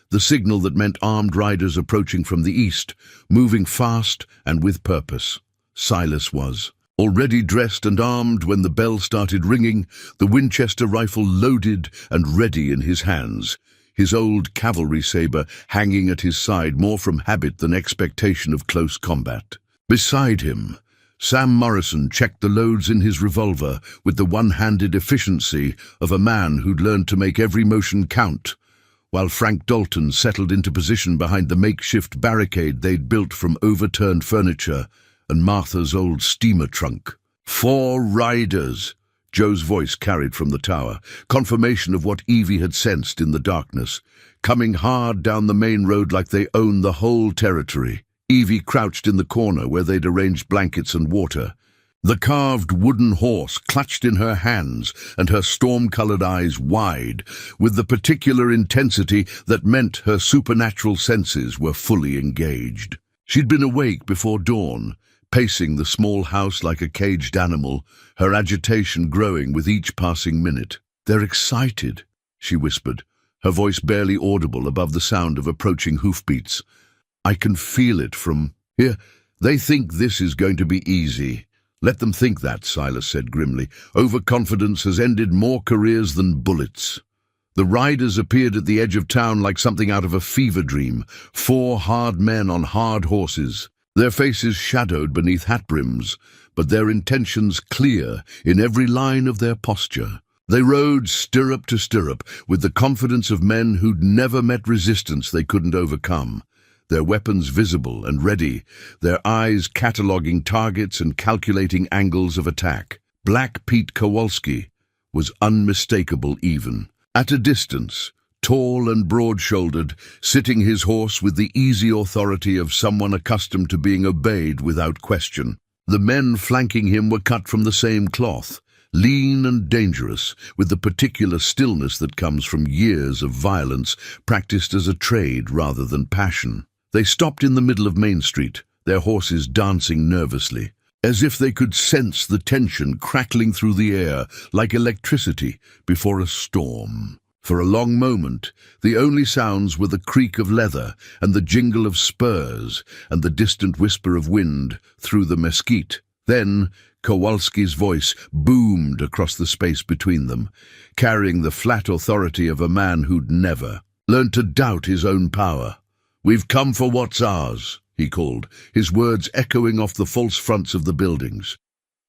The signal that meant armed riders approaching from the east, moving fast and with purpose. Silas was already dressed and armed when the bell started ringing, the Winchester rifle loaded and ready in his hands, his old cavalry saber hanging at his side more from habit than expectation of close combat. Beside him, Sam Morrison checked the loads in his revolver with the one-handed efficiency of a man who'd learned to make every motion count, while Frank Dalton settled into position behind the makeshift barricade they'd built from overturned furniture and Martha's old steamer trunk. 4 riders, Joe's voice carried from the tower, confirmation of what Evie had sensed in the darkness, coming hard down the main road like they owned the whole territory. Evie crouched in the corner where they'd arranged blankets and water. The carved wooden horse clutched in her hands and her storm-colored eyes wide, with the particular intensity that meant her supernatural senses were fully engaged. She'd been awake before dawn, pacing the small house like a caged animal, her agitation growing with each passing minute. "They're excited," she whispered, her voice barely audible above the sound of approaching hoofbeats. "I can feel it from here. They think this is going to be easy." "Let them think that," Silas said grimly. "Overconfidence has ended more careers than bullets." The riders appeared at the edge of town like something out of a fever dream, 4 hard men on hard horses, their faces shadowed beneath hat brims, but their intentions clear in every line of their posture. They rode stirrup to stirrup with the confidence of men who'd never met resistance they couldn't overcome, their weapons visible and ready, their eyes cataloguing targets and calculating angles of attack. Black Pete Kowalski was unmistakable even. At a distance, tall and broad-shouldered, sitting his horse with the easy authority of someone accustomed to being obeyed without question. The men flanking him were cut from the same cloth, lean and dangerous, with the particular stillness that comes from years of violence practiced as a trade rather than passion. They stopped in the middle of Main Street, their horses dancing nervously, as if they could sense the tension crackling through the air like electricity before a storm. For a long moment, the only sounds were the creak of leather and the jingle of spurs and the distant whisper of wind through the mesquite. Then Kowalski's voice boomed across the space between them, carrying the flat authority of a man who'd never learned to doubt his own power. "We've come for what's ours," he called, his words echoing off the false fronts of the buildings.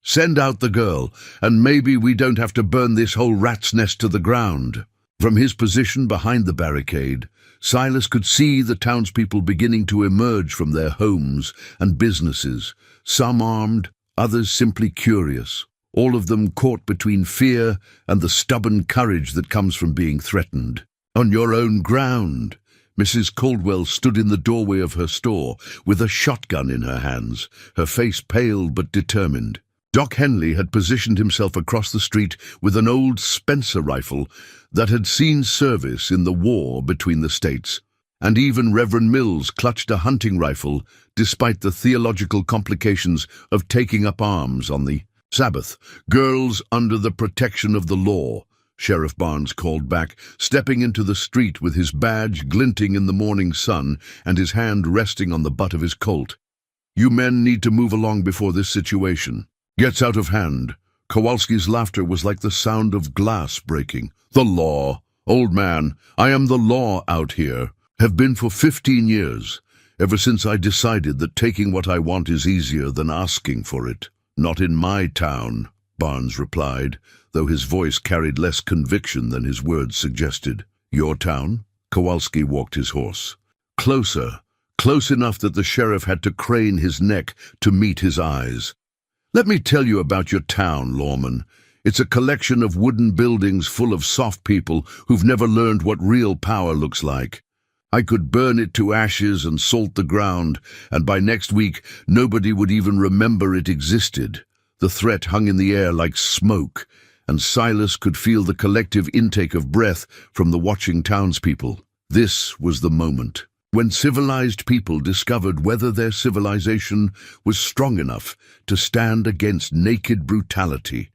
"Send out the girl, and maybe we don't have to burn this whole rat's nest to the ground." From his position behind the barricade, Silas could see the townspeople beginning to emerge from their homes and businesses, some armed, others simply curious, all of them caught between fear and the stubborn courage that comes from being threatened. "On your own ground." Mrs. Caldwell stood in the doorway of her store with a shotgun in her hands, her face pale but determined. Doc Henley had positioned himself across the street with an old Spencer rifle that had seen service in the war between the states. and even Reverend Mills clutched a hunting rifle despite the theological complications of taking up arms on the Sabbath. "Girls under the protection of the law," Sheriff Barnes called back, stepping into the street with his badge glinting in the morning sun and his hand resting on the butt of his Colt. "You men need to move along before this situation gets out of hand." Kowalski's laughter was like the sound of glass breaking. "The law. Old man, I am the law out here. Have been for 15 years, ever since I decided that taking what I want is easier than asking for it." "Not in my town," Barnes replied, though his voice carried less conviction than his words suggested. "Your town?" Kowalski walked his horse. Closer, close enough that the sheriff had to crane his neck to meet his eyes. "Let me tell you about your town, lawman. It's a collection of wooden buildings full of soft people who've never learned what real power looks like. I could burn it to ashes and salt the ground, and by next week nobody would even remember it existed." The threat hung in the air like smoke, and Silas could feel the collective intake of breath from the watching townspeople. This was the moment when civilized people discovered whether their civilization was strong enough to stand against naked brutality,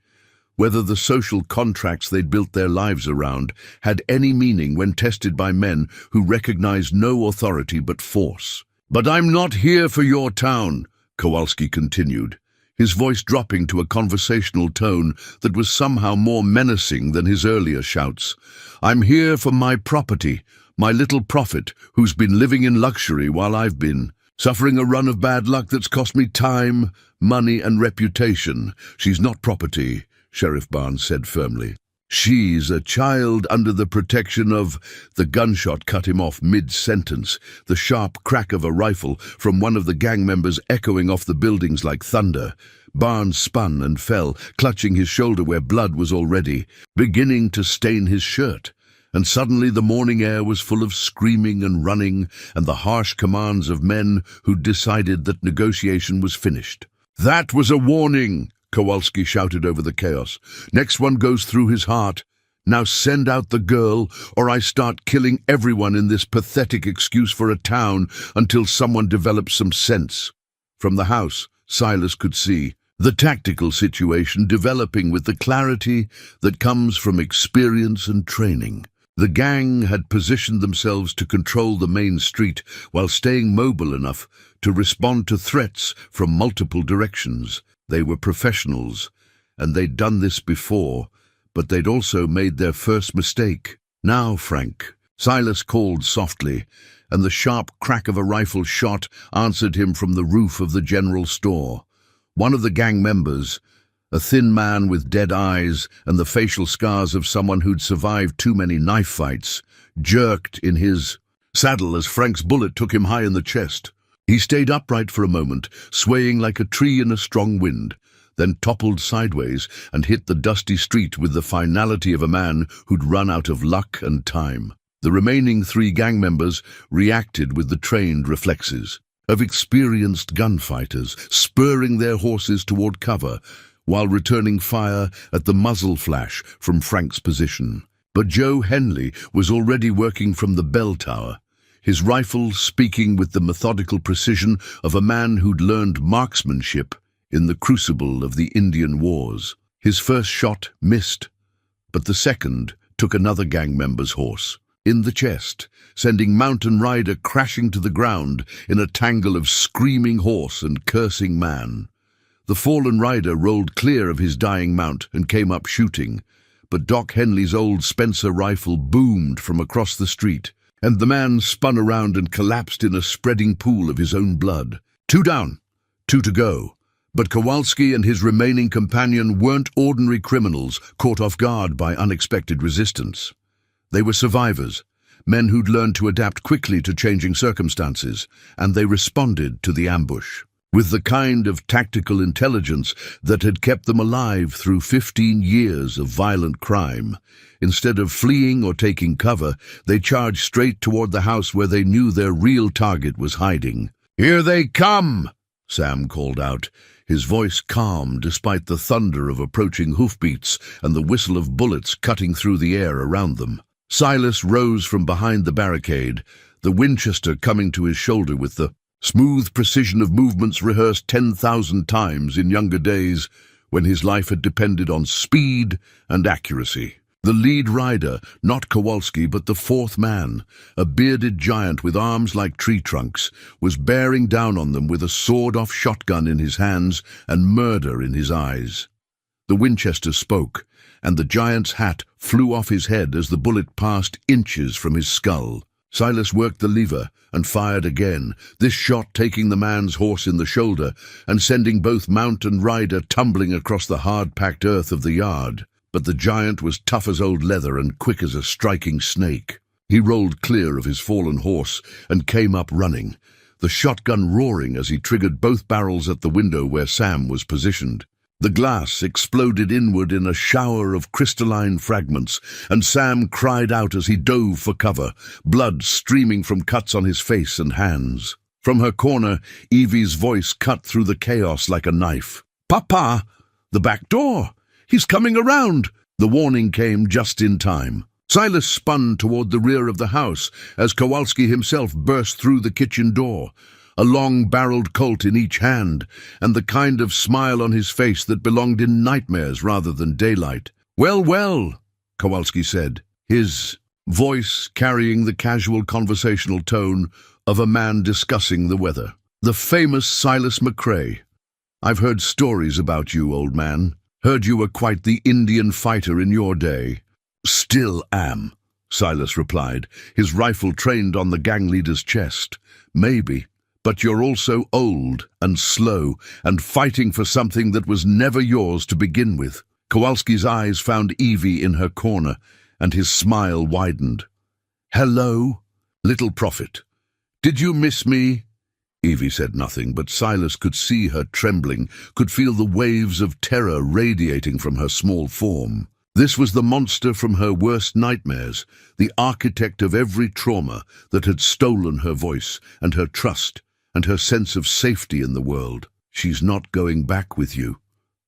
whether the social contracts they'd built their lives around had any meaning when tested by men who recognized no authority but force. "But I'm not here for your town," Kowalski continued, his voice dropping to a conversational tone that was somehow more menacing than his earlier shouts. "I'm here for my property, my little prophet, who's been living in luxury while I've been suffering a run of bad luck that's cost me time, money, and reputation." "She's not property," Sheriff Barnes said firmly. "She's a child under the protection of—" The gunshot cut him off mid-sentence, the sharp crack of a rifle from one of the gang members echoing off the buildings like thunder. Barnes spun and fell, clutching his shoulder where blood was already beginning to stain his shirt. And suddenly the morning air was full of screaming and running and the harsh commands of men who'd decided that negotiation was finished. "That was a warning," Kowalski shouted over the chaos. "Next one goes through his heart. Now send out the girl, or I start killing everyone in this pathetic excuse for a town until someone develops some sense." From the house, Silas could see the tactical situation developing with the clarity that comes from experience and training. The gang had positioned themselves to control the main street while staying mobile enough to respond to threats from multiple directions. They were professionals, and they'd done this before, but they'd also made their first mistake. "Now, Frank," Silas called softly, and the sharp crack of a rifle shot answered him from the roof of the general store. One of the gang members, a thin man with dead eyes and the facial scars of someone who'd survived too many knife fights, jerked in his saddle as Frank's bullet took him high in the chest. He stayed upright for a moment, swaying like a tree in a strong wind, then toppled sideways and hit the dusty street with the finality of a man who'd run out of luck and time. The remaining 3 gang members reacted with the trained reflexes of experienced gunfighters, spurring their horses toward cover while returning fire at the muzzle flash from Frank's position. But Joe Henley was already working from the bell tower, his rifle speaking with the methodical precision of a man who'd learned marksmanship in the crucible of the Indian Wars. His first shot missed, but the second took another gang member's horse in the chest, sending Mountain Rider crashing to the ground in a tangle of screaming horse and cursing man. The fallen rider rolled clear of his dying mount and came up shooting, but Doc Henley's old Spencer rifle boomed from across the street, and the man spun around and collapsed in a spreading pool of his own blood. 2 down, 2 to go. But Kowalski and his remaining companion weren't ordinary criminals caught off guard by unexpected resistance. They were survivors, men who'd learned to adapt quickly to changing circumstances, and they responded to the ambush with the kind of tactical intelligence that had kept them alive through 15 years of violent crime. Instead of fleeing or taking cover, they charged straight toward the house where they knew their real target was hiding. "Here they come!" Sam called out, his voice calm despite the thunder of approaching hoofbeats and the whistle of bullets cutting through the air around them. Silas rose from behind the barricade, the Winchester coming to his shoulder with the smooth precision of movements rehearsed 10,000 times in younger days when his life had depended on speed and accuracy. The lead rider, not Kowalski but the fourth man, a bearded giant with arms like tree trunks, was bearing down on them with a sawed-off shotgun in his hands and murder in his eyes. The Winchester spoke, and the giant's hat flew off his head as the bullet passed inches from his skull. Silas worked the lever and fired again, this shot taking the man's horse in the shoulder and sending both mount and rider tumbling across the hard-packed earth of the yard. But the giant was tough as old leather and quick as a striking snake. He rolled clear of his fallen horse and came up running, the shotgun roaring as he triggered both barrels at the window where Sam was positioned. The glass exploded inward in a shower of crystalline fragments, and Sam cried out as he dove for cover, blood streaming from cuts on his face and hands. From her corner, Evie's voice cut through the chaos like a knife. "Papa! The back door! He's coming around!" The warning came just in time. Silas spun toward the rear of the house as Kowalski himself burst through the kitchen door, a long-barreled Colt in each hand, and the kind of smile on his face that belonged in nightmares rather than daylight. "Well, well," Kowalski said, his voice carrying the casual conversational tone of a man discussing the weather. "The famous Silas McCrae. I've heard stories about you, old man. Heard you were quite the Indian fighter in your day." "Still am," Silas replied, his rifle trained on the gang leader's chest. "Maybe. But you're also old and slow and fighting for something that was never yours to begin with." Kowalski's eyes found Evie in her corner, and his smile widened. "Hello, little prophet. Did you miss me?" Evie said nothing, but Silas could see her trembling, could feel the waves of terror radiating from her small form. This was the monster from her worst nightmares, the architect of every trauma that had stolen her voice and her trust and her sense of safety in the world. "She's not going back with you,"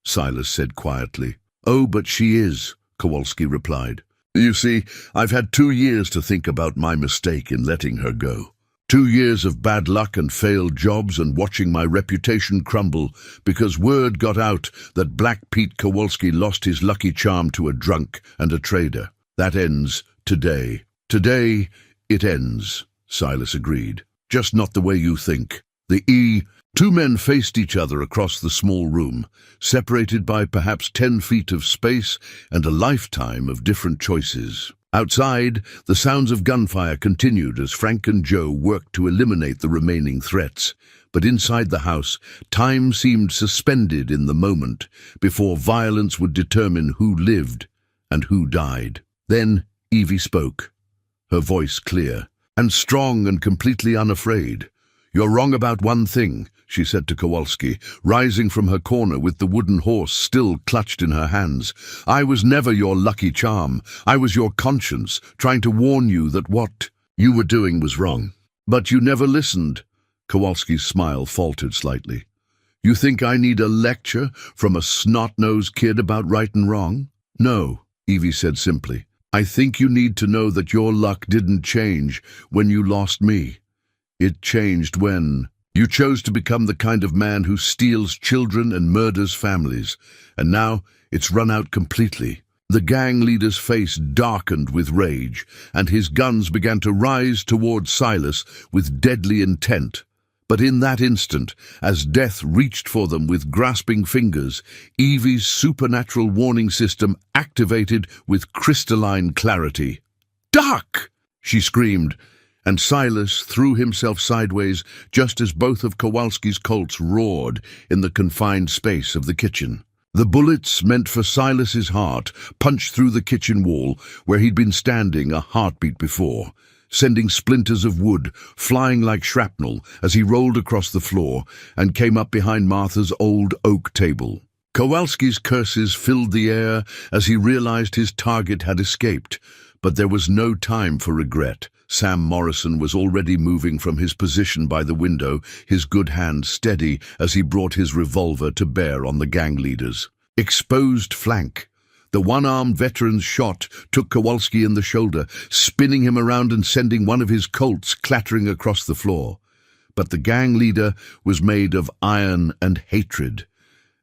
Silas said quietly. "Oh, but she is," Kowalski replied. "You see, I've had 2 years to think about my mistake in letting her go. 2 years of bad luck and failed jobs and watching my reputation crumble because word got out that Black Pete Kowalski lost his lucky charm to a drunk and a trader. That ends today. Today it ends," Silas agreed. "Just not the way you think." Two men faced each other across the small room, separated by perhaps 10 feet of space and a lifetime of different choices. Outside, the sounds of gunfire continued as Frank and Joe worked to eliminate the remaining threats. But inside the house, time seemed suspended in the moment before violence would determine who lived and who died. Then Evie spoke, her voice clear and strong and completely unafraid. "You're wrong about one thing," she said to Kowalski, rising from her corner with the wooden horse still clutched in her hands. "I was never your lucky charm. I was your conscience, trying to warn you that what you were doing was wrong. But you never listened." Kowalski's smile faltered slightly. "You think I need a lecture from a snot-nosed kid about right and wrong?" "No," Evie said simply. "I think you need to know that your luck didn't change when you lost me. It changed when you chose to become the kind of man who steals children and murders families, and now it's run out completely." The gang leader's face darkened with rage, and his guns began to rise towards Silas with deadly intent. But in that instant, as death reached for them with grasping fingers, Evie's supernatural warning system activated with crystalline clarity. "Duck!" she screamed, and Silas threw himself sideways just as both of Kowalski's Colts roared in the confined space of the kitchen. The bullets meant for Silas's heart punched through the kitchen wall where he'd been standing a heartbeat before, sending splinters of wood flying like shrapnel as he rolled across the floor and came up behind Martha's old oak table. Kowalski's curses filled the air as he realized his target had escaped, but there was no time for regret. Sam Morrison was already moving from his position by the window, his good hand steady as he brought his revolver to bear on the gang leaders. Exposed flank. The one-armed veteran's shot took Kowalski in the shoulder, spinning him around and sending one of his Colts clattering across the floor. But the gang leader was made of iron and hatred,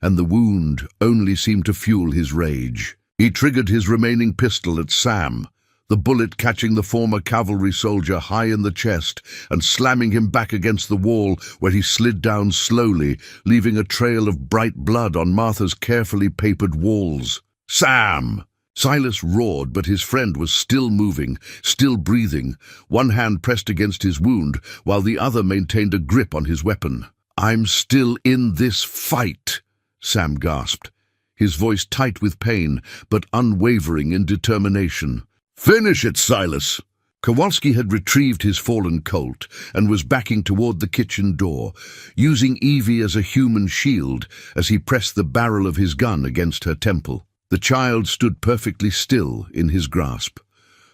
and the wound only seemed to fuel his rage. He triggered his remaining pistol at Sam, the bullet catching the former cavalry soldier high in the chest and slamming him back against the wall, where he slid down slowly, leaving a trail of bright blood on Martha's carefully papered walls. "Sam!" Silas roared, but his friend was still moving, still breathing, one hand pressed against his wound, while the other maintained a grip on his weapon. "I'm still in this fight," Sam gasped, his voice tight with pain, but unwavering in determination. "Finish it, Silas!" Kowalski had retrieved his fallen colt and was backing toward the kitchen door, using Evie as a human shield as he pressed the barrel of his gun against her temple. The child stood perfectly still in his grasp,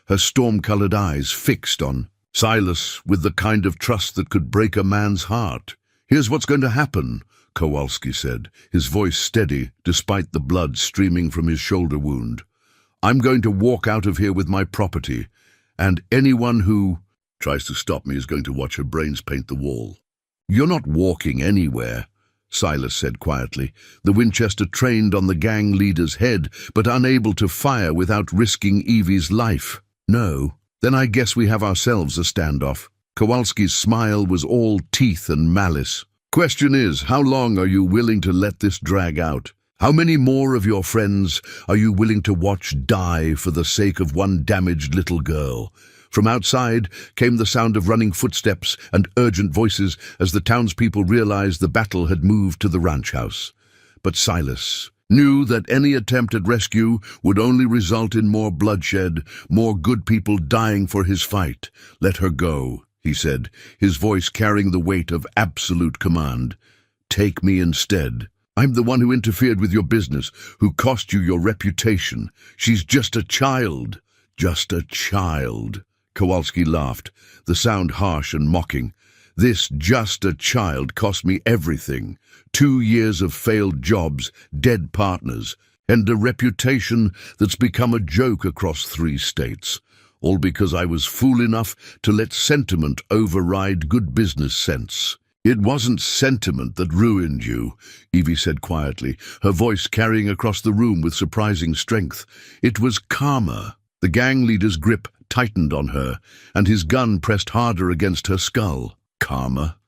her storm-colored eyes fixed on Silas with the kind of trust that could break a man's heart. "Here's what's going to happen," Kowalski said, his voice steady despite the blood streaming from his shoulder wound. "I'm going to walk out of here with my property, and anyone who tries to stop me is going to watch her brains paint the wall." "You're not walking anywhere," Silas said quietly, the Winchester trained on the gang leader's head, but unable to fire without risking Evie's life. "No, then I guess we have ourselves a standoff." Kowalski's smile was all teeth and malice. "Question is, how long are you willing to let this drag out? How many more of your friends are you willing to watch die for the sake of one damaged little girl?" From outside came the sound of running footsteps and urgent voices as the townspeople realized the battle had moved to the ranch house. But Silas knew that any attempt at rescue would only result in more bloodshed, more good people dying for his fight. "Let her go," he said, his voice carrying the weight of absolute command. "Take me instead. I'm the one who interfered with your business, who cost you your reputation. She's just a child." "Just a child." Kowalski laughed, the sound harsh and mocking. "This just a child cost me everything. 2 years of failed jobs, dead partners, and a reputation that's become a joke across 3 states. All because I was fool enough to let sentiment override good business sense." "It wasn't sentiment that ruined you," Evie said quietly, her voice carrying across the room with surprising strength. "It was karma." The gang leader's grip tightened on her, and his gun pressed harder against her skull. "Karma?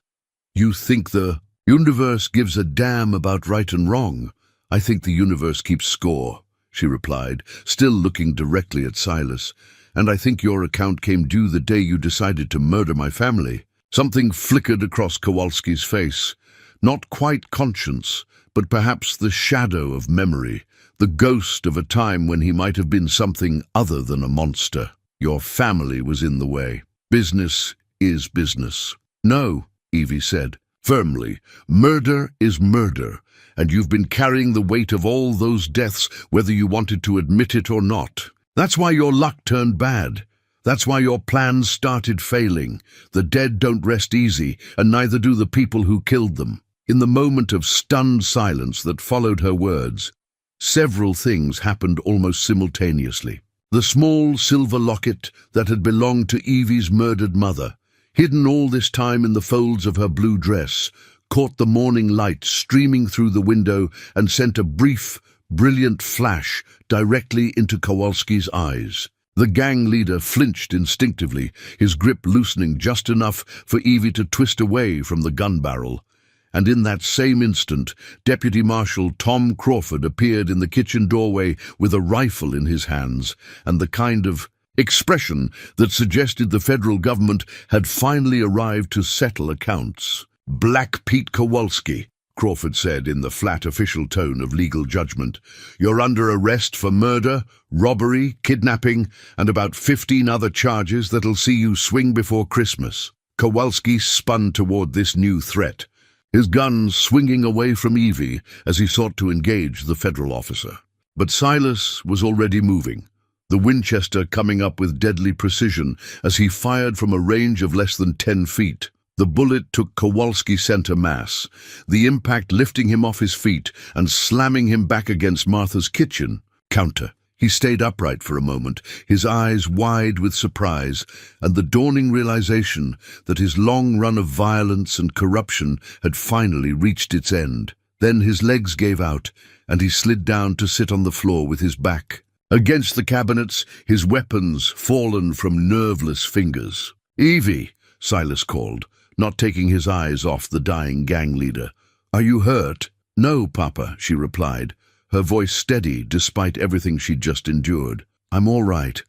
You think the universe gives a damn about right and wrong?" "I think the universe keeps score," she replied, still looking directly at Silas. "And I think your account came due the day you decided to murder my family." Something flickered across Kowalski's face. Not quite conscience, but perhaps the shadow of memory, the ghost of a time when he might have been something other than a monster. "Your family was in the way. Business is business." "No," Evie said firmly. "Murder is murder, and you've been carrying the weight of all those deaths whether you wanted to admit it or not. That's why your luck turned bad. That's why your plans started failing. The dead don't rest easy, and neither do the people who killed them." In the moment of stunned silence that followed her words, several things happened almost simultaneously. The small silver locket that had belonged to Evie's murdered mother, hidden all this time in the folds of her blue dress, caught the morning light streaming through the window and sent a brief, brilliant flash directly into Kowalski's eyes. The gang leader flinched instinctively, his grip loosening just enough for Evie to twist away from the gun barrel. And in that same instant, Deputy Marshal Tom Crawford appeared in the kitchen doorway with a rifle in his hands, and the kind of expression that suggested the federal government had finally arrived to settle accounts. "Black Pete Kowalski," Crawford said in the flat official tone of legal judgment. "You're under arrest for murder, robbery, kidnapping, and about 15 other charges that'll see you swing before Christmas." Kowalski spun toward this new threat, his gun swinging away from Evie as he sought to engage the federal officer. But Silas was already moving, the Winchester coming up with deadly precision as he fired from a range of less than 10 feet. The bullet took Kowalski center mass, the impact lifting him off his feet and slamming him back against Martha's kitchen. Counter. He stayed upright for a moment, his eyes wide with surprise and the dawning realization that his long run of violence and corruption had finally reached its end. Then his legs gave out, and he slid down to sit on the floor with his back against the cabinets, his weapons fallen from nerveless fingers. "Evie," Silas called, not taking his eyes off the dying gang leader. "Are you hurt?" "No, Papa," she replied, her voice steady despite everything she'd just endured. "I'm all right."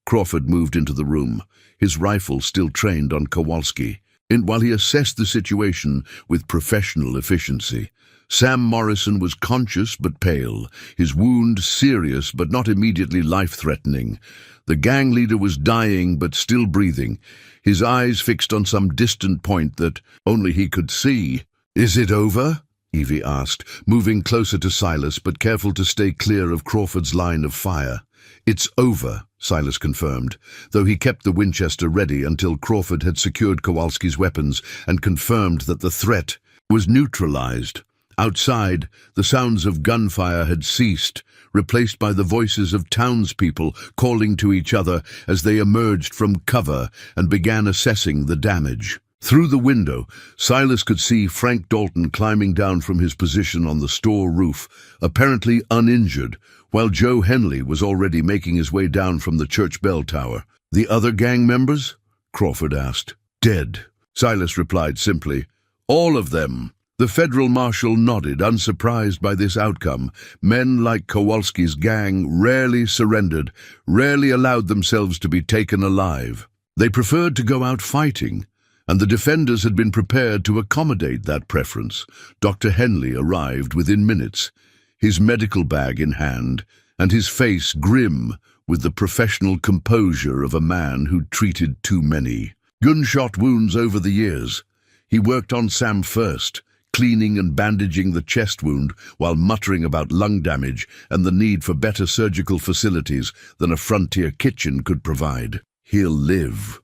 Crawford moved into the room, his rifle still trained on Kowalski, while he assessed the situation with professional efficiency. Sam Morrison was conscious but pale, his wound serious but not immediately life-threatening. The gang leader was dying but still breathing, his eyes fixed on some distant point that only he could see. "Is it over?" Evie asked, moving closer to Silas but careful to stay clear of Crawford's line of fire. "It's over," Silas confirmed, though he kept the Winchester ready until Crawford had secured Kowalski's weapons and confirmed that the threat was neutralized. Outside, the sounds of gunfire had ceased, replaced by the voices of townspeople calling to each other as they emerged from cover and began assessing the damage. Through the window, Silas could see Frank Dalton climbing down from his position on the store roof, apparently uninjured, while Joe Henley was already making his way down from the church bell tower. "The other gang members?" Crawford asked. "Dead," Silas replied simply. "All of them." The federal marshal nodded, unsurprised by this outcome. Men like Kowalski's gang rarely surrendered, rarely allowed themselves to be taken alive. They preferred to go out fighting, and the defenders had been prepared to accommodate that preference. Dr. Henley arrived within minutes, his medical bag in hand, and his face grim with the professional composure of a man who'd treated too many gunshot wounds over the years. He worked on Sam first, cleaning and bandaging the chest wound while muttering about lung damage and the need for better surgical facilities than a frontier kitchen could provide. "He'll live,"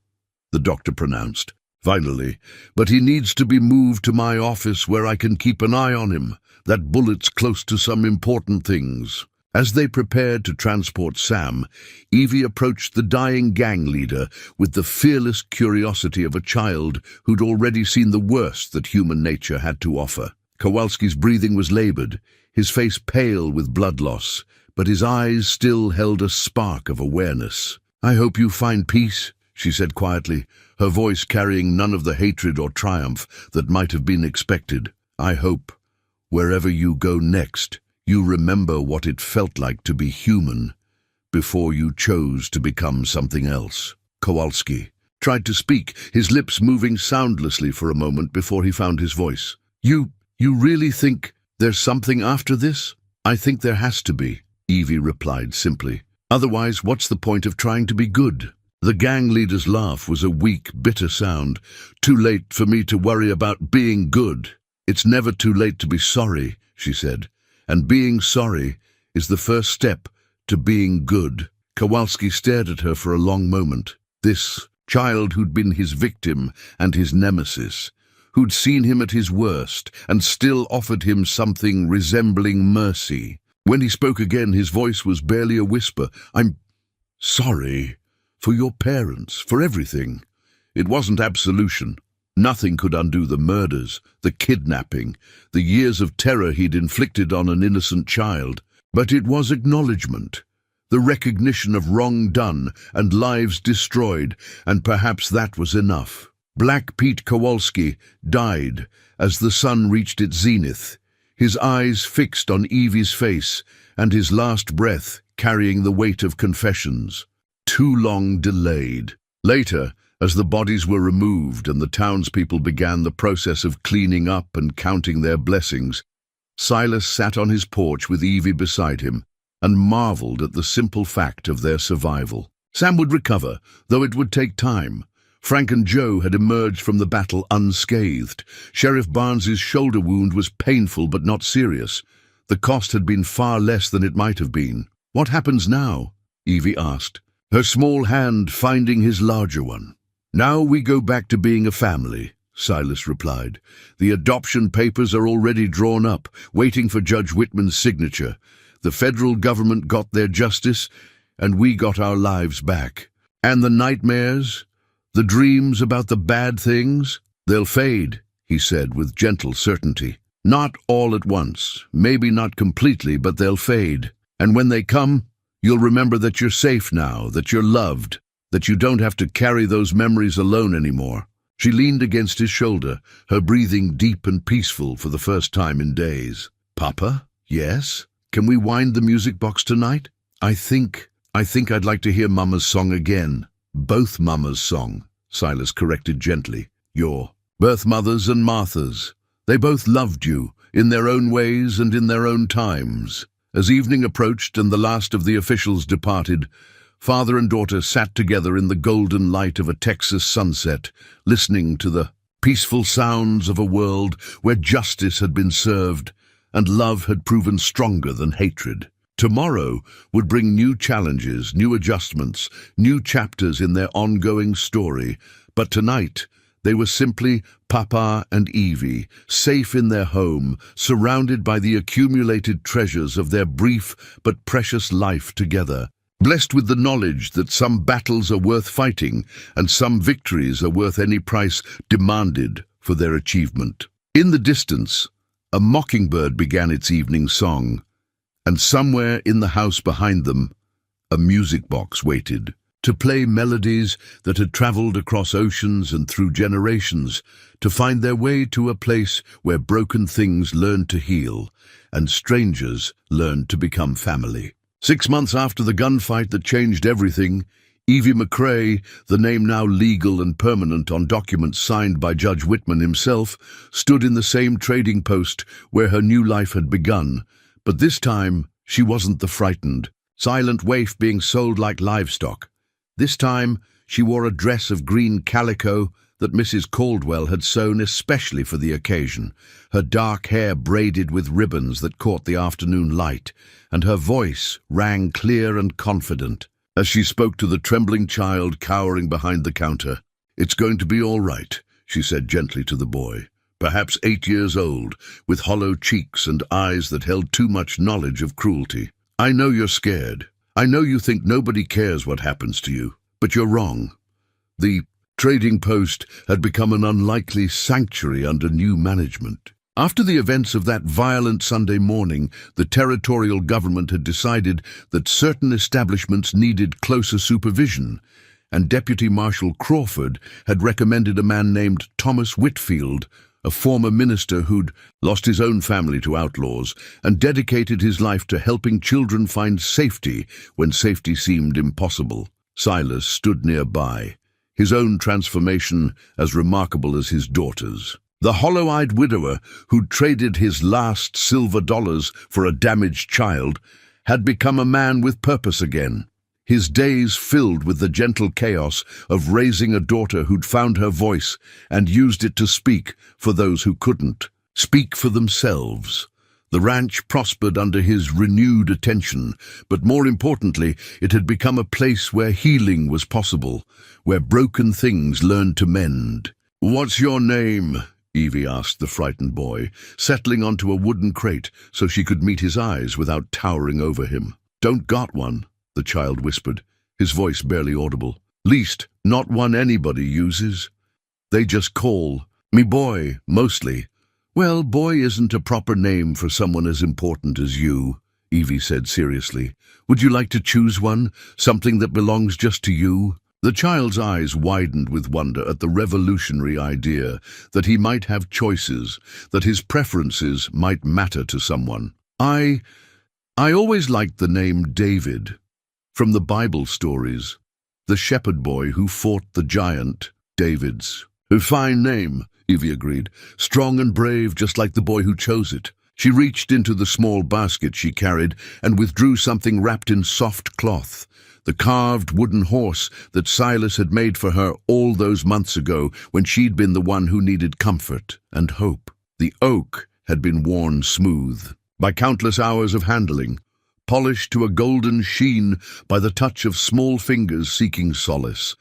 the doctor pronounced. "Finally, but he needs to be moved to my office where I can keep an eye on him. That bullet's close to some important things." As they prepared to transport Sam, Evie approached the dying gang leader with the fearless curiosity of a child who'd already seen the worst that human nature had to offer. Kowalski's breathing was labored, his face pale with blood loss, but his eyes still held a spark of awareness. "I hope you find peace," she said quietly, her voice carrying none of the hatred or triumph that might have been expected. "I hope, wherever you go next, you remember what it felt like to be human before you chose to become something else." Kowalski tried to speak, his lips moving soundlessly for a moment before he found his voice. You really think there's something after this?" "I think there has to be," Evie replied simply. "Otherwise, what's the point of trying to be good?" The gang leader's laugh was a weak, bitter sound. "Too late for me to worry about being good. It's never too late to be sorry," she said. "And being sorry is the first step to being good." Kowalski stared at her for a long moment. This child who'd been his victim and his nemesis, who'd seen him at his worst and still offered him something resembling mercy. When he spoke again, his voice was barely a whisper. "I'm sorry for your parents, for everything." It wasn't absolution. Nothing could undo the murders, the kidnapping, the years of terror he'd inflicted on an innocent child. But it was acknowledgement, the recognition of wrong done and lives destroyed, and perhaps that was enough. Black Pete Kowalski died as the sun reached its zenith, his eyes fixed on Evie's face and his last breath carrying the weight of confessions. Too long delayed. Later, as the bodies were removed and the townspeople began the process of cleaning up and counting their blessings, Silas sat on his porch with Evie beside him and marveled at the simple fact of their survival. Sam would recover, though it would take time. Frank and Joe had emerged from the battle unscathed. Sheriff Barnes's shoulder wound was painful but not serious. The cost had been far less than it might have been. "What happens now?" Evie asked, her small hand finding his larger one. "Now we go back to being a family," Silas replied. "The adoption papers are already drawn up, waiting for Judge Whitman's signature. The federal government got their justice, and we got our lives back. And the nightmares, the dreams about the bad things, they'll fade, he said with gentle certainty. Not all at once, maybe not completely, but they'll fade. And when they come, you'll remember that you're safe now, that you're loved, that you don't have to carry those memories alone anymore. She leaned against his shoulder, her breathing deep and peaceful for the first time in days. Papa? Yes? Can we wind the music box tonight? I think I'd like to hear Mama's song again. Both Mama's song, Silas corrected gently. Your birth mothers and Martha's. They both loved you, in their own ways and in their own times. As evening approached and the last of the officials departed, father and daughter sat together in the golden light of a Texas sunset, listening to the peaceful sounds of a world where justice had been served and love had proven stronger than hatred. Tomorrow would bring new challenges, new adjustments, new chapters in their ongoing story, but tonight they were simply Papa and Evie, safe in their home, surrounded by the accumulated treasures of their brief but precious life together, blessed with the knowledge that some battles are worth fighting and some victories are worth any price demanded for their achievement. In the distance, a mockingbird began its evening song, and somewhere in the house behind them, a music box waited to play melodies that had traveled across oceans and through generations, to find their way to a place where broken things learned to heal and strangers learned to become family. 6 months after the gunfight that changed everything, Evie McCrae, the name now legal and permanent on documents signed by Judge Whitman himself, stood in the same trading post where her new life had begun. But this time, she wasn't the frightened, silent waif being sold like livestock. This time, she wore a dress of green calico that Mrs. Caldwell had sewn especially for the occasion, her dark hair braided with ribbons that caught the afternoon light, and her voice rang clear and confident as she spoke to the trembling child cowering behind the counter. "It's going to be all right," she said gently to the boy, perhaps 8 years old, with hollow cheeks and eyes that held too much knowledge of cruelty. "I know you're scared. I know you think nobody cares what happens to you, but you're wrong." The trading post had become an unlikely sanctuary under new management. After the events of that violent Sunday morning, the territorial government had decided that certain establishments needed closer supervision, and Deputy Marshal Crawford had recommended a man named Thomas Whitfield, a former minister who'd lost his own family to outlaws and dedicated his life to helping children find safety when safety seemed impossible. Silas stood nearby, his own transformation as remarkable as his daughter's. The hollow-eyed widower who'd traded his last silver dollars for a damaged child had become a man with purpose again, his days filled with the gentle chaos of raising a daughter who'd found her voice and used it to speak for those who couldn't, speak for themselves. The ranch prospered under his renewed attention, but more importantly, it had become a place where healing was possible, where broken things learned to mend. "What's your name?" Evie asked the frightened boy, settling onto a wooden crate so she could meet his eyes without towering over him. "Don't got one," the child whispered, his voice barely audible. "Least not one anybody uses. They just call me boy, mostly." "Well, boy isn't a proper name for someone as important as you," Evie said seriously. "Would you like to choose one, something that belongs just to you?" The child's eyes widened with wonder at the revolutionary idea that he might have choices, that his preferences might matter to someone. I always liked the name David, from the Bible stories. The shepherd boy who fought the giant, David's. "A fine name," Evie agreed. "Strong and brave, just like the boy who chose it." She reached into the small basket she carried and withdrew something wrapped in soft cloth. The carved wooden horse that Silas had made for her all those months ago when she'd been the one who needed comfort and hope. The oak had been worn smooth by countless hours of handling, polished to a golden sheen by the touch of small fingers seeking solace.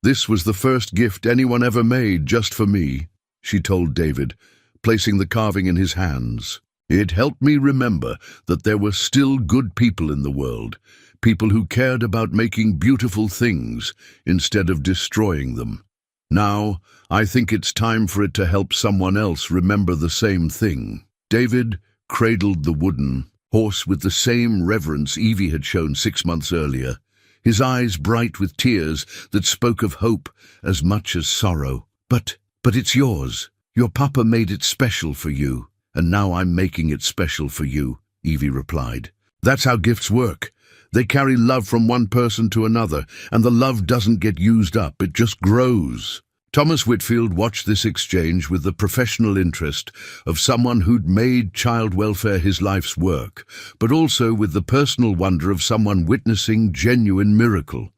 "This was the first gift anyone ever made just for me," she told David, placing the carving in his hands. It helped me remember that there were still good people in the world, people who cared about making beautiful things instead of destroying them. Now, I think it's time for it to help someone else remember the same thing. David cradled the wooden horse with the same reverence Evie had shown 6 months earlier, his eyes bright with tears that spoke of hope as much as sorrow. But it's yours. Your papa made it special for you, and now I'm making it special for you, Evie replied. That's how gifts work. They carry love from one person to another, and the love doesn't get used up, it just grows. Thomas Whitfield watched this exchange with the professional interest of someone who'd made child welfare his life's work, but also with the personal wonder of someone witnessing genuine miracle.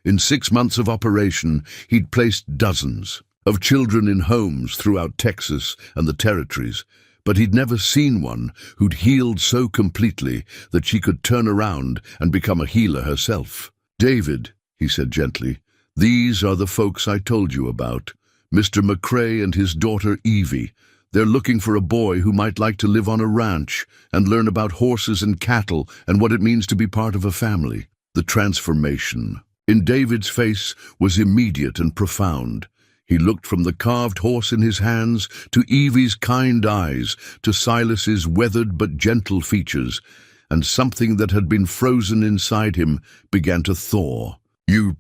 In 6 months of operation, he'd placed dozens of children in homes throughout Texas and the territories, but he'd never seen one who'd healed so completely that she could turn around and become a healer herself. "David," he said gently, "these are the folks I told you about. Mr. McCrae and his daughter Evie. They're looking for a boy who might like to live on a ranch and learn about horses and cattle and what it means to be part of a family." The transformation in David's face was immediate and profound. He looked from the carved horse in his hands to Evie's kind eyes, to Silas's weathered but gentle features, and something that had been frozen inside him began to thaw. You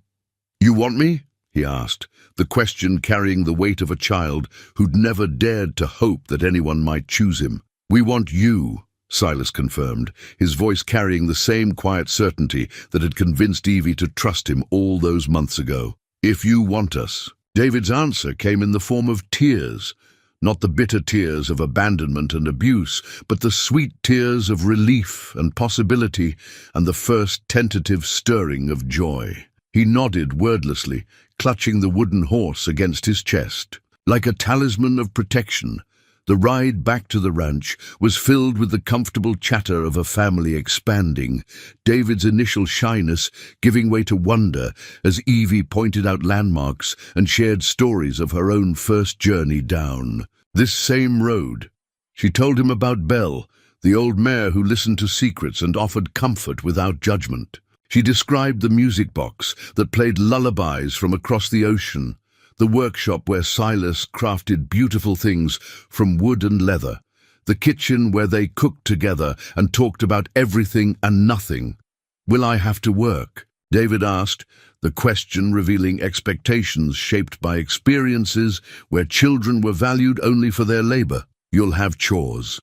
want me?" he asked, the question carrying the weight of a child who'd never dared to hope that anyone might choose him. "We want you," Silas confirmed, his voice carrying the same quiet certainty that had convinced Evie to trust him all those months ago. "If you want us." David's answer came in the form of tears, not the bitter tears of abandonment and abuse, but the sweet tears of relief and possibility and the first tentative stirring of joy. He nodded wordlessly, clutching the wooden horse against his chest. Like a talisman of protection, the ride back to the ranch was filled with the comfortable chatter of a family expanding, David's initial shyness giving way to wonder as Evie pointed out landmarks and shared stories of her own first journey down this same road. She told him about Belle, the old mare who listened to secrets and offered comfort without judgment. She described the music box that played lullabies from across the ocean, the workshop where Silas crafted beautiful things from wood and leather, the kitchen where they cooked together and talked about everything and nothing. "Will I have to work?" David asked, the question revealing expectations shaped by experiences where children were valued only for their labor. "You'll have chores,"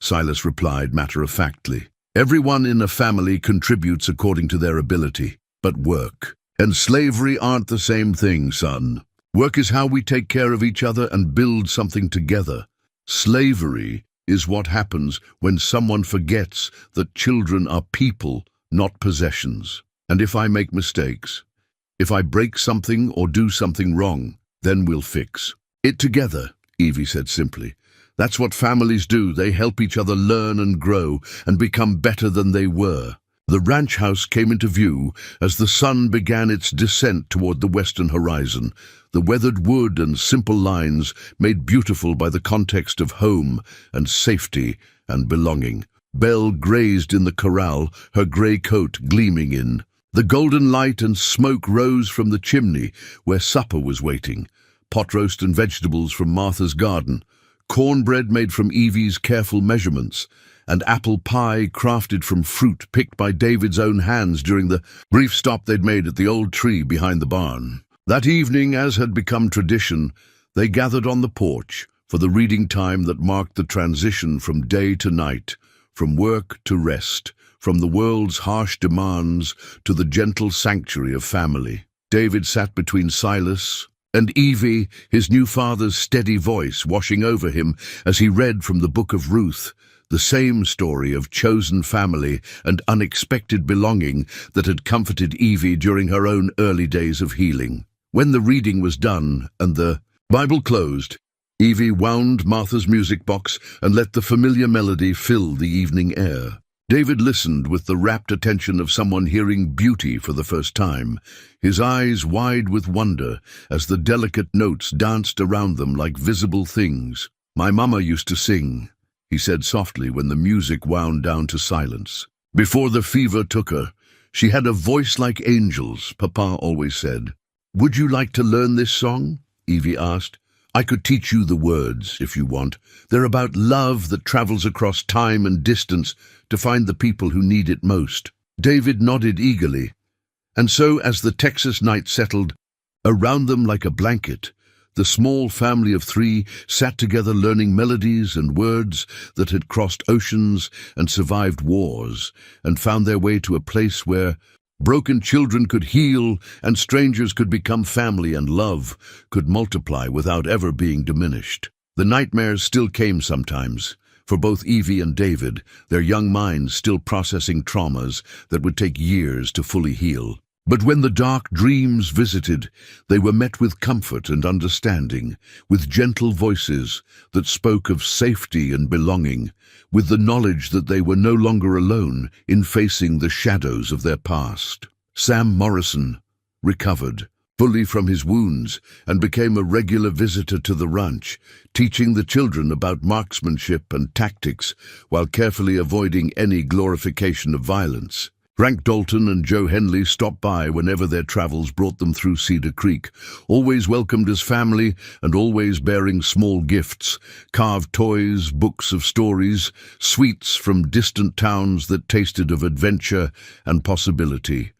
Silas replied matter-of-factly. "Everyone in a family contributes according to their ability, but work and slavery aren't the same thing, son. Work is how we take care of each other and build something together. Slavery is what happens when someone forgets that children are people, not possessions. And if I make mistakes, if I break something or do something wrong, then we'll fix it together," Evie said simply. "That's what families do. They help each other learn and grow and become better than they were." The ranch house came into view as the sun began its descent toward the western horizon, the weathered wood and simple lines made beautiful by the context of home and safety and belonging. Belle grazed in the corral, her grey coat gleaming in. The golden light and smoke rose from the chimney where supper was waiting, pot roast and vegetables from Martha's garden, cornbread made from Evie's careful measurements, and apple pie crafted from fruit picked by David's own hands during the brief stop they'd made at the old tree behind the barn. That evening, as had become tradition, they gathered on the porch for the reading time that marked the transition from day to night, from work to rest, from the world's harsh demands to the gentle sanctuary of family. David sat between Silas and Evie, his new father's steady voice washing over him as he read from the book of Ruth, the same story of chosen family and unexpected belonging that had comforted Evie during her own early days of healing. When the reading was done and the Bible closed, Evie wound Martha's music box and let the familiar melody fill the evening air. David listened with the rapt attention of someone hearing beauty for the first time, his eyes wide with wonder as the delicate notes danced around them like visible things. "My mama used to sing," he said softly when the music wound down to silence. Before the fever took her, she had a voice like angels, Papa always said. "Would you like to learn this song?" Evie asked. "I could teach you the words, if you want. They're about love that travels across time and distance to find the people who need it most." David nodded eagerly, and so as the Texas night settled around them like a blanket, the small family of three sat together learning melodies and words that had crossed oceans and survived wars and found their way to a place where broken children could heal and strangers could become family and love could multiply without ever being diminished. The nightmares still came sometimes, for both Evie and David, their young minds still processing traumas that would take years to fully heal. But when the dark dreams visited, they were met with comfort and understanding, with gentle voices that spoke of safety and belonging, with the knowledge that they were no longer alone in facing the shadows of their past. Sam Morrison recovered fully from his wounds and became a regular visitor to the ranch, teaching the children about marksmanship and tactics while carefully avoiding any glorification of violence. Frank Dalton and Joe Henley stopped by whenever their travels brought them through Cedar Creek, always welcomed as family and always bearing small gifts, carved toys, books of stories, sweets from distant towns that tasted of adventure and possibility.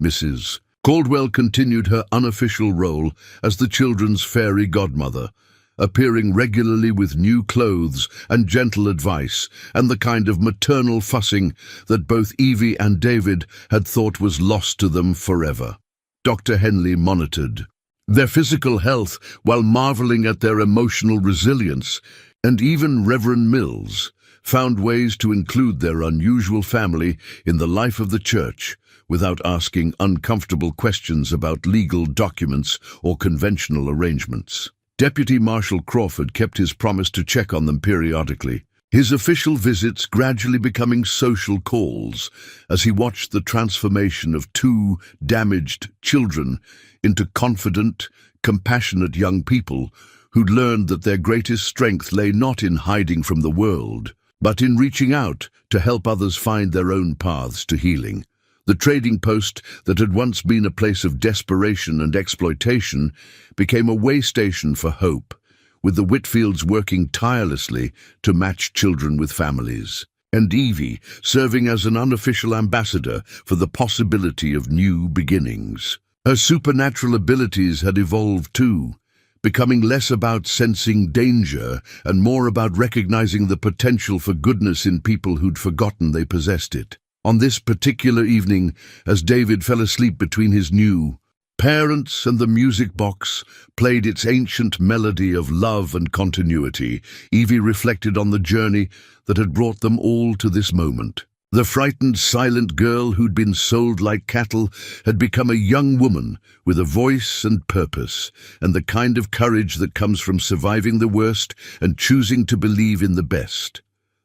Mrs. Caldwell continued her unofficial role as the children's fairy godmother, appearing regularly with new clothes and gentle advice, and the kind of maternal fussing that both Evie and David had thought was lost to them forever. Dr. Henley monitored their physical health while marveling at their emotional resilience, and even Reverend Mills found ways to include their unusual family in the life of the church without asking uncomfortable questions about legal documents or conventional arrangements. Deputy Marshal Crawford kept his promise to check on them periodically, his official visits gradually becoming social calls as he watched the transformation of two damaged children into confident, compassionate young people who'd learned that their greatest strength lay not in hiding from the world, but in reaching out to help others find their own paths to healing. The trading post that had once been a place of desperation and exploitation became a way station for hope, with the Whitfields working tirelessly to match children with families, and Evie serving as an unofficial ambassador for the possibility of new beginnings. Her supernatural abilities had evolved too, becoming less about sensing danger and more about recognizing the potential for goodness in people who'd forgotten they possessed it. On this particular evening, as David fell asleep between his new parents and the music box played its ancient melody of love and continuity, Evie reflected on the journey that had brought them all to this moment. The frightened, silent girl who'd been sold like cattle had become a young woman with a voice and purpose, and the kind of courage that comes from surviving the worst and choosing to believe in the best.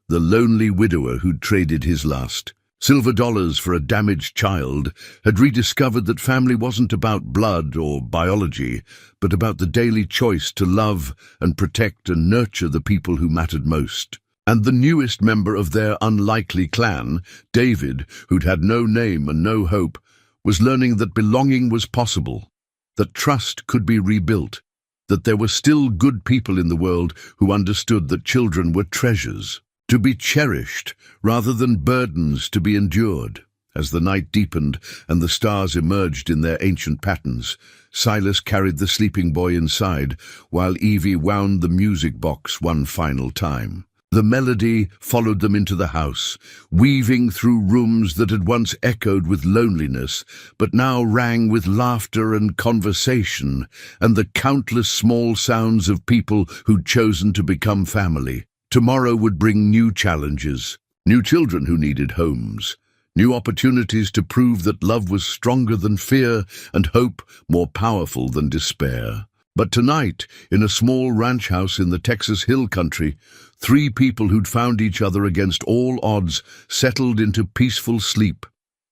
The lonely widower who'd traded his last silver dollars for a damaged child had rediscovered that family wasn't about blood or biology, but about the daily choice to love and protect and nurture the people who mattered most. And the newest member of their unlikely clan, David, who'd had no name and no hope, was learning that belonging was possible, that trust could be rebuilt, that there were still good people in the world who understood that children were treasures, to be cherished rather than burdens to be endured. As the night deepened and the stars emerged in their ancient patterns, Silas carried the sleeping boy inside while Evie wound the music box one final time. The melody followed them into the house, weaving through rooms that had once echoed with loneliness, but now rang with laughter and conversation, and the countless small sounds of people who'd chosen to become family. Tomorrow would bring new challenges, new children who needed homes, new opportunities to prove that love was stronger than fear and hope more powerful than despair. But tonight, in a small ranch house in the Texas Hill Country, three people who'd found each other against all odds settled into peaceful sleep,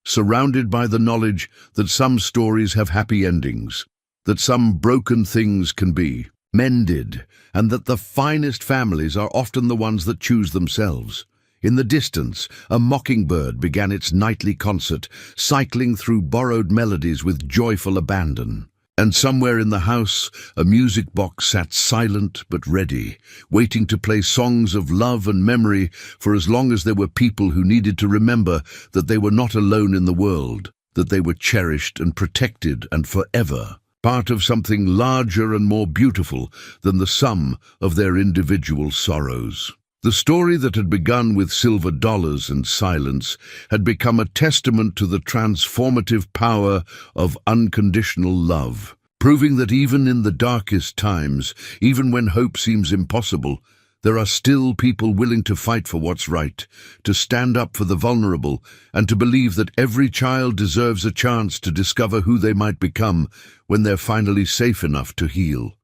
surrounded by the knowledge that some stories have happy endings, that some broken things can be mended, and that the finest families are often the ones that choose themselves. In the distance, a mockingbird began its nightly concert, cycling through borrowed melodies with joyful abandon. And somewhere in the house, a music box sat silent but ready, waiting to play songs of love and memory for as long as there were people who needed to remember that they were not alone in the world, that they were cherished and protected and forever, part of something larger and more beautiful than the sum of their individual sorrows. The story that had begun with silver dollars and silence had become a testament to the transformative power of unconditional love, proving that even in the darkest times, even when hope seems impossible, there are still people willing to fight for what's right, to stand up for the vulnerable, and to believe that every child deserves a chance to discover who they might become when they're finally safe enough to heal.